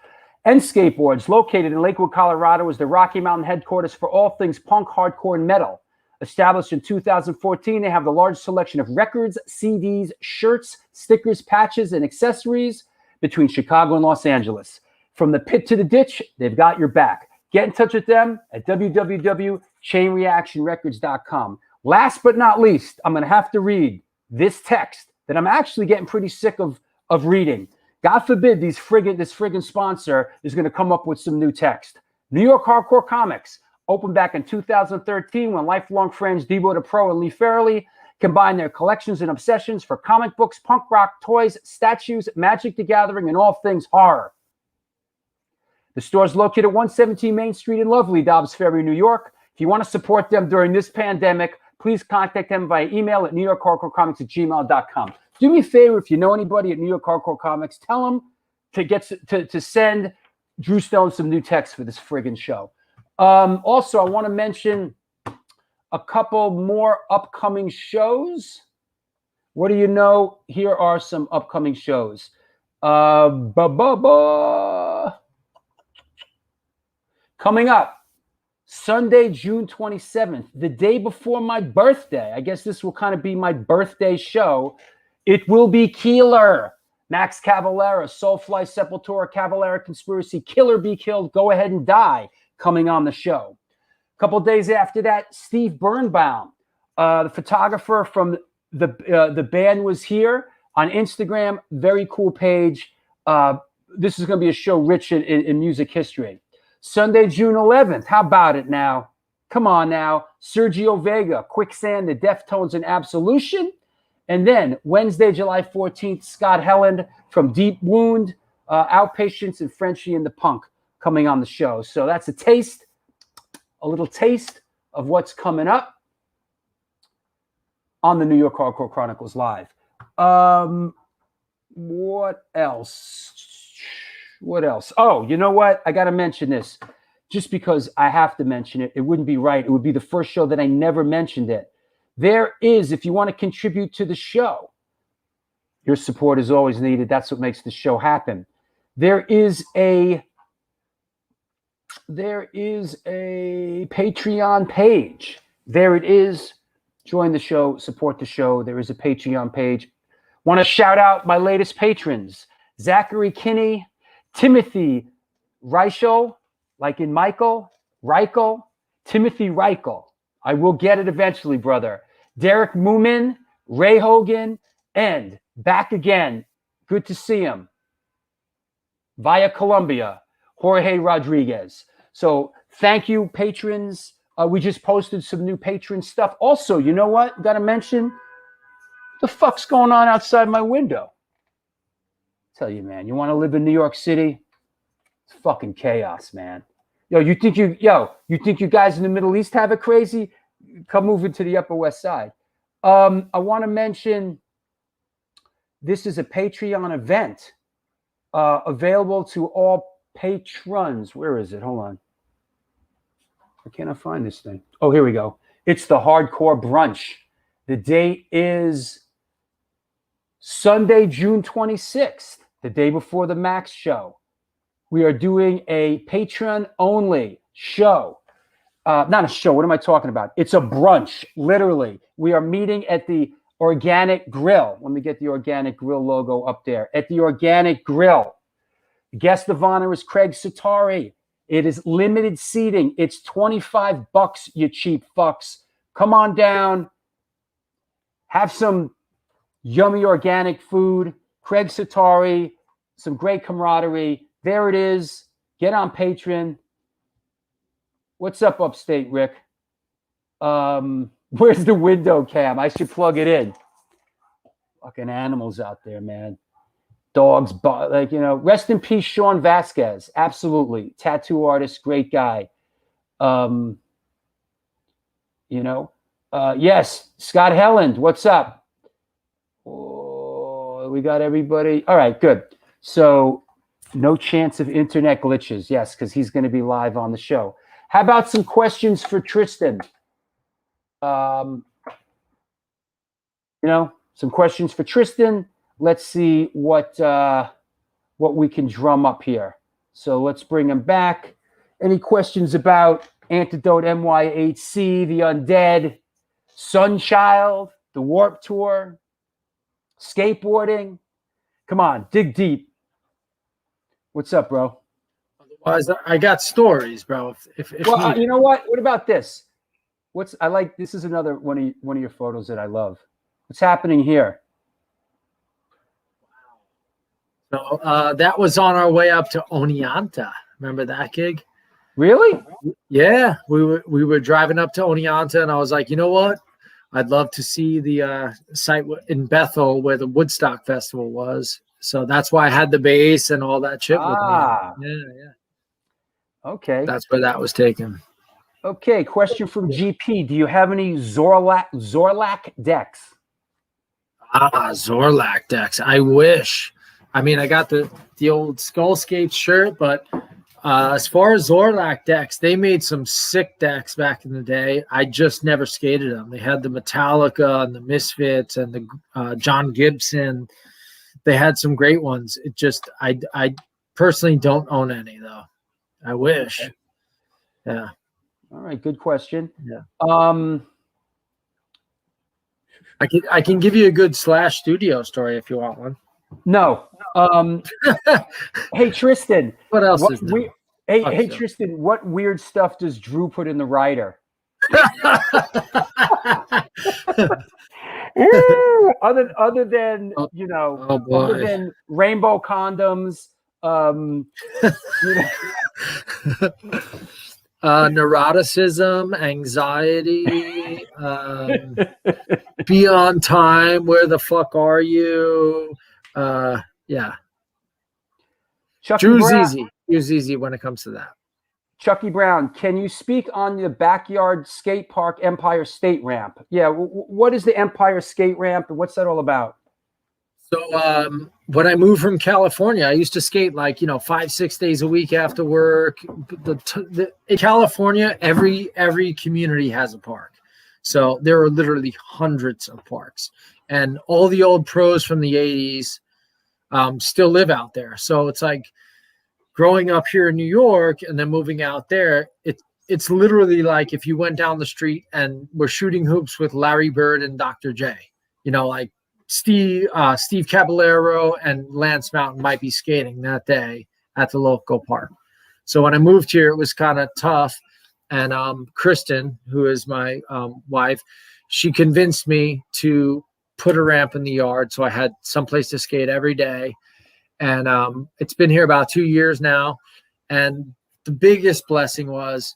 And Skateboards, located in Lakewood, Colorado, is the Rocky Mountain headquarters for all things punk, hardcore, and metal. Established in 2014, they have the largest selection of records, CDs, shirts, stickers, patches, and accessories between Chicago and Los Angeles. From the pit to the ditch, they've got your back. Get in touch with them at www.chainreactionrecords.com. Last but not least, I'm going to have to read this text that I'm actually getting pretty sick of reading. God forbid this friggin' sponsor is going to come up with some new text. New York Hardcore Comics opened back in 2013 when lifelong friends Debo the Pro and Lee Farrelly combined their collections and obsessions for comic books, punk rock, toys, statues, Magic the Gathering, and all things horror. The store is located at 117 Main Street in lovely Dobbs Ferry, New York. If you want to support them during this pandemic, please contact them via email at newyorkhardcorecomics@gmail.com. Do me a favor, if you know anybody at New York Hardcore Comics, tell them to send Drew Stone some new text for this friggin' show. Also, I want to mention a couple more upcoming shows. What do you know? Here are some upcoming shows. Coming up, Sunday, June 27th, the day before my birthday. I guess this will kind of be my birthday show. It will be Keeler. Max Cavalera, Soulfly, Sepultura, Cavalera, Conspiracy, Killer Be Killed, Go Ahead and Die, coming on the show. A couple days after that, Steve Birnbaum, the photographer from the band, was here on Instagram. Very cool page. This is going to be a show rich in music history. Sunday, June 11th. How about it now? Come on now. Sergio Vega, Quicksand, The Deftones, and Absolution. And then Wednesday, July 14th, Scott Helland from Deep Wound, Outpatients, and Frenchie and the Punk coming on the show. So that's a little taste of what's coming up on the New York Hardcore Chronicles Live. What else? What else? Oh, you know what? I got to mention this just because I have to mention it. It wouldn't be right. It would be the first show that I never mentioned it. There is, if you want to contribute to the show, your support is always needed. That's what makes the show happen. There is a Patreon page. There it is. Join the show, support the show. There is a Patreon page. Want to shout out my latest patrons: Zachary Kinney, Timothy Reichel, like in Michael, Reichel, Timothy Reichel. I will get it eventually, brother. Derek Moomin, Ray Hogan, and back again. Good to see him. Via Colombia, Jorge Rodriguez. So thank you, patrons. We just posted some new patron stuff. Also, you know what? Got to mention, the fuck's going on outside my window? Tell you, man, you want to live in New York City? It's fucking chaos, man. You think you guys in the Middle East have it crazy? Come move into the Upper West Side. I want to mention this is a Patreon event available to all patrons. Where is it? Hold on. Why can't I find this thing? Oh, here we go. It's the Hardcore Brunch. The date is Sunday, June 26th, the day before the Max show. We are doing a Patreon-only show. Not a show. What am I talking about? It's a brunch, literally. We are meeting at the Organic Grill. Let me get the Organic Grill logo up there. At the Organic Grill. Guest of honor is Craig Satari. It is limited seating. It's $25, you cheap fucks. Come on down. Have some yummy organic food. Craig Satari. Some great camaraderie. There it is. Get on Patreon. What's up, Upstate Rick? Where's the window cam? I should plug it in. Fucking animals out there, man. Dogs, rest in peace, Sean Vasquez. Absolutely. Tattoo artist, great guy. Yes, Scott Helland, what's up? Oh, we got everybody. All right, good. So no chance of internet glitches. Yes, because he's going to be live on the show. How about some questions for Tristan? Some questions for Tristan. Let's see what we can drum up here. So let's bring him back. Any questions about Antidote NYHC, the Undead, Sunchild, the Warped Tour, skateboarding? Come on, dig deep. What's up, bro? Otherwise, I got stories, bro. If you know what? What about this? This is another one of your photos that I love. What's happening here? So that was on our way up to Oneonta. Remember that gig? Really? Yeah, we were driving up to Oneonta, and I was like, you know what? I'd love to see the site in Bethel where the Woodstock Festival was. So that's why I had the bass and all that shit with me. Yeah. Okay. That's where that was taken. Okay, question from GP. Do you have any Zorlak decks? Zorlak decks. I wish. I mean, I got the old Skull Skate shirt, but as far as Zorlak decks, they made some sick decks back in the day. I just never skated them. They had the Metallica and the Misfits and the John Gibson. They had some great ones. It just, I personally don't own any though. I wish. Okay. Yeah. All right. Good question. Yeah. I can give you a good Slash studio story if you want one. No. Hey Tristan. What else is there? Hey Tristan, what weird stuff does Drew put in the rider? other than you know, other than rainbow condoms, neuroticism, anxiety, be on time, where the fuck are you? Yeah. Drew's easy. Drew's easy when it comes to that. Chucky Brown, can you speak on the backyard skate park Empire State Ramp? Yeah, what is the Empire Skate Ramp and what's that all about? So when I moved from California, I used to skate 5-6 days a week after work. In California, every community has a park. So there are literally hundreds of parks. And all the old pros from the 80s still live out there. So it's like growing up here in New York and then moving out there, it's literally like if you went down the street and were shooting hoops with Larry Bird and Dr. J, like Steve Caballero and Lance Mountain might be skating that day at the local park. So when I moved here, it was kind of tough. And Kristen, who is my wife, she convinced me to put a ramp in the yard. So I had someplace to skate every day. And it's been here about 2 years now. And the biggest blessing was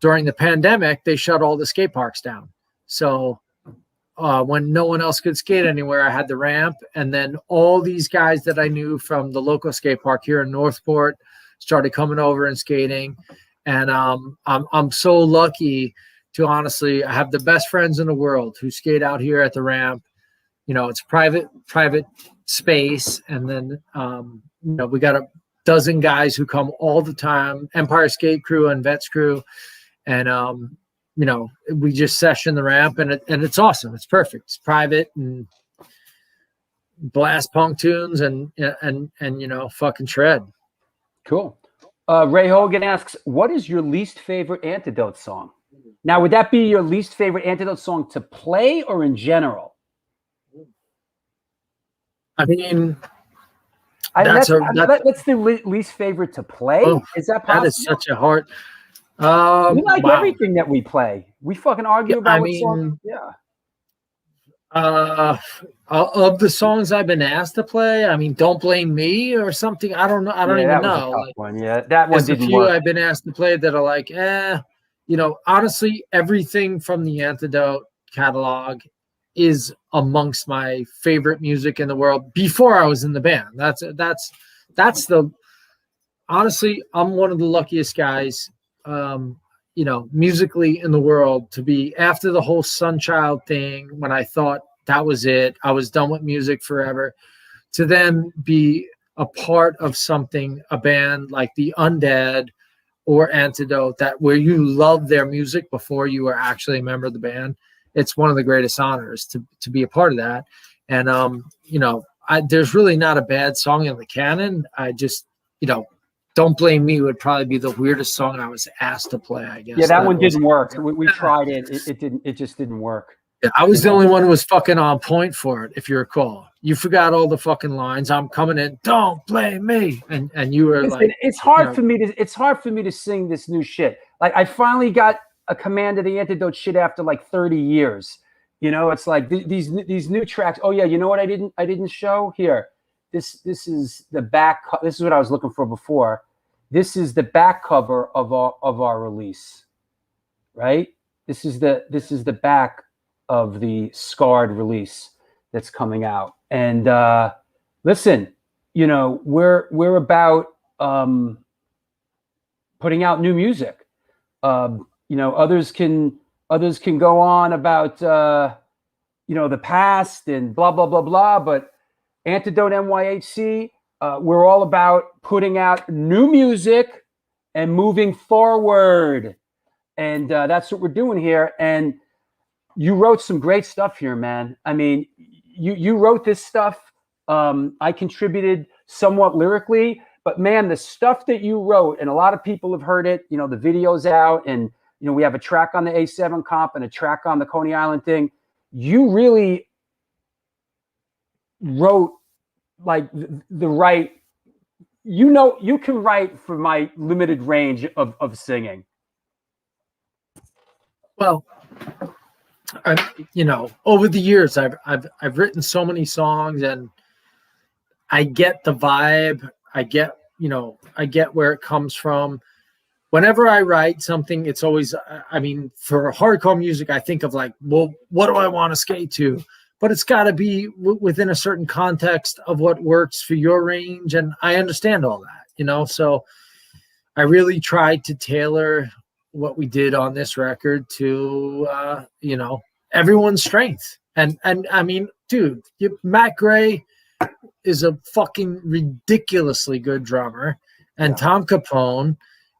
during the pandemic, they shut all the skate parks down. So when no one else could skate anywhere, I had the ramp. And then all these guys that I knew from the local skate park here in Northport started coming over and skating. And I'm so lucky to honestly, I have the best friends in the world who skate out here at the ramp. It's private space. And then, we got a dozen guys who come all the time, Empire Skate Crew and Vets Crew. And, we just session the ramp and it's awesome. It's perfect. It's private and blast punk tunes and fucking shred. Cool. Ray Hogan asks, what is your least favorite Antidote song? Now, would that be your least favorite Antidote song to play or in general? I mean, that's the least favorite to play. Oh, is that possible? That is such a hard. We like everything that we play. We fucking argue about what song. Yeah. Of the songs I've been asked to play, I mean, Don't Blame Me or something. I don't know. I don't even know. That one didn't a few work. I've been asked to play that are like, honestly, everything from the Antidote catalog is amongst my favorite music in the world before I was in the band. That's the, honestly, I'm one of the luckiest guys, musically in the world to be after the whole Sunchild thing. When I thought that was it, I was done with music forever, to then be a part of something, a band like the Undead or Antidote, that where you love their music before you were actually a member of the band. It's one of the greatest honors to be a part of that. And, there's really not a bad song in the canon. I just, Don't Blame Me would probably be the weirdest song I was asked to play, I guess. Yeah, that one didn't work. We tried it. It just didn't work. Yeah, I was the only one who was fucking on point for it, if you recall. You forgot all the fucking lines. I'm coming in, don't blame me. And you were like, it's hard for me to sing this new shit. Like, I finally got a command of the Antidote shit after like 30 years. It's like these new tracks. Oh yeah, you know what I didn't show here. This is the back. This is what I was looking for before. This is the back cover of our release, right? This is the back of the Scarred release that's coming out. And listen, we're about putting out new music. Others can go on about the past and blah blah blah blah, but Antidote NYHC, we're all about putting out new music and moving forward. And that's what we're doing here. And you wrote some great stuff here, man. I mean, you wrote this stuff. I contributed somewhat lyrically, but man, the stuff that you wrote, and a lot of people have heard it, the video's out, and, we have a track on the A7 comp and a track on the Coney Island thing. You really wrote like the right, you can write for my limited range of singing. Well, over the years, I've written so many songs, and I get the vibe. I get where it comes from. Whenever I write something, it's always, for hardcore music, I think of like, well, what do I want to skate to? But it's got to be within a certain context of what works for your range. And I understand all that, so I really tried to tailor what we did on this record to, everyone's strength. And I mean, dude, Matt Gray is a fucking ridiculously good drummer, and Tom Capone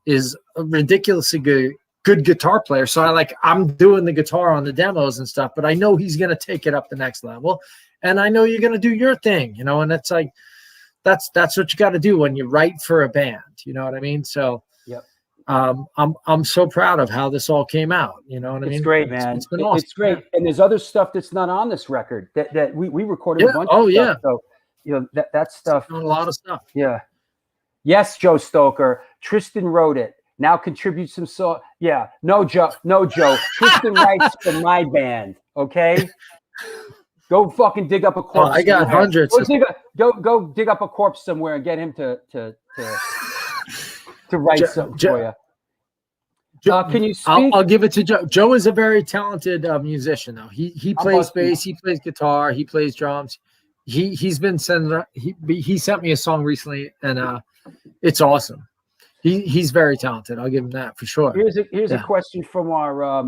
is a ridiculously good guitar player. So I'm doing the guitar on the demos and stuff, but I know he's going to take it up the next level, and I know you're going to do your thing, and it's like, that's what you got to do when you write for a band. You know what I mean? So, yep. I'm so proud of how this all came out. You know what I mean? It's great, man. It's been awesome. It's great. And there's other stuff that's not on this record that we recorded a bunch of stuff. So, that stuff. A lot of stuff. Yeah. Yes, Joe Stoker. Tristan wrote it. Now contribute some Yeah. No, Joe. Tristan writes for my band. Okay. Go fucking dig up a corpse. I got hundreds. Go dig up a corpse somewhere and get him to write something for you. Can you speak? I'll give it to Joe. Joe is a very talented musician, though. He plays bass, he plays guitar, he plays drums. He's been sending. He sent me a song recently, and it's awesome. He's very talented. I'll give him that for sure. Here's a question from our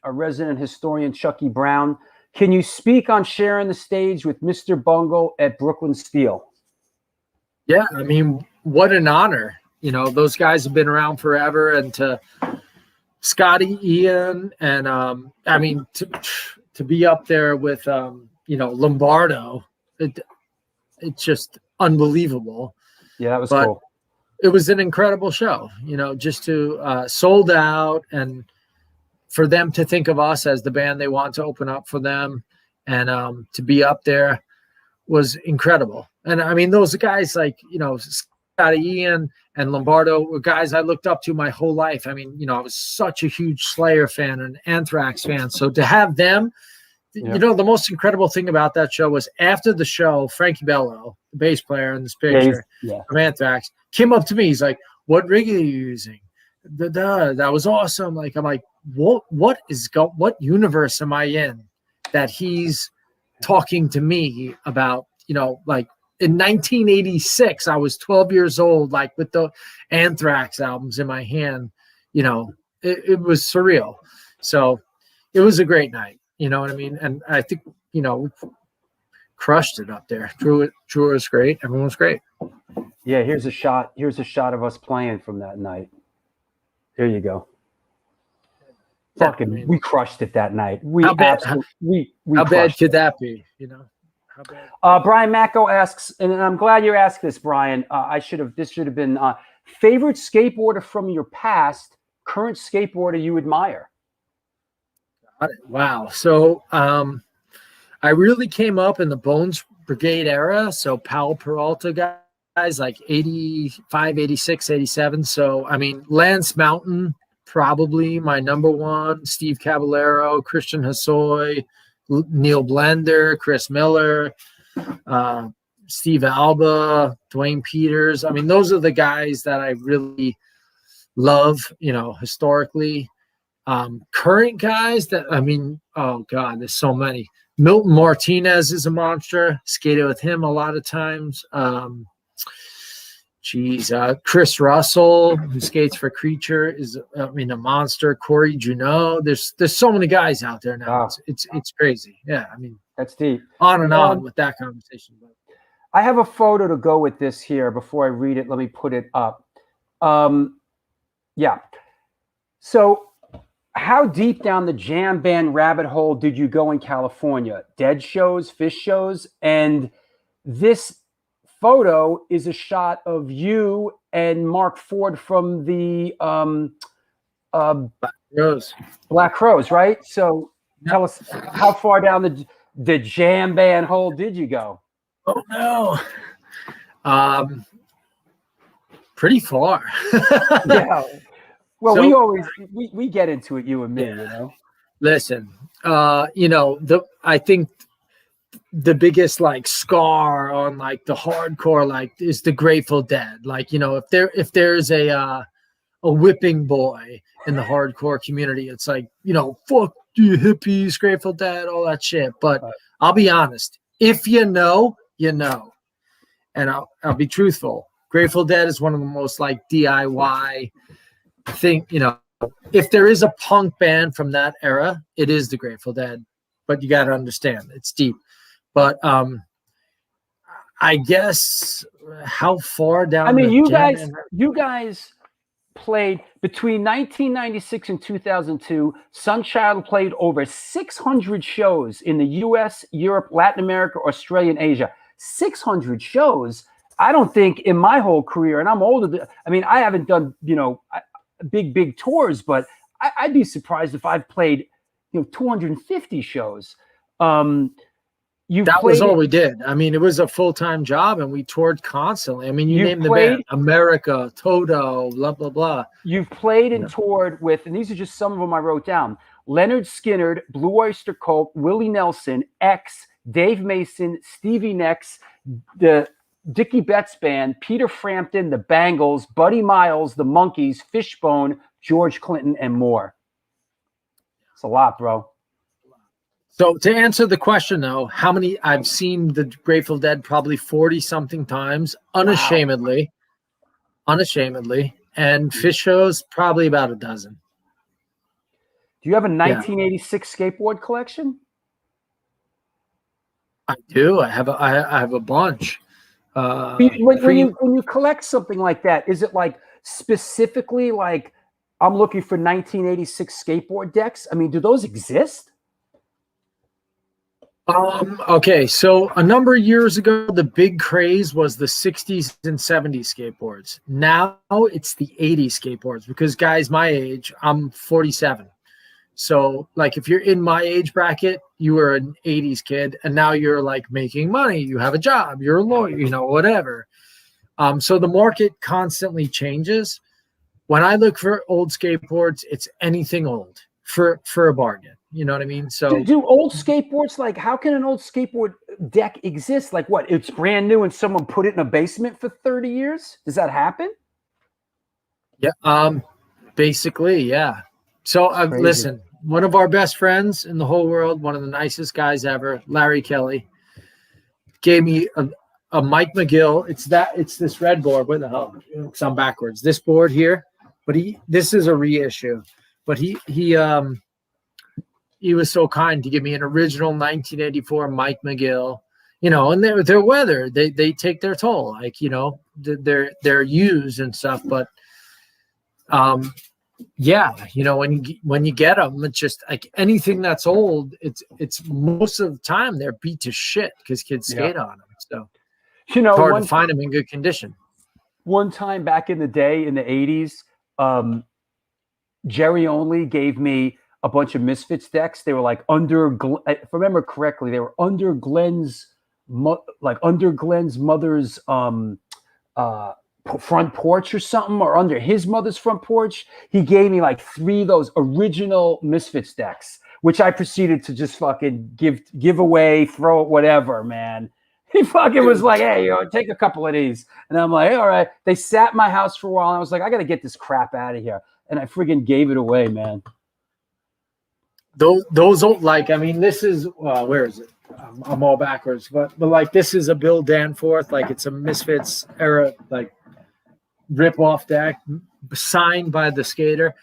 resident historian Chucky Brown. Can you speak on sharing the stage with Mr. Bungle at Brooklyn Steel? Yeah, I mean, what an honor. Those guys have been around forever, and to Scotty, Ian, and to be up there with Lombardo, it's just unbelievable. Yeah, that was cool. It was an incredible show, just to sold out, and for them to think of us as the band they want to open up for them, and to be up there was incredible. And I mean, those guys like, Scotty, Ian, and Lombardo were guys I looked up to my whole life. I mean, I was such a huge Slayer fan and Anthrax fan. So to have them, the most incredible thing about that show was after the show, Frankie Bello, the bass player in this picture from Anthrax, came up to me. He's like, "What rig are you using?" That was awesome. Like, I'm like, what universe am I in that he's talking to me about, like, in 1986, I was 12 years old, like with the Anthrax albums in my hand. It was surreal. So it was a great night. You know what I mean? And I think, we crushed it up there. Drew was great. Everyone was great. Yeah, here's a shot of us playing from that night. There you go. We crushed it that night. How bad could that be? How bad? Brian Macko asks, and I'm glad you asked this, Brian. This should have been favorite skateboarder from your past, current skateboarder you admire. Got it. Wow. So I really came up in the Bones Brigade era. So Powell Peralta guys like 85, 86, 87. So, I mean, Lance Mountain, probably my number one, Steve Caballero, Christian Hosoi, Neil Blender, Chris Miller, Steve Alba, Dwayne Peters. I mean, those are the guys that I really love, historically. Current guys that, oh God, there's so many. Milton Martinez is a monster. Skated with him a lot of times. Chris Russell, who skates for Creature, is a monster. Corey Junot. There's so many guys out there now. Wow. It's crazy. Yeah, I mean, that's deep. On and on with that conversation. I have a photo to go with this here. Before I read it, let me put it up. Yeah. So how deep down the jam band rabbit hole did you go in California? Dead shows, Fish shows, and this photo is a shot of you and Mark Ford from the Black Crows, right? So tell us, how far down the jam band hole did you go? Oh no. Pretty far. Yeah. Well, So, we get into it, you and me, you know. Listen, I think the biggest like scar on like the hardcore like is the Grateful Dead. Like, if there's a whipping boy in the hardcore community, it's like, fuck you hippies, Grateful Dead, all that shit. But I'll be honest, if you know, and I'll be truthful. Grateful Dead is one of the most like DIY thing, if there is a punk band from that era, it is the Grateful Dead. But you got to understand, it's deep. But I guess how far down? I mean, you guys played between 1996 and 2002. Sunchild played over 600 shows in the U.S., Europe, Latin America, Australia, and Asia. 600 shows. I don't think in my whole career, and I'm older. I mean, I haven't done big tours, but I'd be surprised if I've played 250 shows. That was all we did. I mean, it was a full-time job, and we toured constantly. I mean, you name the band: America, Toto, blah blah blah. You've played and toured with, and these are just some of them I wrote down: Leonard Skynyrd, Blue Oyster Cult, Willie Nelson, X, Dave Mason, Stevie Nicks, the Dickie Betts Band, Peter Frampton, the Bangles, Buddy Miles, the Monkees, Fishbone, George Clinton, and more. It's a lot, bro. So to answer the question, though, how many I've seen the Grateful Dead probably 40-something times, unashamedly, and Fish shows probably about a dozen. Do you have a 1986 skateboard collection? I do. I have a bunch. When you collect something like that, is it like specifically like I'm looking for 1986 skateboard decks? I mean, do those exist? Okay, so a number of years ago, the big craze was the 60s and 70s skateboards. Now it's the 80s skateboards because guys my age, I'm 47. So like if you're in my age bracket, you were an 80s kid and now you're like making money, you have a job, you're a lawyer, whatever. So the market constantly changes. When I look for old skateboards, it's anything old for a bargain. You know what I mean? So do old skateboards, like how can an old skateboard deck exist? Like what? It's brand new and someone put it in a basement for 30 years? Does that happen? Yeah. Basically, yeah. So listen, one of our best friends in the whole world, one of the nicest guys ever, Larry Kelly, gave me a Mike McGill. It's this red board. Where the hell? Because I'm backwards. This board here, but this is a reissue. But he was so kind to give me an original 1984 Mike McGill, and their weather, they take their toll, like, they're used and stuff. But, when you get them, it's just like anything that's old, it's most of the time they're beat to shit because kids skate on them. So it's hard to find them in good condition. One time back in the day in the 80s, Jerry Only gave me a bunch of Misfits decks. They were like if I remember correctly, they were under Glenn's mother's front porch or something, or under his mother's front porch. He gave me like 3 of those original Misfits decks, which I proceeded to just fucking give away, throw it, whatever, man. He fucking was like, hey, take a couple of these. And I'm like, all right. They sat in my house for a while. And I was like, I got to get this crap out of here. And I friggin' gave it away, man. Those old, like, I mean, this is where is it? I'm all backwards, but like this is a Bill Danforth, like it's a Misfits era, like rip-off deck signed by the skater.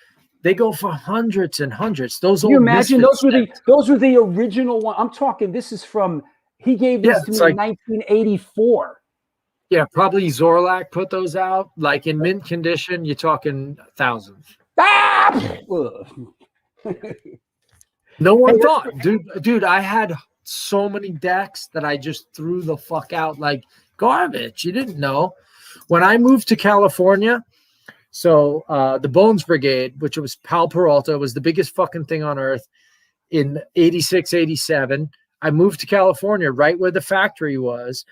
They go for hundreds and hundreds. Those old, can you imagine? Misfits Those were the original one. I'm talking. This is from He gave this to me in 1984. Yeah, probably Zorlak put those out. Like in mint condition, you're talking thousands. Ah! No one thought, dude, I had so many decks that I just threw the fuck out like garbage. You didn't know. When I moved to California, so the Bones Brigade, which was Pal Peralta, was the biggest fucking thing on earth in 86, 87. I moved to California right where the factory was,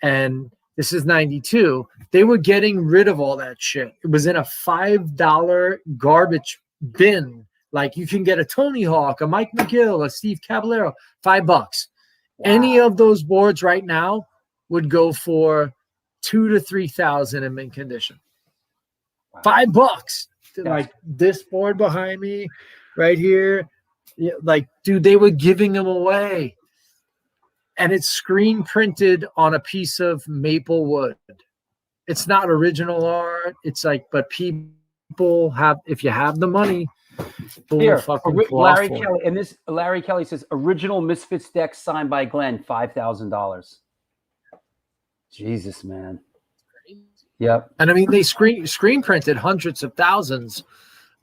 and this is 92. They were getting rid of all that shit. It was in a $5 garbage bin. Like you can get a Tony Hawk, a Mike McGill, a Steve Caballero, $5. Wow. Any of those boards right now would go for $2,000 to $3,000 in mint condition. Wow. $5. Like this board behind me, right here. Yeah, like, dude, they were giving them away. And it's screen printed on a piece of maple wood. It's not original art. It's like, but people have, if you have the money, here, Larry Kelly, and this Larry Kelly says original Misfits deck signed by Glenn, $5,000. Jesus, man. Yep. And I mean, they screen printed hundreds of thousands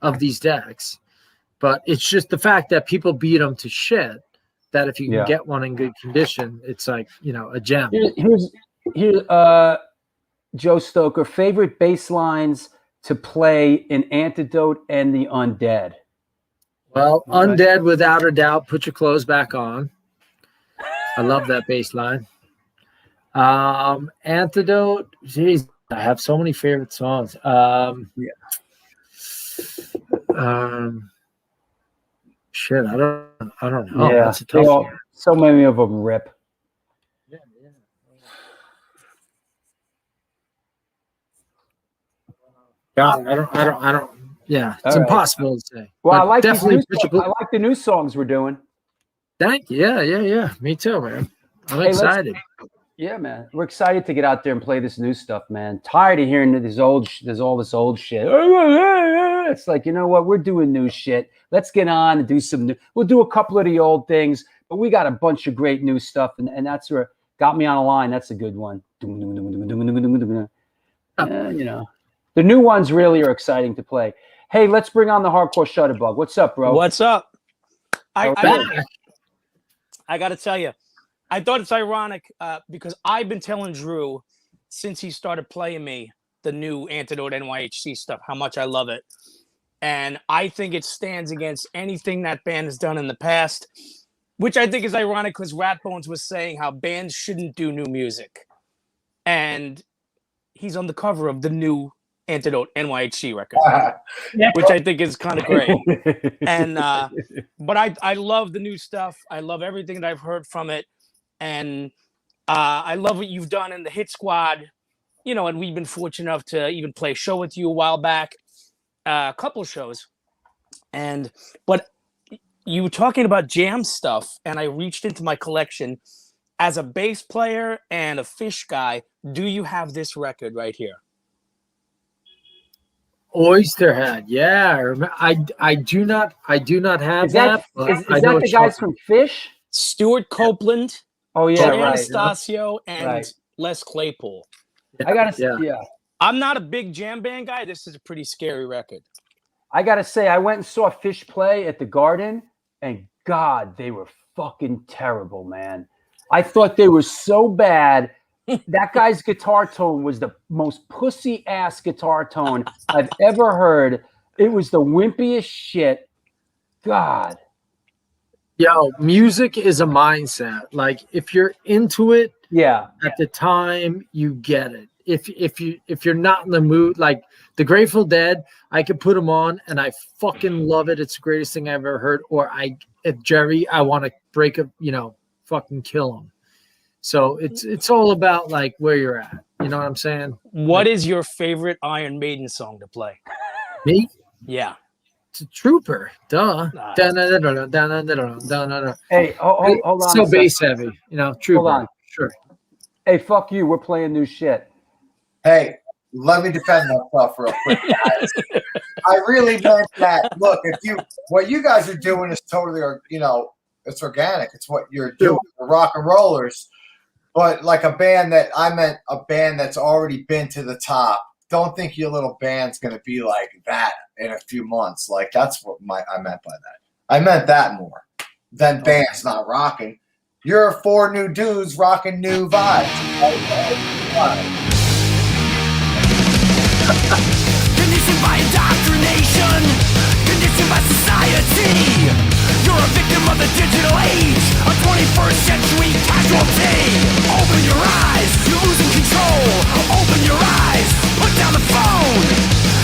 of these decks, but it's just the fact that people beat them to shit. That if you can get one in good condition, it's like, you know, a gem. Here's Joe Stoker, favorite bass lines to play in Antidote and the Undead. Well, Undead, without a doubt, put your clothes back on. I love that bass line. Antidote, geez, I have so many favorite songs. Shit, I don't know. Yeah, that's a tough one. So many of them rip. Yeah. God, I don't. Yeah, it's impossible to say. Well, but I like definitely. I like the new songs we're doing. Thank you. Yeah. Me too, man. I'm excited. Yeah, man. We're excited to get out there and play this new stuff, man. Tired of hearing all this old shit. It's like, you know what? We're doing new shit. Let's get on and do some new. We'll do a couple of the old things, but we got a bunch of great new stuff, and that's where Got Me on a Line. That's a good one. You know, the new ones really are exciting to play. Hey, let's bring on the Hardcore Shutterbug. What's up, bro? What's up? I got to tell you, I thought it's ironic because I've been telling Drew since he started playing me the new Antidote NYHC stuff, how much I love it. And I think it stands against anything that band has done in the past, which I think is ironic because Ratbones was saying how bands shouldn't do new music. And he's on the cover of the new Antidote NYHC record, which I think is kind of great. And but I love the new stuff. I love everything that I've heard from it. And I love what you've done in the Hit Squad, you know, and we've been fortunate enough to even play a show with you a while back, a couple of shows. But you were talking about jam stuff, and I reached into my collection. As a bass player and a Fish guy, do you have this record right here? Oysterhead, yeah. I do not have that. Is that the guys from Fish? Stuart Copeland. Oh yeah, Jay right. Anastasio and Les Claypool. I gotta say, I'm not a big jam band guy. This is a pretty scary record. I gotta say, I went and saw Fish play at the Garden, and God, they were fucking terrible, man. I thought they were so bad. That guy's guitar tone was the most pussy ass guitar tone I've ever heard. It was the wimpiest shit. God. Yo, music is a mindset. Like if you're into it, at the time you get it. If you're not in the mood, like the Grateful Dead, I could put them on and I fucking love it. It's the greatest thing I've ever heard. Or if Jerry, I want to break a, fucking kill him. So it's all about like where you're at. You know what I'm saying? What is your favorite Iron Maiden song to play? Me? Yeah. It's a Trooper. Duh. Hey, hold on. So bass heavy, Trooper. Hold on. Sure. Hey, fuck you. We're playing new shit. Hey, let me defend myself real quick, guys. I really meant that. Look, what you guys are doing is totally, it's organic. It's what you're doing. The rock and rollers. But like a band that I meant a band that's already been to the top. Don't think your little band's gonna be like that in a few months. Like that's what I meant by that. I meant that more than bands not rocking. You're 4 new dudes rocking new vibes. Conditioned by indoctrination, conditioned by society. You're a victim of the digital age, a 21st century casualty. Open your eyes, you're losing control. Open your eyes, put down the phone.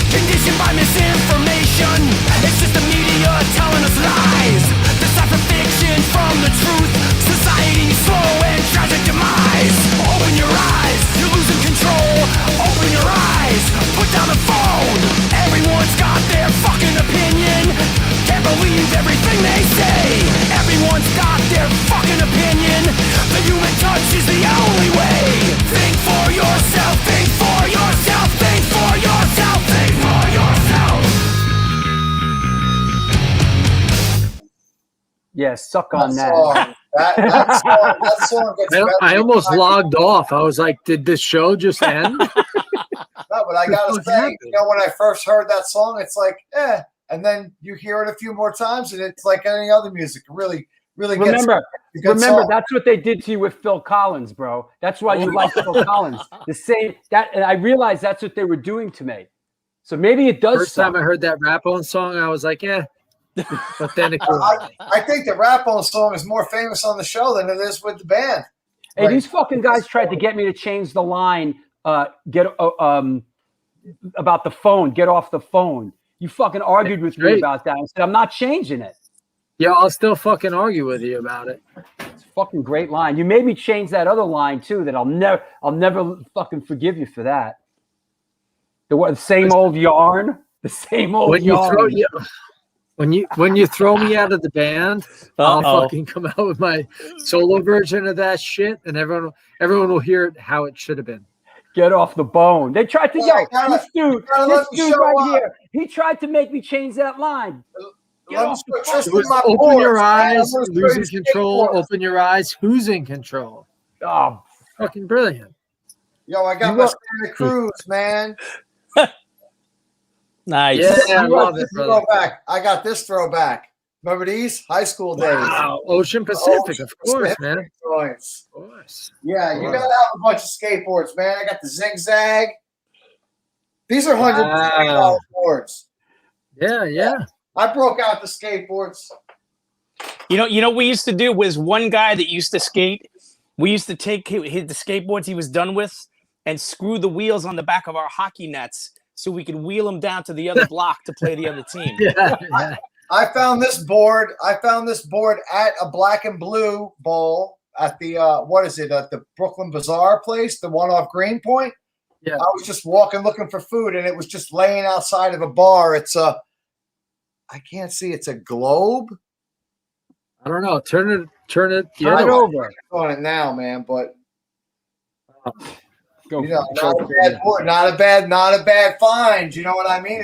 Conditioned by misinformation, it's just the media telling us lies. Decipher fiction from the truth, society's slow and tragic demise. Open your eyes, you're losing control. Open your eyes, put down the phone. Everyone's got their fucking opinion. Can't believe everything they say. Everyone's got their fucking opinion. The human touch is the only way. Think for yourself, think for yourself, think for yourself, think for yourself. Yeah, suck on that. That song gets I almost logged off. I was like, did this show just end? No, but I gotta say, you know, when I first heard that song, it's like, and then you hear it a few more times, and it's like any other music. Really Remember, song. that's what they did to you with Phil Collins, bro. That's why you like Phil Collins. The same that, and I realized that's what they were doing to me. So maybe it does. First time I heard that Rap-On song, I was like, yeah. But then I think the Rap-On song is more famous on the show than it is with the band. Hey, these fucking guys tried to get me to change the line. About the phone. Get off the phone. You fucking argued with me about that. I said I'm not changing it. Yeah, I'll still fucking argue with you about it. It's a fucking great line. You made me change that other line too. That I'll never fucking forgive you for that. The same old yarn. The same old yarn. When you throw me out of the band, I'll fucking come out with my solo version of that shit, and everyone will hear it how it should have been. Get off the bone. They tried to this dude right here. He tried to make me change that line. Open your eyes, losing control. Open your eyes, who's in control? Oh, fucking brilliant. Yo, I got my Santa Cruz, man. Nice. Yeah, I love it, brother. Throwback. I got this throwback. Remember these high school days? Wow, Ocean Pacific, of course, man. Of course. Yeah, you gotta have a bunch of skateboards, man. I got the Zigzag. These are $100 boards. Yeah. I broke out the skateboards. You know what we used to do was one guy that used to skate. We used to take the skateboards he was done with and screw the wheels on the back of our hockey nets so we could wheel them down to the other block to play the other team. Yeah. I found this board. At a Black and Blue bowl at the at the Brooklyn Bazaar place, the one off Greenpoint. Yeah. I was just walking looking for food, and it was just laying outside of a bar. It's I can't see. It's a globe. I don't know. Turn it. Right over on it now, man. But not a bad board, not a bad find. You know what I mean?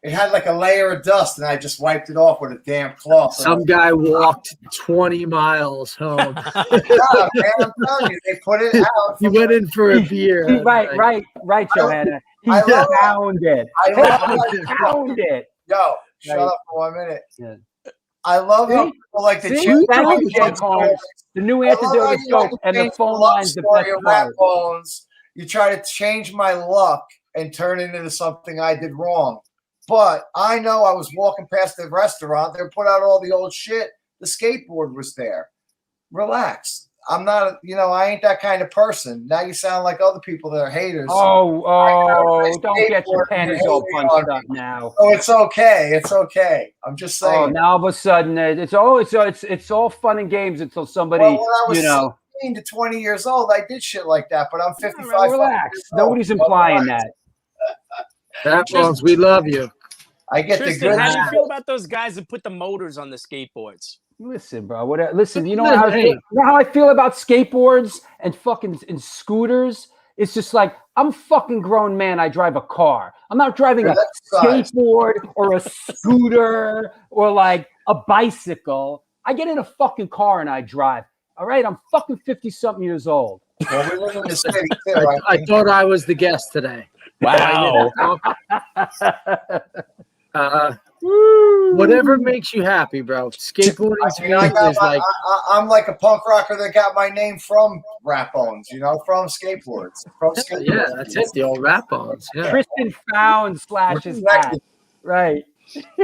It had like a layer of dust, and I just wiped it off with a damn cloth. Some guy walked 20 miles home. Man, I'm telling you, they put it out. He went in for a beer. Right, Johanna. He found it. Found it. Yo, shut up for 1 minute. Yeah. I love how people like the new Antidote Stoker and the phone lines. The best phones. You try to change my luck and turn it into something I did wrong. But I know I was walking past the restaurant. They put out all the old shit. The skateboard was there. Relax. I'm not, I ain't that kind of person. Now you sound like other people that are haters. Don't get your panties all punched up now. Oh, it's okay. It's okay. I'm just saying. Oh, now all of a sudden it's all fun and games until somebody, when I was 16 to 20 years old, I did shit like that. But I'm 55. Relax. Nobody's implying that. That we love you. I get Tristan, the good. How do you feel about those guys that put the motors on the skateboards? Listen, bro. You know how I feel about skateboards and fucking scooters? It's just like I'm a fucking grown man. I drive a car. I'm not driving a skateboard or a scooter or like a bicycle. I get in a fucking car and I drive. All right, I'm fucking 50-something years old. Well, we live in the city too. I thought I was the guest today. Wow. Whatever makes you happy, bro. Skateboarding to me is like I'm like a punk rocker that got my name from rap bones, you know, from skateboards. From skateboards. yeah, that's it. The old rap bones. Yeah. Tristan found slashes back. Right.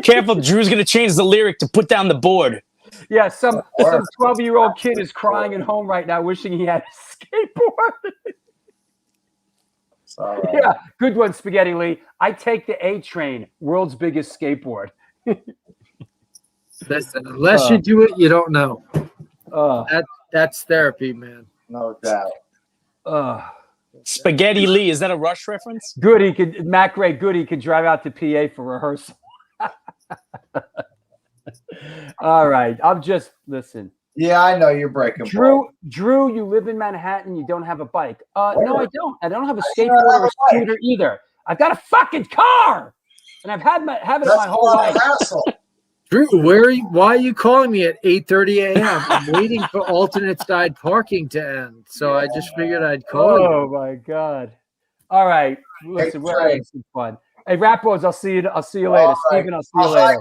Careful, Drew's gonna change the lyric to put down the board. Yeah, some 12-year-old kid is crying at home right now, wishing he had a skateboard. Yeah, good one, Spaghetti Lee. I take the A train, world's biggest skateboard. Listen, unless you do it, you don't know. That's therapy, man. No doubt. Spaghetti Lee, is that a Rush reference? Good, Mac Ray, good, he could drive out to PA for rehearsal. All right, listen. Yeah, I know you're breaking. Drew, you live in Manhattan. You don't have a bike. No, I don't. I don't have a skateboard or a scooter either. I've got a fucking car, and I've had it my whole life. Drew, why are you calling me at 8:30 a.m.? I'm waiting for alternate side parking to end, so I just figured I'd call you. Oh my god! All right, listen, we're having some fun. Hey, Rappos, I'll see you later. Right. Steven, I'll see you later. I'll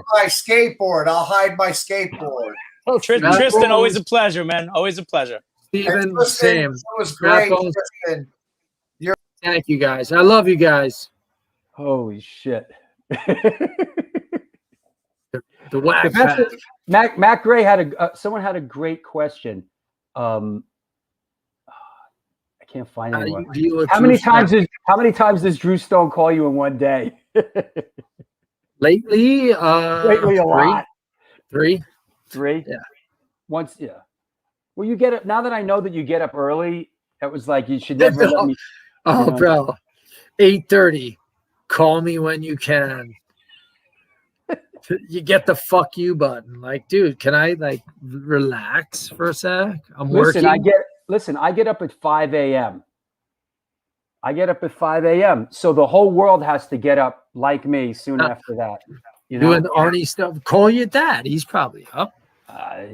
hide my skateboard. Oh, Tristan, always a pleasure, man. Always a pleasure. Steven, same. It was great, Tristan. Thank you, guys. I love you guys. Holy shit. The wax. Mac Gray had someone had a great question. I can't find anyone. How many times does Drew Stone call you in one day? Lately, a lot. Three. Yeah. Once, yeah. Well, you get up now that I know that you get up early. That was like you should never let me. Oh, bro, 8:30. Call me when you can. You get the fuck you button. Like, dude, can I like relax for a sec? I'm working. I get up at 5 a.m. So the whole world has to get up like me soon after that. You know, doing Arnie stuff. Call your dad. He's probably up.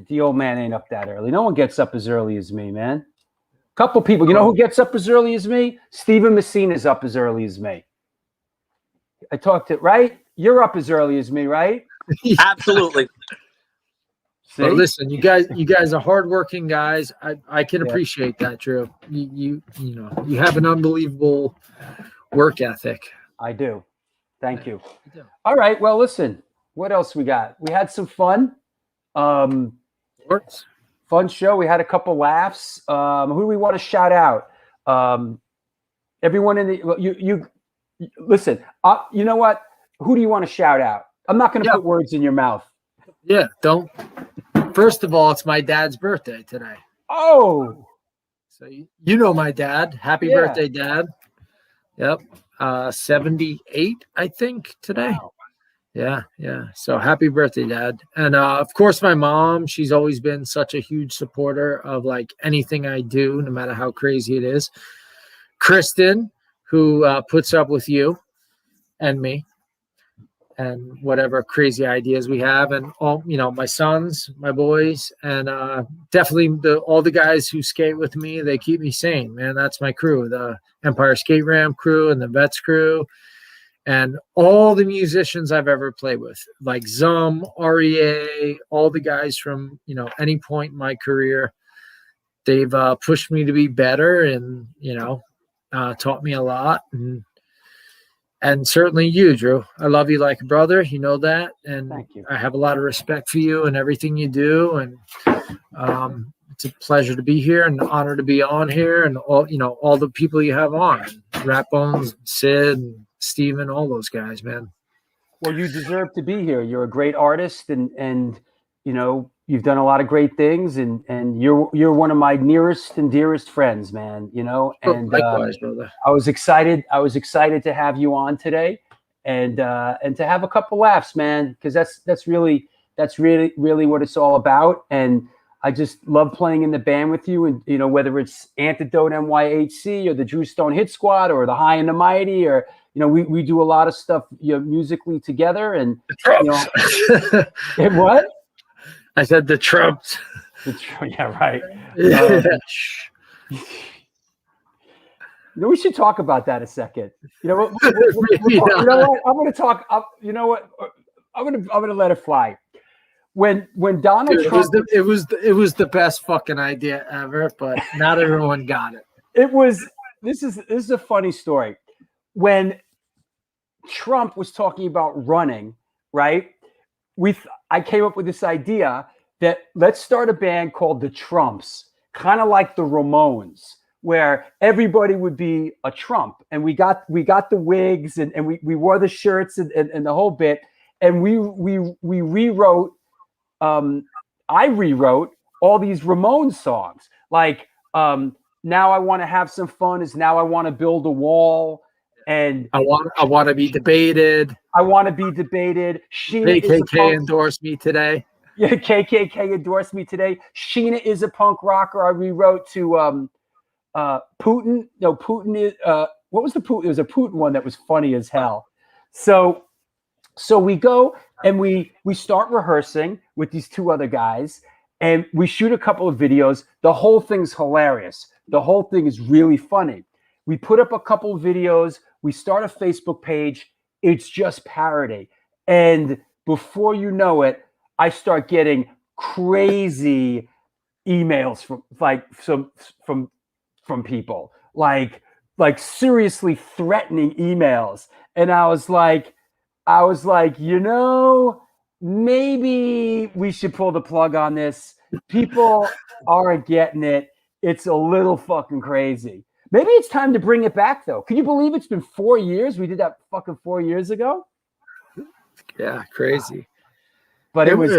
The old man ain't up that early. No one gets up as early as me, man. Couple people. You know who gets up as early as me? Steven Messina's up as early as me. I talked to, right? You're up as early as me, right? Absolutely. But listen, you guys are hardworking guys. I can appreciate that, Drew. You know, you have an unbelievable work ethic. I do. Thank you. All right. Well, listen, what else we got? We had some fun. Fun show. We had a couple laughs. Who do we want to shout out? Everyone in the you listen. You know what? Who do you want to shout out? I'm not going to put words in your mouth. Yeah, don't. First of all, it's my dad's birthday today. Oh, so you know my dad. Happy birthday, Dad. Yep, 78, I think today. Wow. Yeah. So happy birthday, Dad. And of course, my mom. She's always been such a huge supporter of like anything I do, no matter how crazy it is. Kristen, who puts up with you and me and whatever crazy ideas we have, and all, you know, my sons, my boys, and definitely all the guys who skate with me. They keep me sane, man. That's my crew, the Empire Skate Ramp crew and the Vets crew, and all the musicians I've ever played with, like Zum, REA, all the guys from, you know, any point in my career. They've pushed me to be better, and, you know, taught me a lot. And certainly you, Drew. I love you like a brother. You know that. And thank you. I have a lot of respect for you and everything you do. And it's a pleasure to be here and an honor to be on here. And all the people you have on. Rat Bones, Sid, and Steven, all those guys, man. Well, you deserve to be here. You're a great artist, and you know, you've done a lot of great things, and you're one of my nearest and dearest friends, man. You know, and likewise, brother. I was excited to have you on today, and to have a couple laughs, man, because that's really what it's all about. And I just love playing in the band with you, and you know, whether it's Antidote NYHC or the Drew Stone Hit Squad or the High and the Mighty, or you know, we do a lot of stuff, you know, musically together, and you know, what? I said the Trumps. Yeah, right. we should talk about that a second. You know what? You know what? I'm going to talk. You know what? I'm going to let it fly. When Donald Trump, it was the best fucking idea ever, but not everyone got it. It was. This is a funny story. When Trump was talking about running, right? I came up with this idea that let's start a band called the Trumps, kind of like the Ramones, where everybody would be a Trump, and we got the wigs and we wore the shirts and the whole bit, and we rewrote. I rewrote all these Ramones songs, like Now I Want to Have Some Fun is Now I Want to Build a Wall, and I want to be debated. I want to be debated. KKK endorsed me today. Yeah, KKK endorsed me today. Sheena is a punk rocker. I rewrote to Putin. No, Putin is what was the Putin? It was a Putin one that was funny as hell. So we go and we start rehearsing with these two other guys, and we shoot a couple of videos. The whole thing's hilarious. The whole thing is really funny. We put up a couple of videos. We start a Facebook page. It's just parody. And before you know it, I start getting crazy emails from people, like seriously threatening emails. And I was like, maybe we should pull the plug on this. People aren't getting it. It's a little fucking crazy. Maybe it's time to bring it back, though. Can you believe it's been 4 years? We did that fucking 4 years ago. Yeah, crazy. But it was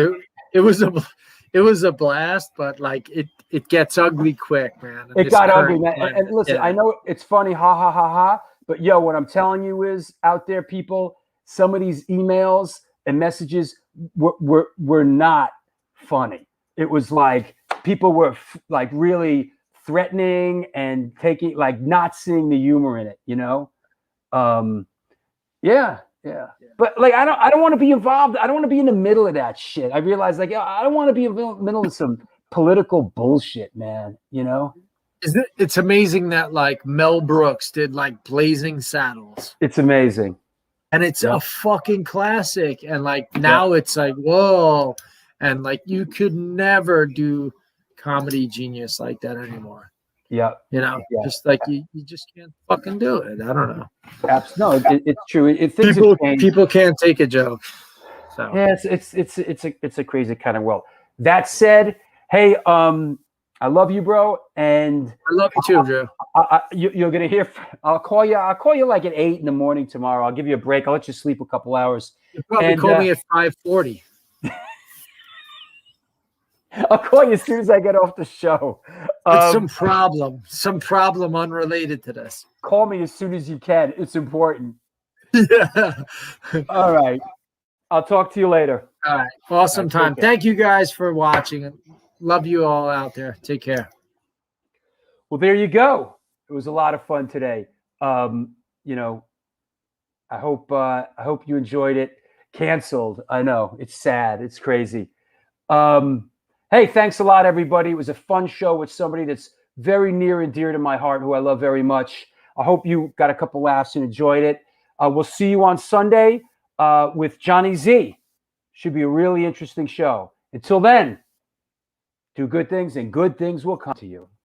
a blast. But like it gets ugly quick, man. It got ugly, man. And listen, I know it's funny, ha ha ha ha. But yo, what I'm telling you is, out there, people, some of these emails and messages were not funny. It was like people were like really threatening and taking, like, not seeing the humor in it, you know? Yeah. But like, I don't want to be involved. I don't want to be in the middle of that shit. I realized, like, I don't want to be in the middle of some political bullshit, man. You know? It's amazing that like Mel Brooks did like Blazing Saddles. It's amazing. And it's a fucking classic. And like now it's like, whoa. And like you could never do Comedy Genius like that anymore. Yeah. You know, just like you just can't fucking do it. I don't know. Absolutely. No, it's true. People can't take a joke. So yeah, it's a crazy kind of world. That said, hey, I love you, bro, and I love you too, Drew. You're gonna hear. I'll call you like at 8 a.m. tomorrow. I'll give you a break. I'll let you sleep a couple hours. You probably call me at 5:40. I'll call you as soon as I get off the show. It's some problem unrelated to this. Call me as soon as you can. It's important. Yeah. All right. I'll talk to you later. All right. Awesome time. Thank you guys for watching. Love you all out there. Take care. Well, there you go. It was a lot of fun today. You know, I hope you enjoyed it. Canceled. I know. It's sad. It's crazy. Hey, thanks a lot, everybody. It was a fun show with somebody that's very near and dear to my heart, who I love very much. I hope you got a couple laughs and enjoyed it. We'll see you on Sunday with Johnny Z. Should be a really interesting show. Until then, do good things and good things will come to you.